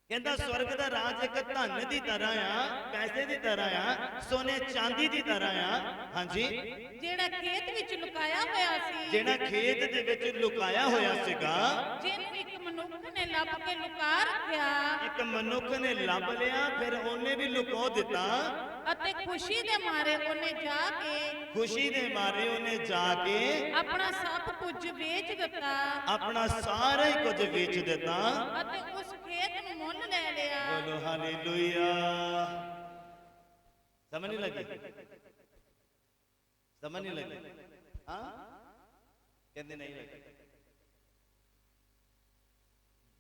ਕਹਿੰਦਾ ਸਵਰਗ ਦਾ ਰਾਜ ਇੱਕ ਧਨ ਦੀ ਤਰ੍ਹਾਂ ਆ ਪੈਸੇ ਦੀ ਤਰ੍ਹਾਂ ਆ ਸੋਨੇ ਚਾਂਦੀ ਦੀ ਤਰ੍ਹਾਂ ਆ ਹਾਂਜੀ ਜਿਹੜਾ ਖੇਤ ਵਿੱਚ ਲੁਕਾਇਆ ਹੋਇਆ ਸੀ ਜਿਹੜਾ ਖੇਤ ਦੇ ਵਿੱਚ ਲੁਕਾਇਆ ਹੋਇਆ ਸੀਗਾ ਜਿਹਨੂੰ ਇੱਕ ਮਨੁੱਖ ਨੇ ਲੱਭ ਕੇ ਲੁਕਾ ਰੱਖਿਆ ਇੱਕ ਮਨੁੱਖ ਨੇ ਲੱਭ ਲਿਆ ਫਿਰ ਉਹਨੇ ਵੀ ਲੁਕੋ ਦਿੱਤਾ ਅਤੇ ਖੁਸ਼ੀ ਦੇ ਮਾਰੇ ਉਹਨੇ ਜਾ ਕੇ ਆਪਣਾ ਸਭ ਕੁਝ ਵੇਚ ਦਿੱਤਾ ਆਪਣਾ ਸਾਰਾ ਹੀ ਕੁਝ ਵੇਚ ਦਿੱਤਾ ਅਤੇ ਉਸ ਖੇਤ ਨੂੰ ਮੁੱਲ ਲੈ ਲਿਆ ਬੋਲੋ ਹਾਲੇਲੂਇਆ ਸਮਝ ਨਹੀਂ ਲੱਗੀ ਹਾਂ ਕਹਿੰਦੇ ਨਹੀਂ ਲੱਗੀ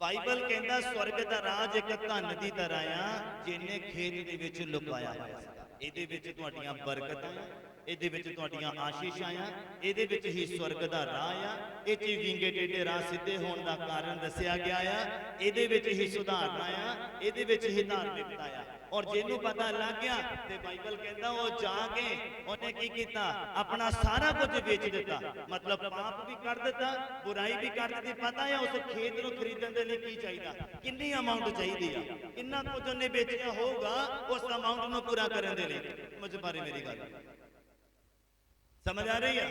ਬਾਈਬਲ ਕਹਿੰਦਾ ਸਵਰਗ ਦਾ ਰਾਜ ਇੱਕ ਧਨ ਦੀ ਤਰ੍ਹਾਂ ਆ ਜਿਹਨੇ ਖੇਤ ਦੇ ਵਿੱਚ ਲੁਕਾਇਆ ਹੋਇਆ ਸੀ ਇਹਦੇ ਵਿੱਚ ਤੁਹਾਡੀਆਂ ਬਰਕਤਾਂ ਆ ਇਹਦੇ ਵਿੱਚ ਤੁਹਾਡੀਆਂ ਆਸ਼ੀਸ਼ਾਂ ਆ ਇਹਦੇ ਵਿੱਚ ਹੀ ਸਵਰਗ ਦਾ ਰਾਹ ਆ ਇਹ 'ਚ ਵਿੰਗੇ ਟੇਢੇ ਰਾਹ ਸਿੱਧੇ ਹੋਣ ਦਾ ਕਾਰਨ ਦੱਸਿਆ ਗਿਆ ਆ ਇਹਦੇ ਵਿੱਚ ਹੀ ਸੁਧਾਰਨਾ ਆ ਇਹਦੇ ਵਿੱਚ ਹੀ ਧਾਰਮਿਕਤਾ ਆ ਔਰ ਜਿਹਨੂੰ ਪਤਾ ਲੱਗ ਗਿਆ ਤੇ ਬਾਈਬਲ ਕਹਿੰਦਾ ਉਹ ਜਾ ਕੇ ਉਹਨੇ ਕੀ ਕੀਤਾ ਆਪਣਾ ਸਾਰਾ ਕੁਝ ਵੇਚ ਦਿੱਤਾ ਮਤਲਬ ਪਾਪ ਵੀ ਕਰ ਦਿੱਤਾ ਬੁਰਾਈ ਵੀ ਕਰ ਦਿੱਤੀ ਪਤਾ ਹੈ ਉਸ ਖੇਤ ਨੂੰ ਖਰੀਦਣ ਦੇ ਲਈ ਕੀ ਚਾਹੀਦਾ ਕਿੰਨੀ ਅਮਾਉਂਟ ਚਾਹੀਦੀ ਆ ਕਿੰਨਾ ਕੁਝ ਉਹਨੇ ਵੇਚਿਆ ਹੋਊਗਾ ਉਸ ਅਮਾਉਂਟ ਨੂੰ ਪੂਰਾ ਕਰਨ ਦੇ ਲਈ ਸਮਝ ਪਾ ਰਹੇ ਮੇਰੀ ਗੱਲ ਸਮਝ ਆ ਰਹੀ ਆ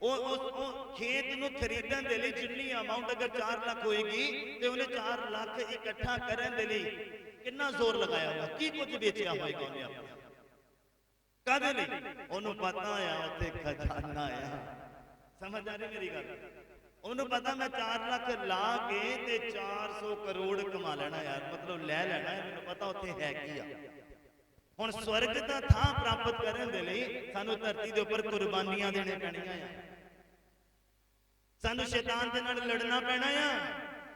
ਉਹ ਖੇਤ ਨੂੰ ਖਰੀਦਣ ਦੇ ਲਈ ਜਿੰਨੀ ਅਮਾਉਂਟ ਅਗਰ 4 ਲੱਖ ਹੋਏਗੀ ਤੇ ਉਹਨੇ 4 ਲੱਖ ਇਕੱਠਾ ਕਰਨ ਦੇ ਲਈ ਕਿੰਨਾ ਜ਼ੋਰ ਲਗਾਇਆ ਹੋਗਾ ਕੀ ਕੁਝ ਵੇਚਿਆ ਹੋਏਗਾ ਉਹਨੇ ਆਪਣਾ ਕਾਹਦੇ ਲਈ ਉਹਨੂੰ ਪਤਾ ਆ ਉੱਥੇ ਖਜ਼ਾਨਾ ਆ ਸਮਝ ਆ ਰਹੀ ਮੇਰੀ ਗੱਲ ਉਹਨੂੰ ਪਤਾ ਮੈਂ 4 ਲੱਖ ਲਾ ਕੇ ਤੇ 400 ਕਰੋੜ ਕਮਾ ਲੈਣਾ ਯਾਰ ਮਤਲਬ ਲੈ ਲੈਣਾ ਮੈਨੂੰ ਪਤਾ ਉੱਥੇ ਹੈ ਕੀ ਆ ਹੁਣ ਸਵਰਗ ਦਾ ਥਾਂ ਪ੍ਰਾਪਤ ਕਰਨ ਦੇ ਲਈ ਸਾਨੂੰ ਧਰਤੀ ਦੇ ਉੱਪਰ ਕੁਰਬਾਨੀਆਂ ਦੇਣੇ ਪੈਣੀਆਂ ਆ ਸਾਨੂੰ ਸ਼ੈਤਾਨ ਦੇ ਨਾਲ ਲੜਨਾ ਪੈਣਾ ਆ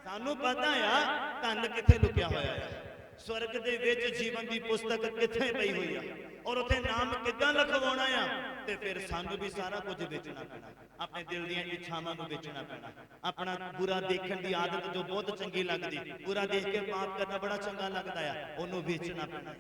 ਸਾਨੂੰ ਪਤਾ ਆ ਧਨ ਕਿੱਥੇ ਲੁਕਿਆ ਹੋਇਆ ਆ ਸਵਰਗ ਦੇ ਵਿੱਚ ਜੀਵਨ ਦੀ ਪੁਸਤਕ ਕਿੱਥੇ ਪਈ ਹੋਈ ਆ ਔਰ ਉੱਥੇ ਨਾਮ ਕਿੱਦਾਂ ਲਿਖਵਾਉਣਾ ਆ ਤੇ ਫਿਰ ਸਾਨੂੰ ਵੀ ਸਾਰਾ ਕੁਝ ਵੇਚਣਾ ਪੈਣਾ ਆਪਣੇ ਦਿਲ ਦੀਆਂ ਇੱਛਾਵਾਂ ਨੂੰ ਵੇਚਣਾ ਪੈਣਾ ਆਪਣਾ ਬੁਰਾ ਦੇਖਣ ਦੀ ਆਦਤ ਜੋ ਬਹੁਤ ਚੰਗੀ ਲੱਗਦੀ ਬੁਰਾ ਦੇਖ ਕੇ ਪਾਪ ਕਰਨਾ ਬੜਾ ਚੰਗਾ ਲੱਗਦਾ ਆ ਉਹਨੂੰ ਵੇਚਣਾ ਪੈਣਾ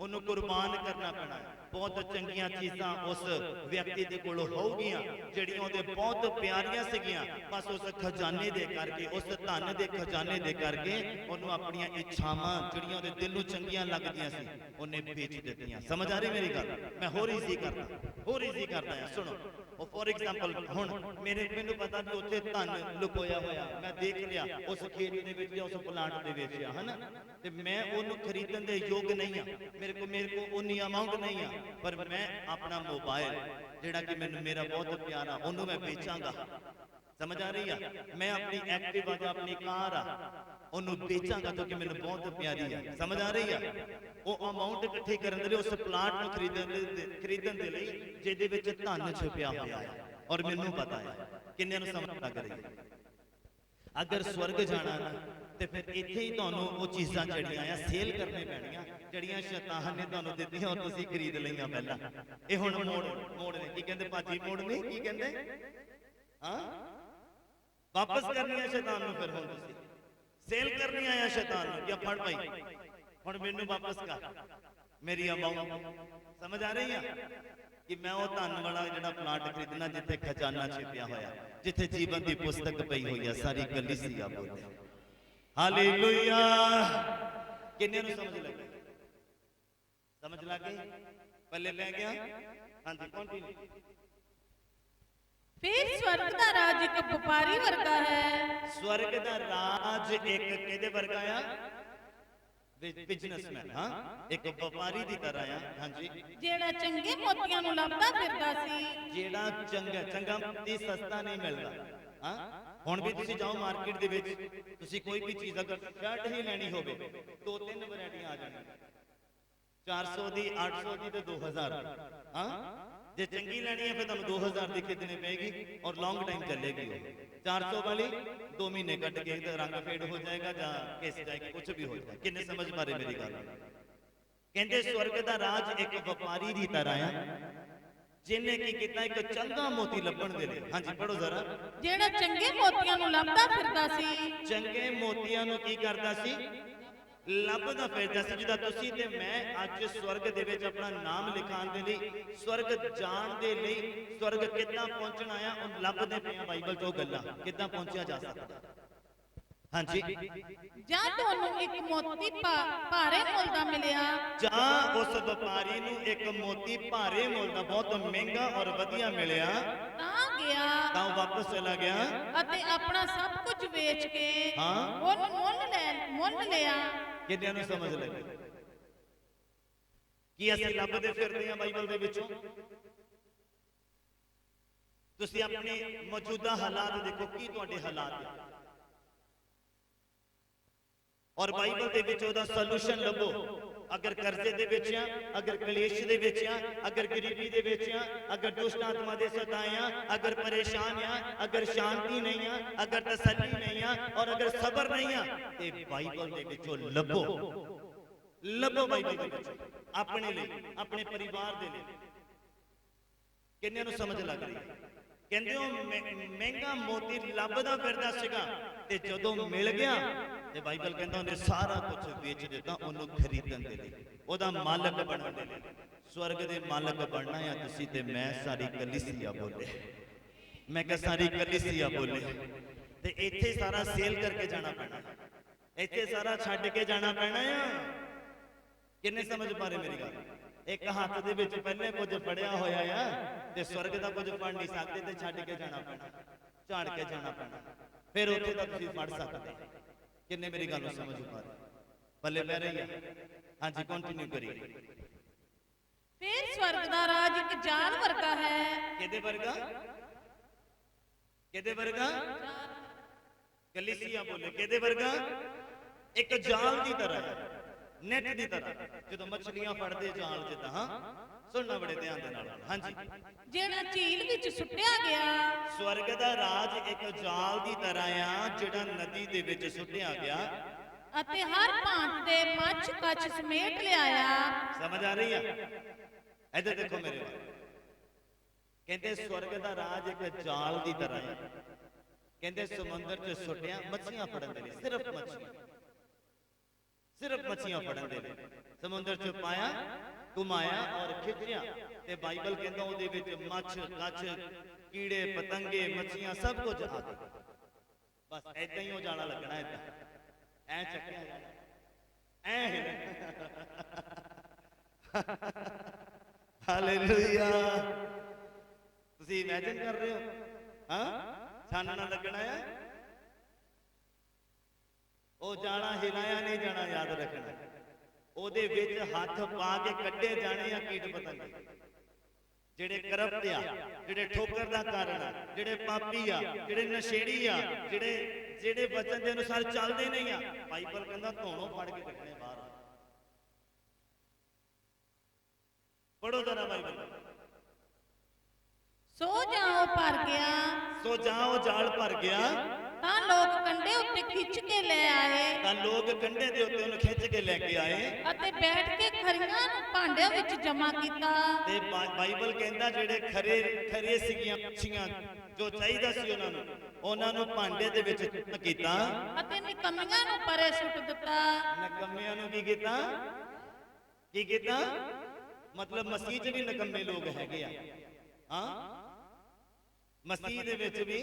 ਉਹਨੂੰ ਕੁਰਬਾਨ ਕਰਨਾ ਪੈਣਾ ਬਹੁਤ ਚੰਗੀਆਂ ਚੀਜ਼ਾਂ ਉਸ ਵਿਅਕਤੀ ਦੇ ਕੋਲ ਹੋਊਗੀਆਂ ਜਿਹੜੀਆਂ ਉਹਦੇ ਬਹੁਤ ਪਿਆਰੀਆਂ ਸੀਗੀਆਂ ਬਸ ਉਸ ਖਜ਼ਾਨੇ ਦੇ ਕਰਕੇ ਉਸ ਧਨ ਦੇ ਖਜ਼ਾਨੇ ਦੇ ਕਰਕੇ ਉਹਨੂੰ ਆਪਣੀਆਂ ਇੱਛਾਵਾਂ ਜਿਹੜੀਆਂ ਉਹਦੇ ਦਿਲ ਨੂੰ ਚੰਗੀਆਂ ਲੱਗਦੀਆਂ ਸੀ ਉਹਨੇ ਵੇਚ ਦਿੱਤੀਆਂ ਸਮਝ ਆ ਰਹੀ ਮੇਰੀ ਗੱਲ ਮੈਂ ਹੋਰ ਈਜ਼ੀ ਕਰਦਾ ਆ ਸੁਣੋ ਉਹ ਫੋਰ ਐਗਜ਼ਾਮਪਲ ਹੁਣ ਮੈਨੂੰ ਪਤਾ ਵੀ ਉੱਥੇ ਧਨ ਲੁਕੋਇਆ ਹੋਇਆ ਮੈਂ ਦੇਖ ਲਿਆ ਉਸ ਖੇਤ ਦੇ ਵਿੱਚ ਜਾਂ ਉਸ ਪਲਾਂਟ ਦੇ ਵਿੱਚ ਆ ਹਨਾ ਤੇ ਮੈਂ ਉਹਨੂੰ ਖਰੀਦਣ ਦੇ ਯੋਗ ਨਹੀਂ ਆ ਮੇਰੇ ਕੋ ਉਨੀ ਅਮਾਉਂਟ ਨਹੀਂ ਆ ਪਰ ਮੈਂ ਆਪਣਾ ਮੋਬਾਈਲ ਜਿਹੜਾ ਕਿ ਮੈਨੂੰ ਮੇਰਾ ਬਹੁਤ ਪਿਆਰਾ ਉਹਨੂੰ ਮੈਂ ਵੇਚਾਂਗਾ ਸਮਝ ਆ ਰਹੀ ਆ ਮੈਂ ਆਪਣੀ ਐਕਟਿਵਾ ਜਾਂ ਆਪਣੀ ਕਾਰ ਆ ਉਹਨੂੰ ਵੇਚਾਂਗਾ ਕਿਉਂਕਿ ਮੈਨੂੰ ਬਹੁਤ ਪਿਆਰੀ ਆ ਸਮਝ ਆ ਰਹੀ ਆ ਉਹ ਅਮਾਉਂਟ ਇਕੱਠੀ ਕਰਨ ਦੇ ਲਈ ਉਸ ਪਲਾਂਟ ਨੂੰ ਖਰੀਦਣ ਦੇ ਲਈ ਜਿਹਦੇ ਵਿੱਚ ਧਨ ਛੁਪਿਆ ਹੋਇਆ ਹੈ ਔਰ ਮੈਨੂੰ ਪਤਾ ਹੈ ਕਿੰਨਿਆਂ ਨੂੰ ਸਮਝ ਲੱਗ ਰਹੀ ਹੈ ਅਗਰ ਸਵਰਗ ਜਾਣਾ ਨਾ ਤੇ ਫਿਰ ਇੱਥੇ ਹੀ ਤੁਹਾਨੂੰ ਉਹ ਚੀਜ਼ਾਂ ਜਿਹੜੀਆਂ ਆ ਸੇਲ ਕਰਨੇ ਪੈਣੀਆਂ ਜਿਹੜੀਆਂ ਸ਼ੈਤਾਨ ਨੇ ਤੁਹਾਨੂੰ ਦਿੱਤੀਆਂ ਔਰ ਤੁਸੀਂ ਖਰੀਦ ਲਈਆਂ ਪਹਿਲਾਂ ਇਹ ਹੁਣ ਮੋੜ ਨੇ ਕੀ ਕਹਿੰਦੇ ਭਾਜੀ ਮੋੜ ਨਹੀਂ ਕੀ ਕਹਿੰਦੇ ਹਾਂ ਵਾਪਸ ਕਰਨੀਆਂ ਸ਼ੈਤਾਨ ਨੂੰ ਫਿਰ ਹੁਣ ਤੁਸੀਂ ਸੇਲ ਕਰਨੀ ਆਇਆ ਸ਼ੈਤਾਨ ਨੂੰ ਕਿ ਫੜ ਭਾਈ ਹੁਣ ਮੈਨੂੰ ਵਾਪਸ ਕਰ ਮੇਰੀ ਅਮਾਉਂਟ ਸਮਝ ਆ ਰਹੀ ਆ ਕਿ ਮੈਂ ਉਹ ਧਨ ਵਾਲਾ ਜਿਹੜਾ ਪਲਾਟ ਖਰੀਦਣਾ ਜਿੱਥੇ ਖਜ਼ਾਨਾ ਛਿਪਿਆ ਹੋਇਆ ਜਿੱਥੇ ਜੀਵਨ ਦੀ ਪੁਸਤਕ ਪਈ ਹੋਈ ਆ ਸਾਰੀ ਕਲੀਸਿਆ ਬੋਲਦੇ ਹਾਲੇਲੂਇਆ ਕਿੰਨੇ ਨੂੰ ਸਮਝ ਲੱਗ ਗਈ ਪੱਲੇ ਪੈ ਗਿਆ ਹਾਂਜੀ ਕੰਟੀਨਿਊ ਫਿਰ ਸਵਰਗ ਦਾ ਰਾਜ ਇੱਕ ਵਪਾਰੀ ਵਰਗਾ ਹੈ ਸਵਰਗ ਦਾ ਰਾਜ ਇੱਕ ਕਿਹਦੇ ਵਰਗਾ ਆ ਬਿਜ਼ਨਸਮੈਨ ਹਾਂ ਇੱਕ ਵਪਾਰੀ ਦੀ ਤਰ੍ਹਾਂ ਆ ਹਾਂਜੀ ਜਿਹੜਾ ਚੰਗੇ ਮੋਤੀਆਂ ਨੂੰ ਲੱਭਦਾ ਫਿਰਦਾ ਸੀ ਜਿਹੜਾ ਚੰਗਾ ਮੋਤੀ ਸਸਤਾ ਨਹੀਂ ਮਿਲਦਾ ਹਾਂ ਹੁਣ ਵੀ ਤੁਸੀਂ ਜਾਓ ਮਾਰਕੀਟ ਦੇ ਵਿੱਚ ਤੁਸੀਂ ਕੋਈ ਵੀ ਚੀਜ਼ ਅਗਰ ਸ਼ਰਟ ਹੀ ਲੈਣੀ ਹੋਵੇ 2-3 ਵੈਰਾਈਟੀਆਂ ਆ ਜਾਣਗੀਆਂ 400 ਦੀ 800 ਦੀ ਤੇ 2000 ਦੀ। ਹਾਂ ਜੇ ਚੰਗੀ ਲੈਣੀ ਹੈ ਫਿਰ ਤੁਹਾਨੂੰ 2000 ਦੀ ਖਰੀਦਣੀ ਪਏਗੀ ਔਰ ਲੌਂਗ ਟਾਈਮ ਚੱਲੇਗੀ ਉਹ। 400 ਵਾਲੀ 2 ਮਹੀਨੇ ਕੱਟ ਕੇ ਤੇ ਰੰਗ ਫੇਡ ਹੋ ਜਾਏਗਾ ਜਾਂ ਕਿਸ ਜਾਏਗੀ, ਕੁਝ ਵੀ ਹੋ ਜਾਏਗਾ। ਕਿੰਨੇ ਸਮਝ ਪਾ ਰਹੇ ਮੇਰੀ ਗੱਲ? ਕਹਿੰਦੇ ਸਵਰਗ ਦਾ ਰਾਜ ਇੱਕ ਵਪਾਰੀ ਦੀ ਤਰ੍ਹਾਂ ਆ ਜਿਹਨੇ ਕੀ ਕੀਤਾ, ਇੱਕ ਚੰਗਾ ਮੋਤੀ ਲੱਭਣ ਦੇ ਲਈ। ਹਾਂਜੀ ਪੜੋ ਜ਼ਰਾ। ਜਿਹੜਾ ਚੰਗੇ ਮੋਤੀਆਂ ਨੂੰ ਲੱਭਦਾ ਫਿਰਦਾ ਸੀ। ਚੰਗੇ ਮੋਤੀਆਂ ਨੂੰ ਕੀ ਕਰਦਾ ਸੀ? ਲੱਭਦਾ ਫਿਰਦਾ ਸੀ। ਜਿਹਦਾ ਤੁਸੀਂ ਤੇ ਮੈਂ ਅੱਜ ਸਵਰਗ ਦੇ ਵਿੱਚ ਆਪਣਾ ਨਾਮ ਲਿਖਾਉਣ ਦੇ ਲਈ, ਸਵਰਗ ਜਾਣ ਦੇ ਲਈ, ਸਵਰਗ ਕਿੱਦਾਂ ਪਹੁੰਚਣਾ ਆ ਉਹ ਲੱਭਦੇ ਪਏ ਆ। ਬਾਈਬਲ ਤੋਂ ਗੱਲਾਂ ਕਿੱਦਾਂ ਪਹੁੰਚਿਆ ਜਾ ਸਕਦਾ। ਹਾਂਜੀ ਜਾਂ ਤੁਹਾਨੂੰ ਇੱਕ ਮੋਤੀ ਭਾਰੇ ਮੁੱਲ ਦਾ ਮਿਲਿਆ, ਜਾਂ ਉਸ ਵਪਾਰੀ ਨੂੰ ਇੱਕ ਮੋਤੀ ਭਾਰੇ ਮੁੱਲ ਦਾ ਬਹੁਤ ਮਹਿੰਗਾ ਔਰ ਵਧੀਆ ਮਿਲਿਆ, ਤਾਂ ਗਿਆ ਤਾਂ ਉਹ ਵਾਪਸ ਚਲਾ ਗਿਆ ਅਤੇ ਆਪਣਾ ਸਭ ਕੁਝ ਵੇਚ ਕੇ ਹਾਂ ਉਹਨੂੰ ਮੁੱਲ ਲਿਆ। ਕਿੰਨਿਆਂ ਨੂੰ ਸਮਝ ਲੱਗੀ? ਕੀ ਅਸੀਂ ਲੱਭਦੇ ਫਿਰਦੇ ਹਾਂ ਬਾਈਬਲ ਦੇ ਵਿੱਚੋਂ? ਤੁਸੀਂ ਆਪਣੇ ਮੌਜੂਦਾ ਹਾਲਾਤ ਦੇਖੋ, ਕੀ ਤੁਹਾਡੇ ਹਾਲਾਤ ਹੈ, ਔਰ ਬਾਈਬਲ ਦੇ ਵਿੱਚ ਉਹਦਾ ਸੋਲੂਸ਼ਨ ਲੱਭੋ। ਅਗਰ ਕਰਜ਼ੇ ਦੇ ਵਿੱਚ ਆ, ਅਗਰ ਕਲੇਸ਼ ਦੇ ਵਿੱਚ ਆ, ਅਗਰ ਗਰੀਬੀ ਦੇ ਵਿੱਚ ਆ, ਅਗਰ ਦੁਸ਼ਟ ਆਤਮਾ ਦੇ ਸਤਾਏ ਆ, ਅਗਰ ਪਰੇਸ਼ਾਨ ਆ, ਅਗਰ ਸ਼ਾਂਤੀ ਨਹੀਂ ਆ, ਅਗਰ ਤਸੱਲੀ ਨਹੀਂ ਆ, ਔਰ ਅਗਰ ਸਬਰ ਨਹੀਂ ਆ, ਤੇ ਬਾਈਬਲ ਦੇ ਵਿੱਚੋਂ ਲੱਭੋ। ਲੱਭੋ ਬਾਈਬਲ ਦੇ ਵਿੱਚ ਆਪਣੇ ਲਈ, ਆਪਣੇ ਪਰਿਵਾਰ ਦੇ ਲਈ। ਕਿੰਨੇ ਨੂੰ ਸਮਝ ਲੱਗ ਰਹੀ ਹੈ? ਕਹਿੰਦੇ ਉਹ ਮਹਿੰਗਾ ਮੋਤੀ ਲੱਭਦਾ ਫਿਰਦਾ ਸੀਗਾ ਤੇ ਜਦੋਂ ਮਿਲ ਗਿਆ ਤੇ ਬਾਈਬਲ ਕਹਿੰਦਾ ਉਹਨੇ ਸਾਰਾ ਕੁਝ ਵੇਚ ਦਿੱਤਾ ਉਹਨੂੰ ਖਰੀਦਣ ਦੇ ਲਈ, ਉਹਦਾ ਮਾਲਕ ਬਣਨ ਦੇ ਲਈ। ਸਵਰਗ ਦੇ ਮਾਲਕ ਬਣਨਾ ਆ ਤੁਸੀਂ ਤੇ ਮੈਂ। ਸਾਰੀ ਕਲੀਸਿਆ ਬੋਲੇ, ਮੈਂ ਕਿਹਾ ਸਾਰੀ ਕਲੀਸਿਆ ਬੋਲੇ। ਤੇ ਇੱਥੇ ਸਾਰਾ ਸੇਲ ਕਰਕੇ ਜਾਣਾ ਪੈਣਾ, ਇੱਥੇ ਸਾਰਾ ਛੱਡ ਕੇ ਜਾਣਾ ਪੈਣਾ ਆ। ਕਿੰਨੇ ਸਮਝ ਪਾ ਰਹੇ ਮੇਰੀ ਗੱਲ? ਇੱਕ ਹੱਥ ਦੇ ਵਿੱਚ ਪਹਿਲੇ ਕੁਝ ਫੜਿਆ ਹੋਇਆ ਆ ਤੇ ਸਵਰਗ ਦਾ ਕੁਝ ਫੜ ਨਹੀਂ ਸਕਦੇ ਤੇ ਛੱਡ ਕੇ ਜਾਣਾ ਪੈਣਾ, ਝਾੜ ਕੇ ਜਾਣਾ ਪੈਣਾ, ਫਿਰ ਉੱਥੇ ਤਾਂ ਤੁਸੀਂ ਫੜ ਸਕਦੇ। ਕਿੰਨੇ ਮੇਰੀ ਗੱਲ ਨੂੰ ਸਮਝ ਪਾ ਰਹੇ? ਬੱਲੇ ਪੈ ਰਹੀ ਆ? ਹਾਂਜੀ ਕੰਟੀਨਿਊ ਕਰੀਏ। ਫਿਰ ਸਵਰਗ ਦਾ ਰਾਜ ਇੱਕ ਜਾਲ ਵਰਗਾ ਹੈ। ਕਿਹਦੇ ਵਰਗਾ? ਕਿਹਦੇ ਵਰਗਾ? ਕਲੀਸਿਆ ਬੋਲੇ ਕਿਹਦੇ ਵਰਗਾ? ਇੱਕ ਜਾਲ ਦੀ ਤਰ੍ਹਾਂ ਹੈ, ਨੈਟ ਦੀ ਤਰ੍ਹਾਂ, ਜਦੋਂ ਮੱਛਲੀਆਂ ਫੜਦੇ ਜਾਲ ਜਿੱਦਾਂ। ਹਾਂ ਸੁਣਨਾ ਬੜੇ ਧਿਆਨ ਦੇ ਨਾਲ। ਹਾਂਜੀ ਜਿਹੜਾ ਝੀਲ ਵਿੱਚ ਸੁੱਟਿਆ ਗਿਆ। ਸਵਰਗ ਦਾ ਰਾਜ ਇੱਕ ਜਾਲ ਦੀ ਤਰ੍ਹਾਂ ਆ ਜਿਹੜਾ ਨਦੀ ਦੇ ਵਿੱਚ ਸੁੱਟਿਆ ਗਿਆ ਅਤੇ ਹਰ ਭਾਂਤ ਦੇ ਮੱਛ ਕੱਛ ਸਮੇਟ ਲਿਆਇਆ। ਸਮਝ ਆ ਰਹੀ ਆ? ਇੱਧਰ ਦੇਖੋ ਮੇਰੇ ਵੱਲ। ਕਹਿੰਦੇ ਸਵਰਗ ਦਾ ਰਾਜ ਇੱਕ ਜਾਲ ਦੀ ਤਰ੍ਹਾਂ ਹੈ। ਕਹਿੰਦੇ ਸਮੁੰਦਰ 'ਚ ਸੁੱਟਿਆ ਮੱਛੀਆਂ ਫੜਨ ਦੇ ਲਈ, ਸਿਰਫ ਮੱਛੀਆਂ, ਸਿਰਫ ਮੱਛੀਆਂ ਫੜਨ ਦੇ ਲਈ ਸਮੁੰਦਰ 'ਚ ਪਾਇਆ, ਘੁਮਾਇਆ ਔਰ ਖਿੱਚਿਆ। ਤੇ ਬਾਈਬਲ ਕਹਿੰਦਾ ਉਹਦੇ ਵਿੱਚ ਮੱਛ ਕੱਛ, ਕੀੜੇ ਪਤੰਗੇ, ਮੱਛੀਆਂ ਸਭ ਕੁਝ ਆ ਗਿਆ। ਬਸ ਏਦਾਂ ਹੀ ਉਹ ਜਾਣਾ ਲੱਗਣਾ, ਏਦਾਂ ਐ ਚੱਕਿਆ ਜਾਣਾ, ਐ ਹਾਲੇਲੂਇਆ। ਤੁਸੀਂ ਇਮੇਜਿਨ ਕਰ ਰਹੇ ਹੋ? ਹਾਂ ਛਾਨਣਾ ਲੱਗਣਾ ਹੈ। ਉਹ ਜਾਣਾ ਹਿਲਾਇਆ ਨਹੀਂ ਜਾਣਾ, ਯਾਦ ਰੱਖਣਾ। ਉਹਦੇ ਵਿੱਚ ਹੱਥ ਪਾ ਕੇ ਕੱਢੇ ਜਾਣੇ ਆ ਕੀਟ ਪਤੰਗੇ, ਜਿਹੜੇ ਕਰਪਟ ਆ, ਜਿਹੜੇ ਠੋਕਰ ਦਾ ਕਾਰਨ ਆ, ਜਿਹੜੇ ਪਾਪੀ ਆ, ਜਿਹੜੇ ਨਸ਼ੇੜੀ ਆ, ਜਿਹੜੇ ਵਚਨ ਦੇ ਅਨੁਸਾਰ ਚੱਲਦੇ ਨਹੀਂ ਆ। ਬਾਈਬਲ ਕਹਿੰਦਾ ਧੋਣੋਂ ਫੜ ਕੇ ਕੱਢਣੇ ਬਾਹਰ। ਪੜੋ ਜ਼ਰਾ ਬਾਈਬਲ। ਸੋ ਜਾਓ ਭਰ ਗਿਆ, ਸੋ ਜਾਓ ਜਾਲ ਭਰ ਗਿਆ, ਤਾਂ ਲੋਕ ਕੰਢੇ ਉੱਤੇ ਖਿੱਚ ਕੇ ਲੈ ਆਏ। ਤਾਂ ਲੋਕ ਕੰਢੇ ਦੇ ਉੱਤੇ ਉਹਨੂੰ ਖਿੱਚ ਕੇ ਲੈ ਕੇ ਆਏ ਅਤੇ ਬੈਠ ਕੇ ਖਰੀਆਂ ਨੂੰ ਭਾਂਡਿਆਂ ਵਿੱਚ ਜਮ੍ਹਾਂ ਕੀਤਾ। ਤੇ ਬਾਈਬਲ ਕਹਿੰਦਾ ਜਿਹੜੇ ਖਰੇ ਸੀਗੀਆਂ ਮੱਛੀਆਂ ਜੋ ਚਾਹੀਦਾ ਸੀ ਉਹਨਾਂ ਨੂੰ ਭਾਂਡੇ ਦੇ ਵਿੱਚ ਕੀਤਾ ਅਤੇ ਨਿਕੰਮੀਆਂ ਨੂੰ ਪਰੇ ਸੁੱਟ ਦਿੱਤਾ। ਨਿਕੰਮਿਆਂ ਨੂੰ ਕੀ ਕੀਤਾ? ਕੀ ਕੀਤਾ? ਮਤਲਬ ਮਸੀਹ 'ਚ ਵੀ ਨਿਕੰਮੇ ਲੋਕ ਹੈਗੇ ਆ। ਹਾਂ ਮਸੀਹ ਦੇ ਵਿੱਚ ਵੀ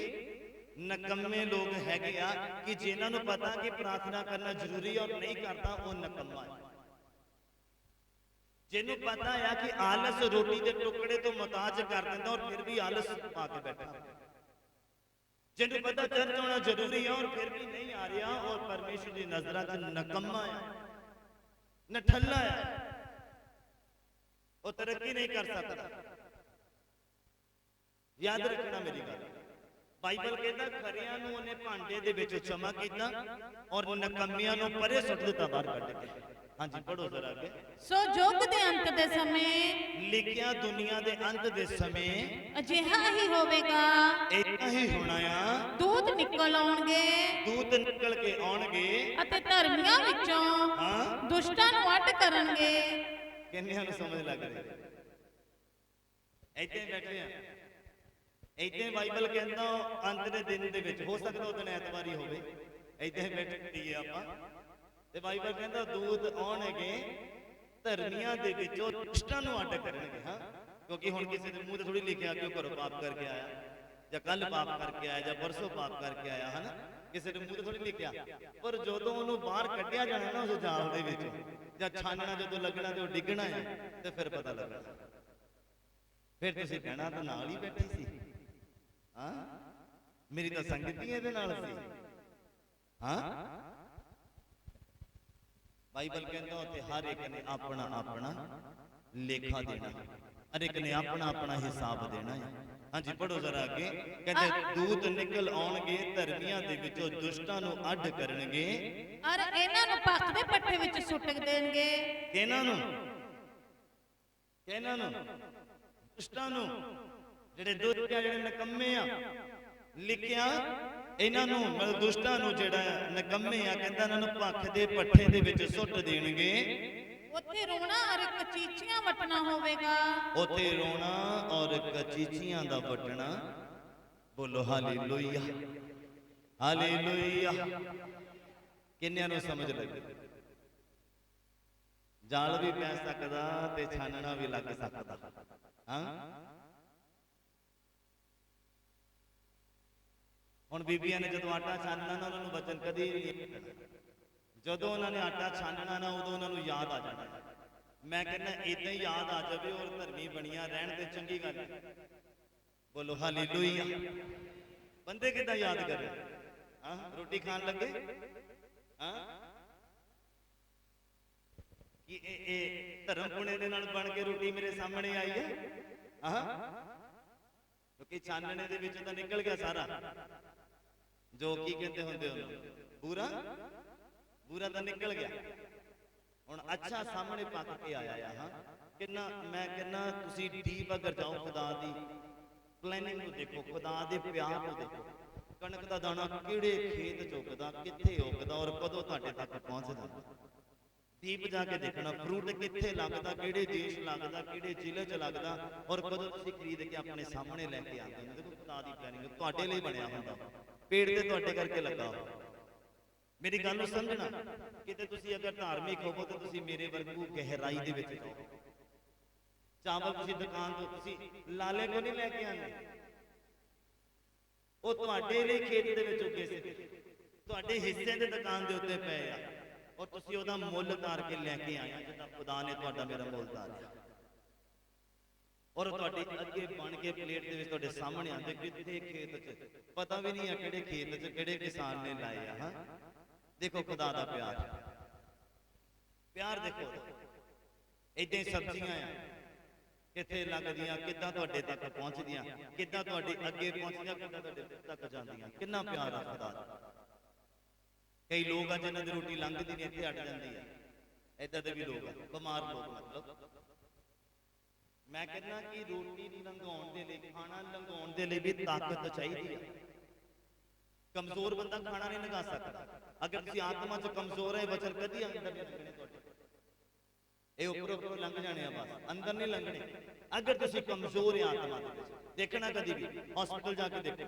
ਨਿਕੰਮੇ ਲੋਕ ਹੈਗੇ ਆ ਕਿ ਜਿਨ੍ਹਾਂ ਨੂੰ ਪਤਾ ਕਿ ਪ੍ਰਾਰਥਨਾ ਕਰਨਾ ਜ਼ਰੂਰੀ ਔਰ ਨਹੀਂ ਕਰਦਾ ਉਹ ਨਿਕੰਮਾ ਹੈ। ਜਿਹਨੂੰ ਪਤਾ ਆ ਕਿ ਆਲਸ ਰੋਟੀ ਦੇ ਟੁਕੜੇ ਤੋਂ ਮੁਹਤਾਜ ਕਰ ਦਿੰਦਾ ਔਰ ਫਿਰ ਵੀ ਆਲਸ ਪਾ ਕੇ ਬੈਠਾ। ਜਿਹਨੂੰ ਪਤਾ ਚਰਚ ਆਉਣਾ ਜ਼ਰੂਰੀ ਹੈ ਔਰ ਫਿਰ ਵੀ ਨਹੀਂ ਆ ਰਿਹਾ, ਔਰ ਪਰਮੇਸ਼ਰ ਦੀ ਨਜ਼ਰਾਂ 'ਚ ਨਿਕੰਮਾ ਆ, ਨਠੱਲਾ ਆ, ਉਹ ਤਰੱਕੀ ਨਹੀਂ ਕਰ ਸਕਦਾ। ਯਾਦ ਰੱਖਣਾ ਮੇਰੀ ਗੱਲ। ਬਾਈਬਲ ਕਹਿੰਦਾ ਖਰਿਆਂ ਨੂੰ ਉਹਨੇ ਭਾਂਡੇ ਦੇ ਵਿੱਚ ਜਮਾ ਕੀਤਾ ਔਰ ਨਕਮੀਆਂ ਨੂੰ ਪਰੇ ਸੁੱਟ ਦਿੱਤਾ ਬਾਹਰ ਕੱਢ ਕੇ। ਹਾਂਜੀ ਪੜੋ ਜ਼ਰਾ ਅੱਗੇ। ਸੋ ਯੁੱਗ ਦੇ ਅੰਤ ਦੇ ਸਮੇਂ ਲਿਖਿਆ ਦੁਨੀਆ ਦੇ ਅੰਤ ਦੇ ਸਮੇਂ ਅਜਿਹਾ ਹੀ ਹੋਵੇਗਾ, ਏਦਾਂ ਹੀ ਹੋਣਾ ਆ। ਦੂਤ ਨਿਕਲ ਆਉਣਗੇ, ਦੂਤ ਨਿਕਲ ਕੇ ਆਉਣਗੇ ਅਤੇ ਧਰਮੀਆਂ ਵਿੱਚੋਂ ਹਾਂ ਦੁਸ਼ਟਾਂ ਨੂੰ ਅੱਡ ਕਰਨਗੇ। ਕਿੰਨਿਆਂ ਨੂੰ ਸਮਝ ਲੱਗ ਰਹੀ? ਇੱਥੇ ਬੈਠੇ ਆ, ਇੱਥੇ ਬਾਈਬਲ ਕਹਿੰਦਾ ਅੰਤ ਦੇ ਦਿਨ ਦੇ ਵਿੱਚ, ਹੋ ਸਕਦਾ ਉਹ ਦਿਨ ਐਤਵਾਰੀ ਹੋਵੇ, ਇੱਥੇ ਬੈਠੇ ਆਪਾਂ ਤੇ ਬਾਈਬਲ ਕਹਿੰਦਾ ਦੂਤ ਆਉਣਗੇ ਧਰਮੀਆਂ ਦੇ ਵਿੱਚੋਂ ਦੁਸ਼ਟਾਂ ਨੂੰ ਅੱਡ ਕਰਨਗੇ। ਹਾਂ ਕਿਉਂਕਿ ਹੁਣ ਕਿਸੇ ਦੇ ਮੂੰਹ ਤੇ ਥੋੜੀ ਲਿਖਿਆ ਕਿ ਉਹ ਘਰੋਂ ਪਾਪ ਕਰਕੇ ਆਇਆ ਜਾਂ ਕੱਲ ਪਾਪ ਕਰਕੇ ਆਇਆ ਜਾਂ ਪਰਸੋਂ ਪਾਪ ਕਰਕੇ ਆਇਆ, ਹਨਾ, ਕਿਸੇ ਦੇ ਮੂੰਹ ਤੇ ਥੋੜੀ ਲਿਖਿਆ। ਪਰ ਜਦੋਂ ਉਹਨੂੰ ਬਾਹਰ ਕੱਢਿਆ ਜਾਣਾ ਨਾ ਉਸ ਜਾਲ ਦੇ ਵਿੱਚ, ਜਾਂ ਛਾਨਣਾ ਜਦੋਂ ਲੱਗਣਾ ਤੇ ਉਹ ਡਿੱਗਣਾ ਹੈ, ਤੇ ਫਿਰ ਪਤਾ ਲੱਗਣਾ। ਫਿਰ ਤੁਸੀਂ ਕਹਿਣਾ ਤਾਂ ਨਾਲ ਹੀ ਬੈਠੀ ਸੀ, ਹਾਂ ਮੇਰੀ ਤਾਂ ਸੰਗਤ ਹੀ ਇਹਦੇ ਨਾਲ ਸੀ। ਹਾਂ ਬਾਈਬਲ ਕਹਿੰਦਾ ਉੱਥੇ ਹਰ ਇੱਕ ਨੇ ਆਪਣਾ ਆਪਣਾ ਲੇਖਾ ਦੇਣਾ, ਹਰ ਇੱਕ ਨੇ ਆਪਣਾ ਆਪਣਾ ਹਿਸਾਬ ਦੇਣਾ ਹੈ। ਹਾਂਜੀ ਪੜੋ ਜ਼ਰਾ ਅੱਗੇ। ਕਹਿੰਦੇ ਦੂਤ ਨਿਕਲ ਆਉਣਗੇ ਧਰਮੀਆਂ ਦੇ ਵਿੱਚੋਂ ਦੁਸ਼ਟਾਂ ਨੂੰ ਅੱਡ ਕਰਨਗੇ ਔਰ ਇਹਨਾਂ ਨੂੰ ਪੱਖ ਦੇ ਪੱਠੇ ਵਿੱਚ ਸੁੱਟ ਦੇਣਗੇ। ਕਿਹਨਾਂ ਨੂੰ? ਕਿਹਨਾਂ ਨੂੰ? ਦੁਸ਼ਟਾਂ ਨੂੰ, ਜਿਹੜੇ ਦੁਸ਼ਟ ਆ, ਜਿਹੜੇ ਨਕੰਮੇ ਆ। ਲਿਖਿਆ ਇਹਨਾਂ ਨੂੰ ਮਤਲਬ ਦੁਸ਼ਟਾਂ ਨੂੰ, ਜਿਹੜਾ ਨਕੰਮੇ ਆ, ਕਹਿੰਦਾ ਇਹਨਾਂ ਨੂੰ ਪੱਖ ਦੇ ਪੱਠੇ ਦੇ ਵਿੱਚ ਸੁੱਟ ਦੇਣਗੇ। ਉੱਥੇ ਰੋਣਾ ਔਰ ਕਚੀਚੀਆਂ ਵਟਣਾ ਹੋਵੇਗਾ। ਉੱਥੇ ਰੋਣਾ ਔਰ ਕਚੀਚੀਆਂ ਦਾ ਵਟਣਾ। ਬੋਲੋ ਹਾਲੇਲੂਇਆ, ਹਾਲੇਲੂਇਆ। ਕਿੰਨਿਆਂ ਨੂੰ ਸਮਝ ਲੱਗੀ? ਜਾਲ ਵੀ ਪੈ ਸਕਦਾ ਤੇ ਛਾਨਣਾ ਵੀ ਲੱਗ ਸਕਦਾ। ਹਾਂ ਹੁਣ ਬੀਬੀਆਂ ਨੇ ਜਦੋਂ ਆਟਾ ਛਾਨਣਾ ਨਾ, ਉਹਨਾਂ ਨੂੰ ਵਚਨ ਕਦੀ ਨਹੀਂ, ਜਦੋਂ ਉਹਨਾਂ ਨੇ ਆਟਾ ਛਾਨਣਾ ਨਾ ਉਦੋਂ ਉਹਨਾਂ ਨੂੰ ਯਾਦ ਆ ਜਾਣਾ। ਮੈਂ ਕਹਿੰਦਾ ਏਦਾਂ ਹੀ ਯਾਦ ਆ ਜਾਵੇ ਔਰ ਧਰਮੀ ਬਣੀਆਂ ਰਹਿਣ ਤੇ ਚੰਗੀ ਗੱਲ ਹੈ। ਬੋਲੋ ਹਾਲੇਲੂਇਆ। ਬੰਦੇ ਕਿੱਦਾਂ ਯਾਦ ਕਰੇ? ਹਾਂ ਰੋਟੀ ਖਾਣ ਲੱਗੇ, ਹਾਂ ਕਿ ਇਹ ਧਰਮ ਪੁਣੇ ਦੇ ਨਾਲ ਬਣ ਕੇ ਰੋਟੀ ਮੇਰੇ ਸਾਹਮਣੇ ਆਈ ਹੈ। ਹਾਂ ਕਿਉਂਕਿ ਛਾਨਣੇ ਦੇ ਵਿੱਚ ਤਾਂ ਨਿਕਲ ਗਿਆ ਸਾਰਾ, ਜੋ ਕੀ ਕਹਿੰਦੇ ਹੁੰਦੇ ਉਹਨੂੰ, ਬੂਰਾ ਬੂਰਾ ਤਾਂ ਨਿਕਲ ਗਿਆ। ਹੁਣ ਅੱਛਾ ਸਾਹਮਣੇ ਪੱਕ ਕੇ ਆਇਆ ਆ। ਹਾਂ ਕਿੰਨਾ, ਮੈਂ ਕਹਿੰਦਾ ਤੁਸੀਂ ਡੀਪ ਅਗਰ ਜਾਓ ਖੁਦਾ ਦੀ ਪਲੈਨਿੰਗ ਨੂੰ ਦੇਖੋ, ਖੁਦਾ ਦੇ ਪਿਆਰ ਨੂੰ ਦੇਖੋ। ਕਣਕ ਦਾ ਦਾਣਾ ਕਿਹੜੇ ਖੇਤ ਚ ਉੱਗਦਾ, ਕਿੱਥੇ ਉੱਗਦਾ ਔਰ ਕਦੋਂ ਤੁਹਾਡੇ ਤੱਕ ਪਹੁੰਚਦਾ। ਦੀਪ ਜਾ ਕੇ ਦੇਖਣਾ ਫਰੂਟ ਕਿੱਥੇ ਲੱਗਦਾ, ਕਿਹੜੇ ਦੇਸ਼ ਲੱਗਦਾ, ਕਿਹੜੇ ਜ਼ਿਲ੍ਹੇ 'ਚ ਲੱਗਦਾ ਔਰ ਕਦੋਂ ਤੁਸੀਂ ਖਰੀਦ ਕੇ ਆਪਣੇ ਸਾਹਮਣੇ ਲੈ ਕੇ ਆਉਂਦੇ ਹੋ। ਦੇਖੋ ਖੁਦਾ ਦੀ ਪਲੈਨਿੰਗ ਤੁਹਾਡੇ ਲਈ ਬਣਿਆ ਹੁੰਦਾ, ਪੇੜ ਤੇ ਤੁਹਾਡੇ ਕਰਕੇ ਲੱਗਾ। ਮੇਰੀ ਗੱਲ ਨੂੰ ਸਮਝਣਾ, ਕਿਤੇ ਤੁਸੀਂ ਅਗਰ ਧਾਰਮਿਕ ਹੋਵੋ ਤਾਂ ਤੁਸੀਂ ਮੇਰੇ ਵਰਗੂ ਗਹਿਰਾਈ ਦੇ ਵਿੱਚ ਜਾਓ। ਚਾਵਲ ਤੁਸੀਂ ਦੁਕਾਨ ਤੋਂ ਤੁਸੀਂ ਲਾਲੇ ਕੋ ਨਹੀਂ ਲੈ ਕੇ ਆਉਂਦੇ, ਉਹ ਤੁਹਾਡੇ ਲਈ ਖੇਤ ਦੇ ਵਿੱਚ ਉੱਗੇ ਸੀ, ਤੁਹਾਡੇ ਹਿੱਸੇ ਦੇ ਦੁਕਾਨ ਦੇ ਉੱਤੇ ਪਏ ਆ ਔਰ ਤੁਸੀਂ ਉਹਦਾ ਮੁੱਲ ਉਤਾਰ ਕੇ ਲੈ ਕੇ ਆਏ, ਜਿੱਦਾਂ ਖੁਦਾ ਨੇ ਤੁਹਾਡਾ ਮੇਰਾ ਮੁੱਲ ਉਤਾਰਿਆ। ਔਰ ਤੁਹਾਡੇ ਅੱਗੇ ਬਣ ਕੇ ਪਲੇਟ ਦੇ ਵਿੱਚ ਤੁਹਾਡੇ ਸਾਹਮਣੇ ਆਉਂਦੇ, ਕਿੱਥੇ ਖੇਤ 'ਚ ਪਤਾ ਵੀ ਨਹੀਂ ਆ ਕਿਹੜੇ ਖੇਤ 'ਚ ਕਿਹੜੇ ਕਿਸਾਨ ਨੇ ਲਾਏ ਆ। ਹਾਂ ਦੇਖੋ ਖੁਦਾ ਦਾ ਪਿਆਰ, ਪਿਆਰ ਦੇਖੋ। ਏਦਾਂ ਹੀ ਸਬਜ਼ੀਆਂ ਆ ਕਿੱਥੇ ਲੱਗਦੀਆਂ, ਕਿੱਦਾਂ ਤੁਹਾਡੇ ਤੱਕ ਪਹੁੰਚਦੀਆਂ, ਕਿੱਦਾਂ ਤੁਹਾਡੇ ਅੱਗੇ ਪਹੁੰਚਦੀਆਂ, ਕਿੱਦਾਂ ਤੁਹਾਡੇ ਤੱਕ ਜਾਂਦੀਆਂ। ਕਿੰਨਾ ਪਿਆਰ ਆ ਖੁਦਾ ਦਾ। ਕਈ ਲੋਕ ਆ ਜਿਨ੍ਹਾਂ ਦੀ ਰੋਟੀ ਲੰਘਦੀ ਨਹੀਂ, ਇੱਥੇ ਅੜ ਜਾਂਦੀ ਹੈ। ਏਦਾਂ ਦੇ ਵੀ ਲੋਕ ਆ, ਬਿਮਾਰ ਲੋਕ। ਮਤਲਬ ਮੈਂ ਕਹਿੰਦਾ ਕਿ ਰੋਟੀ ਲੰਘਾਉਣ ਦੇ ਲਈ, ਖਾਣਾ ਲੰਘਾਉਣ ਦੇ ਲਈ ਵੀ ਤਾਕਤ ਚਾਹੀਦੀ ਹੈ। ਕਮਜ਼ੋਰ ਬੰਦਾ ਖਾਣਾ ਨਹੀਂ ਲੰਘਾ ਸਕਦਾ। ਅਗਰ ਤੁਸੀਂ ਆਤਮਾ 'ਚ ਕਮਜ਼ੋਰ ਹੈ, ਵਚਨ ਕਦੀ ਅੰਦਰ ਨਹੀਂ ਲੰਘਣੇ ਤੁਹਾਡੇ, ਇਹ ਉੱਪਰੋਂ ਲੰਘ ਜਾਣੇ ਆ ਬਸ, ਅੰਦਰ ਨਹੀਂ ਲੰਘਣੇ। ਅਗਰ ਤੁਸੀਂ ਕਮਜ਼ੋਰ ਹੈ ਆਤਮਾ ਦੇ ਵਿੱਚ, ਦੇਖਣਾ ਕਦੀ ਵੀ ਹਸਪੀਟਲ ਜਾ ਕੇ ਦੇਖੋ,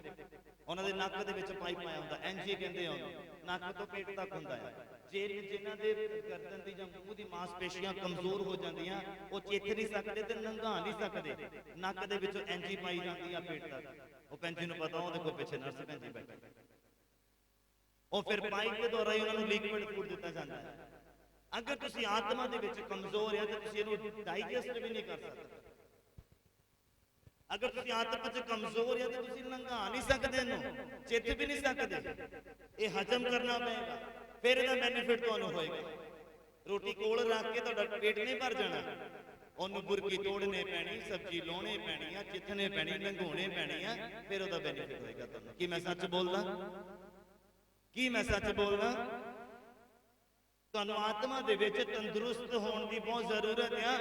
ਉਹਨਾਂ ਦੇ ਨੱਕ ਦੇ ਵਿੱਚ ਪਾਈਪ ਪਾਇਆ ਹੁੰਦਾ, ਐਨਜੀ ਕਹਿੰਦੇ ਆ ਉਹਨੂੰ, ਨੱਕ ਤੋਂ ਪੇਟ ਤੱਕ ਹੁੰਦਾ ਹੈ। ਜਿਨ੍ਹਾਂ ਦੇ ਗਰਦਨ ਦੀ ਜਾਂ ਮੂੰਹ ਦੀ ਮਾਸਪੇਸ਼ੀਆਂ ਕਮਜ਼ੋਰ ਹੋ ਜਾਂਦੀਆਂ, ਉਹ ਚਿੱਥ ਨਹੀਂ ਸਕਦੇ ਤੇ ਨੰਗਾ ਨਹੀਂ ਸਕਦੇ, ਨੱਕ ਦੇ ਵਿੱਚੋਂ ਐਨਜੀ ਪਾਈ ਜਾਂਦੀ ਆ ਪੇਟ ਤੱਕ। ਉਹ ਪੈਂਜੀ ਨੂੰ ਪਤਾ, ਉਹਦੇ ਕੋਲ ਪਿੱਛੇ ਨਰਸ ਪੈਂਜੀ ਬੈਠੀ, ਉਹ ਫਿਰ ਪਾਈਪ ਦੇ ਦੁਆਰਾ ਹੀ ਉਹਨਾਂ ਨੂੰ ਲਿਕਵਿਡ ਫੂਡ ਦਿੱਤਾ ਜਾਂਦਾ ਹੈ। ਅਗਰ ਤੁਸੀਂ ਆਤਮਾ ਦੇ ਵਿੱਚ ਕਮਜ਼ੋਰ ਹੈ ਤਾਂ ਤੁਸੀਂ ਇਹਨੂੰ ਡਾਈਜੈਸਟ ਵੀ ਨਹੀਂ ਕਰ ਸਕਦੇ। ਅਗਰ ਤੁਸੀਂ ਆਤਮਾ 'ਚ ਕਮਜ਼ੋਰ ਹੈ ਤਾਂ ਤੁਸੀਂ ਲੰਘਾ ਨਹੀਂ ਸਕਦੇ, ਇਹਨੂੰ ਚਿੱਤ ਵੀ ਨਹੀਂ ਸਕਦੇ। ਇਹ ਹਜਮ ਕਰਨਾ ਪਏਗਾ, ਫਿਰ ਇਹਦਾ ਬੈਨੀਫਿਟ ਤੁਹਾਨੂੰ ਹੋਏਗਾ। ਰੋਟੀ ਕੋਲ ਰੱਖ ਕੇ ਤੁਹਾਡਾ ਪੇਟ ਨਹੀਂ ਭਰ ਜਾਣਾ, ਉਹਨੂੰ ਬੁਰਕੀ ਤੋੜਨੇ ਪੈਣੀ, ਸਬਜ਼ੀ ਲਾਉਣੇ ਪੈਣੀ ਆ, ਚਿੱਥਣੇ ਪੈਣੀ, ਲੰਘਾਉਣੇ ਪੈਣੀ ਆ, ਫਿਰ ਉਹਦਾ ਬੈਨੀਫਿਟ ਹੋਏਗਾ ਤੁਹਾਨੂੰ। कि मैं सच बोलदा? कि मैं सच बोलदा? ਤੁਹਾਨੂੰ ਆਤਮਾ ਦੇ ਵਿੱਚ ਤੰਦਰੁਸਤ ਹੋਣ ਦੀ ਬਹੁਤ ਜ਼ਰੂਰਤ ਆ।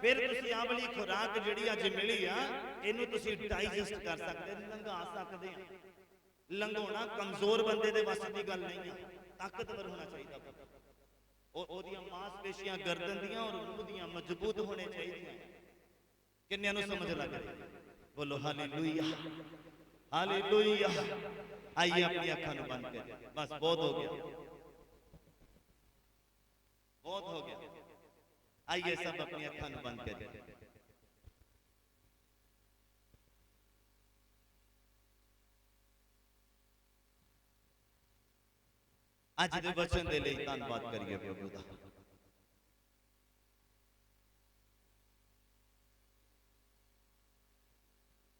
ਫਿਰ ਤੁਸੀਂ ਆਹ ਵਾਲੀ ਖੁਰਾਕ ਜਿਹੜੀ ਅੱਜ ਮਿਲੀ ਆ ਇਹਨੂੰ ਤੁਸੀਂ ਡਾਈਜੈਸਟ ਕਰ ਸਕਦੇ, ਲੰਘਾ ਸਕਦੇ ਆ। ਲੰਘਾਉਣਾ ਕਮਜ਼ੋਰ ਬੰਦੇ ਦੇ ਵੱਸ ਦੀ ਗੱਲ ਨਹੀਂ ਆ, ਤਾਕਤਵਰ ਹੋਣਾ ਚਾਹੀਦਾ। ਉਹਦੀਆਂ ਮਾਸਪੇਸ਼ੀਆਂ ਗਰਦਨ ਦੀਆਂ ਔਰ ਰੂਹ ਦੀਆਂ ਮਜ਼ਬੂਤ ਹੋਣੇ ਚਾਹੀਦੀਆਂ। ਕਿੰਨਿਆਂ ਨੂੰ ਸਮਝ ਲੱਗ ਰਹੀ? ਬੋਲੋ ਹਾਲੇਲੂਇਆ, ਹਾਲੇਲੂਇਆ। ਆइए अपनी अखा ਨੂੰ ਬੰਦ करिए। बस बहुत हो गया, बहुत हो गया। आइए सब अपनी अखा ਨੂੰ ਬੰਦ करिए। ਅੱਜ ਦੇ ਵਚਨ ਦੇ ਲਈ ਧੰਨਵਾਦ ਕਰੀਏ ਪ੍ਰਭੂ ਦਾ।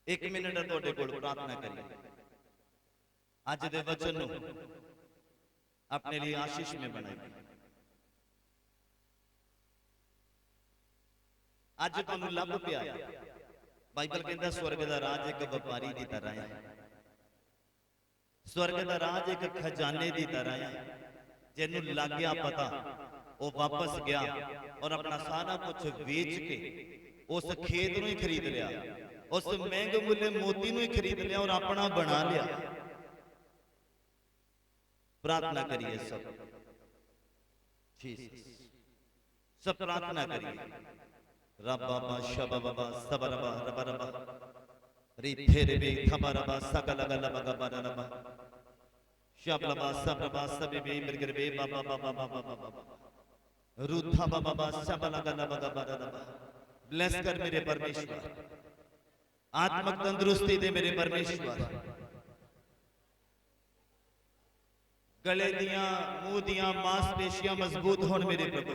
एक मिनट ਤੁਹਾਡੇ ਕੋਲ प्रार्थना करिए। आज दे वचन ਨੂੰ अपने लिए आशीष में बनाइए। ਅੱਜ ਤੁਹਾਨੂੰ ਲੱਭ ਪਿਆ। ਬਾਈਬਲ ਕਹਿੰਦਾ स्वर्ग ਦਾ ਰਾਜ ਇੱਕ ਵਪਾਰੀ ਦੀ ਤਰ੍ਹਾਂ ਹੈ। स्वर्ग ਦਾ ਰਾਜ ਇੱਕ ਖਜ਼ਾਨੇ ਦੀ ਤਰ੍ਹਾਂ ਹੈ। ਜਿਹਨੂੰ ਲੱਗ ਗਿਆ ਪਤਾ ਉਹ ਵਾਪਸ ਗਿਆ और अपना सारा कुछ ਵੇਚ के उस खेत ਨੂੰ ਹੀ खरीद लिया, उस महंगे मूल्य मोती ਨੂੰ ही खरीद लिया और अपना बना लिया। प्रार्थना करिए सब, सब प्रार्थना करिए। रब्बा शबबा सबरबा रबरबा रिथेरबे खबरबा सकलगलबगबरबा शबलबा सबरबा सबबे मिरगरबे बाबा बाबा बाबा बाबा रुथा बाबा शबलगलबगबरबा। ब्लेस कर मेरे परमेश्वर, आत्मिक तंदुरुस्ती दे मेरे परमेश्वर। गले दियां मुंह दियां मांसपेशियां मजबूत होन मेरे प्रभु।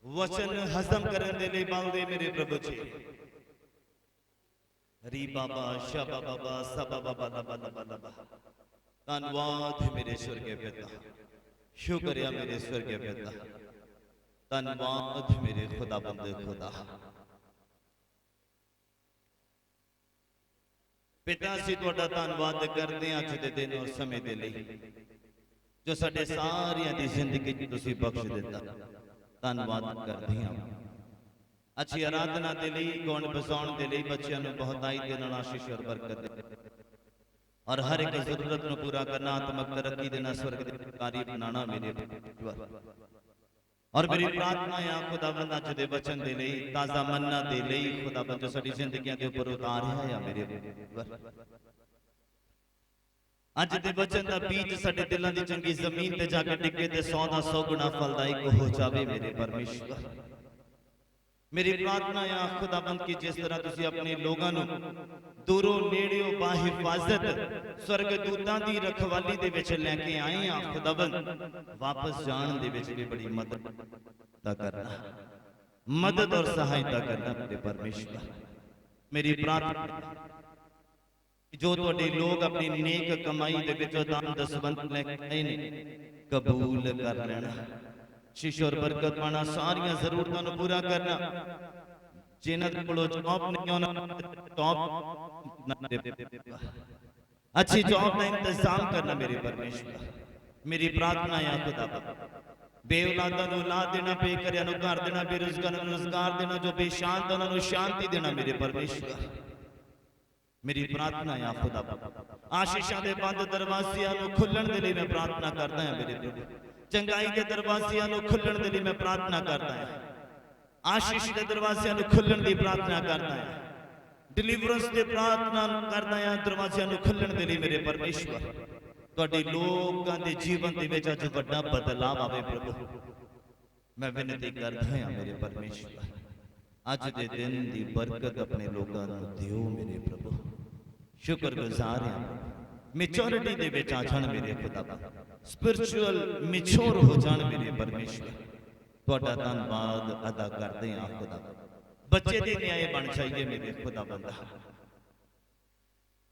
वचन हजम करने दे लिए बल दे मेरे प्रभु जी। री बाबा शबा बाबा सबा बाबा लबा लबा लबा। धन्यवाद मेरे स्वर्गीय पिता, शुक्रिया मेरे स्वर्गीय पिता, धन्यवाद मेरे खुदाबंद खुदा। पिता असीं तुहाडा धन्नवाद करदे हां अज दे दिन और समय दे लई जो साडे सारियां दी जिंदगी च तुसीं बख्श दित्ता। धन्नवाद करदे हां। अच्छी आराधना दे लई, गौण बजाउण दे लई, बच्चिआं नूं बहुताई दे नाल आशीष और बरकत दे और हर एक जरूरत नूं पूरा करना, आत्मक तरक्की देना, स्वर्ग दे कारी बनाना मेरे परमेश्वर। और मेरी प्रार्थना है खुदाबंद अज दे वचन दे लई, ताजा मन्ना दे लई खुदाबंद जो साडी जिंदगियां दे उपर उतारिया है मेरे परमेश्वर। अज दे वचन दा बीज साडे दिलां दी चंगी जमीन ते जाके टिके ते 100 दा 100 गुना फलदायक हो जावे मेरे परमेश्वर। मेरी प्रार्थना है खुदाबंद की जिस तरह तुसी अपने लोगां नूं दूरों नेड़ियों बाहिफाजत स्वर्गदूतां दी रखवाली दे विच लैके आए हैं खुदाबंद, वापस जाण दे विच भी बड़ी मदद करना, मदद और सहायता करना मेरे परमेश्वर। मेरी प्रार्थना जो तुहाडे लोग अपनी नेक कमाई दे विच दान दसवंत लैके आए ने कबूल कर लेना। शिश और बरकत पाना, सारियां जरूरतां नूं पूरा करना। जिन्हां दे कोलों जॉब नहीं उन्हां जॉब अच्छी जॉब का इंतजाम करना मेरे परमेश्वर। मेरी प्रार्थना है खुदा बेऔलादां नूं औलाद देना, बेघरियां नूं घर देना, बेरोजगारां नूं रोजगार देना, जो बेशांत उन्हां नूं शांति देना मेरे परमेश्वर। मेरी प्रार्थना है खुदा आशीषां दे बंद दरवाज़िआं नूं खुलण दे लई मैं प्रार्थना करदा हां मेरे प्रभु। चंगाई के दरवाज़िआं नूं खुलण दे लई मैं प्रार्थना करदा हां। आशीष के दरवाज़िआं नूं खुलण दी प्रार्थना करदा हां। डिलीवरेंस दी प्रार्थना करदा हां, दरवाज़िआं नूं खुलण दे लई मेरे परमेश्वर। तुहाडे लोकां दे जीवन दे विच अज वड्डा बदलाव आवे प्रभु, मैं विनती करदा हां मेरे परमेश्वर। अज दे दिन दी बरकत अपने लोकां नूं दिओ मेरे प्रभु। शुक्रगुजार हां मैच्योरिटी दे विच आ जाण मेरे खुदा, स्पिरिचुअल मैच्योर हो जाण मेरे परमेश्वर। तुहाडा धन्नवाद अदा करदे हां खुदा। बच्चे दे न्याय बन जाइए मेरे खुदा बंदा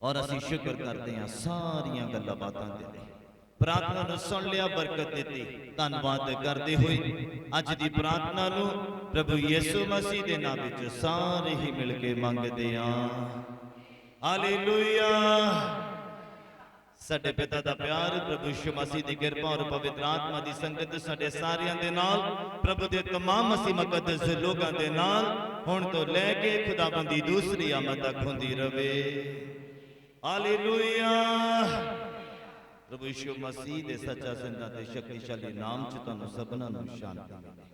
और असीं शुक्र करदे हां सारियां गल्लां बातां दे लई। प्रार्थना नूं सुण लिया, बरकत दित्ती। धन्नवाद करदे होए अज दी प्रार्थना नूं प्रभु यीशु मसीह दे नाम विच सारे ही मिल के मंगदे हां। हालेलुया, ਸਾਡੇ ਪਿਤਾ ਦਾ ਪਿਆਰ, ਪ੍ਰਭੂ ਯਿਸੂ ਮਸੀਹ ਦੀ ਕਿਰਪਾ ਔਰ ਪਵਿੱਤਰ ਆਤਮਾ ਦੀ ਸੰਗਤ ਸਾਡੇ ਸਾਰਿਆਂ ਦੇ ਨਾਲ, ਪ੍ਰਭੂ ਦੇ तमाम ਮਸੀਹ ਮੁਕੱਦਸ ਲੋਕਾਂ ਦੇ ਨਾਲ ਹੁਣ ਤੋਂ ਲੈ ਕੇ ਖੁਦਾਬੰਦੀ ਦੂਸਰੀ ਆਮਦ ਤੱਕ ਹੁੰਦੀ ਰਵੇ। ਹਾਲੇਲੂਇਆ। ਪ੍ਰਭੂ ਯਿਸੂ ਮਸੀਹ ਦੇ ਸੱਚਾ ਜ਼ਿੰਦਾ ਤੇ ਸ਼ਕਤੀਸ਼ਾਲੀ ਨਾਮ 'ਚ ਤੁਹਾਨੂੰ ਸਭਨਾਂ ਨੂੰ ਸ਼ਾਂਤੀ ਮਿਲੇ।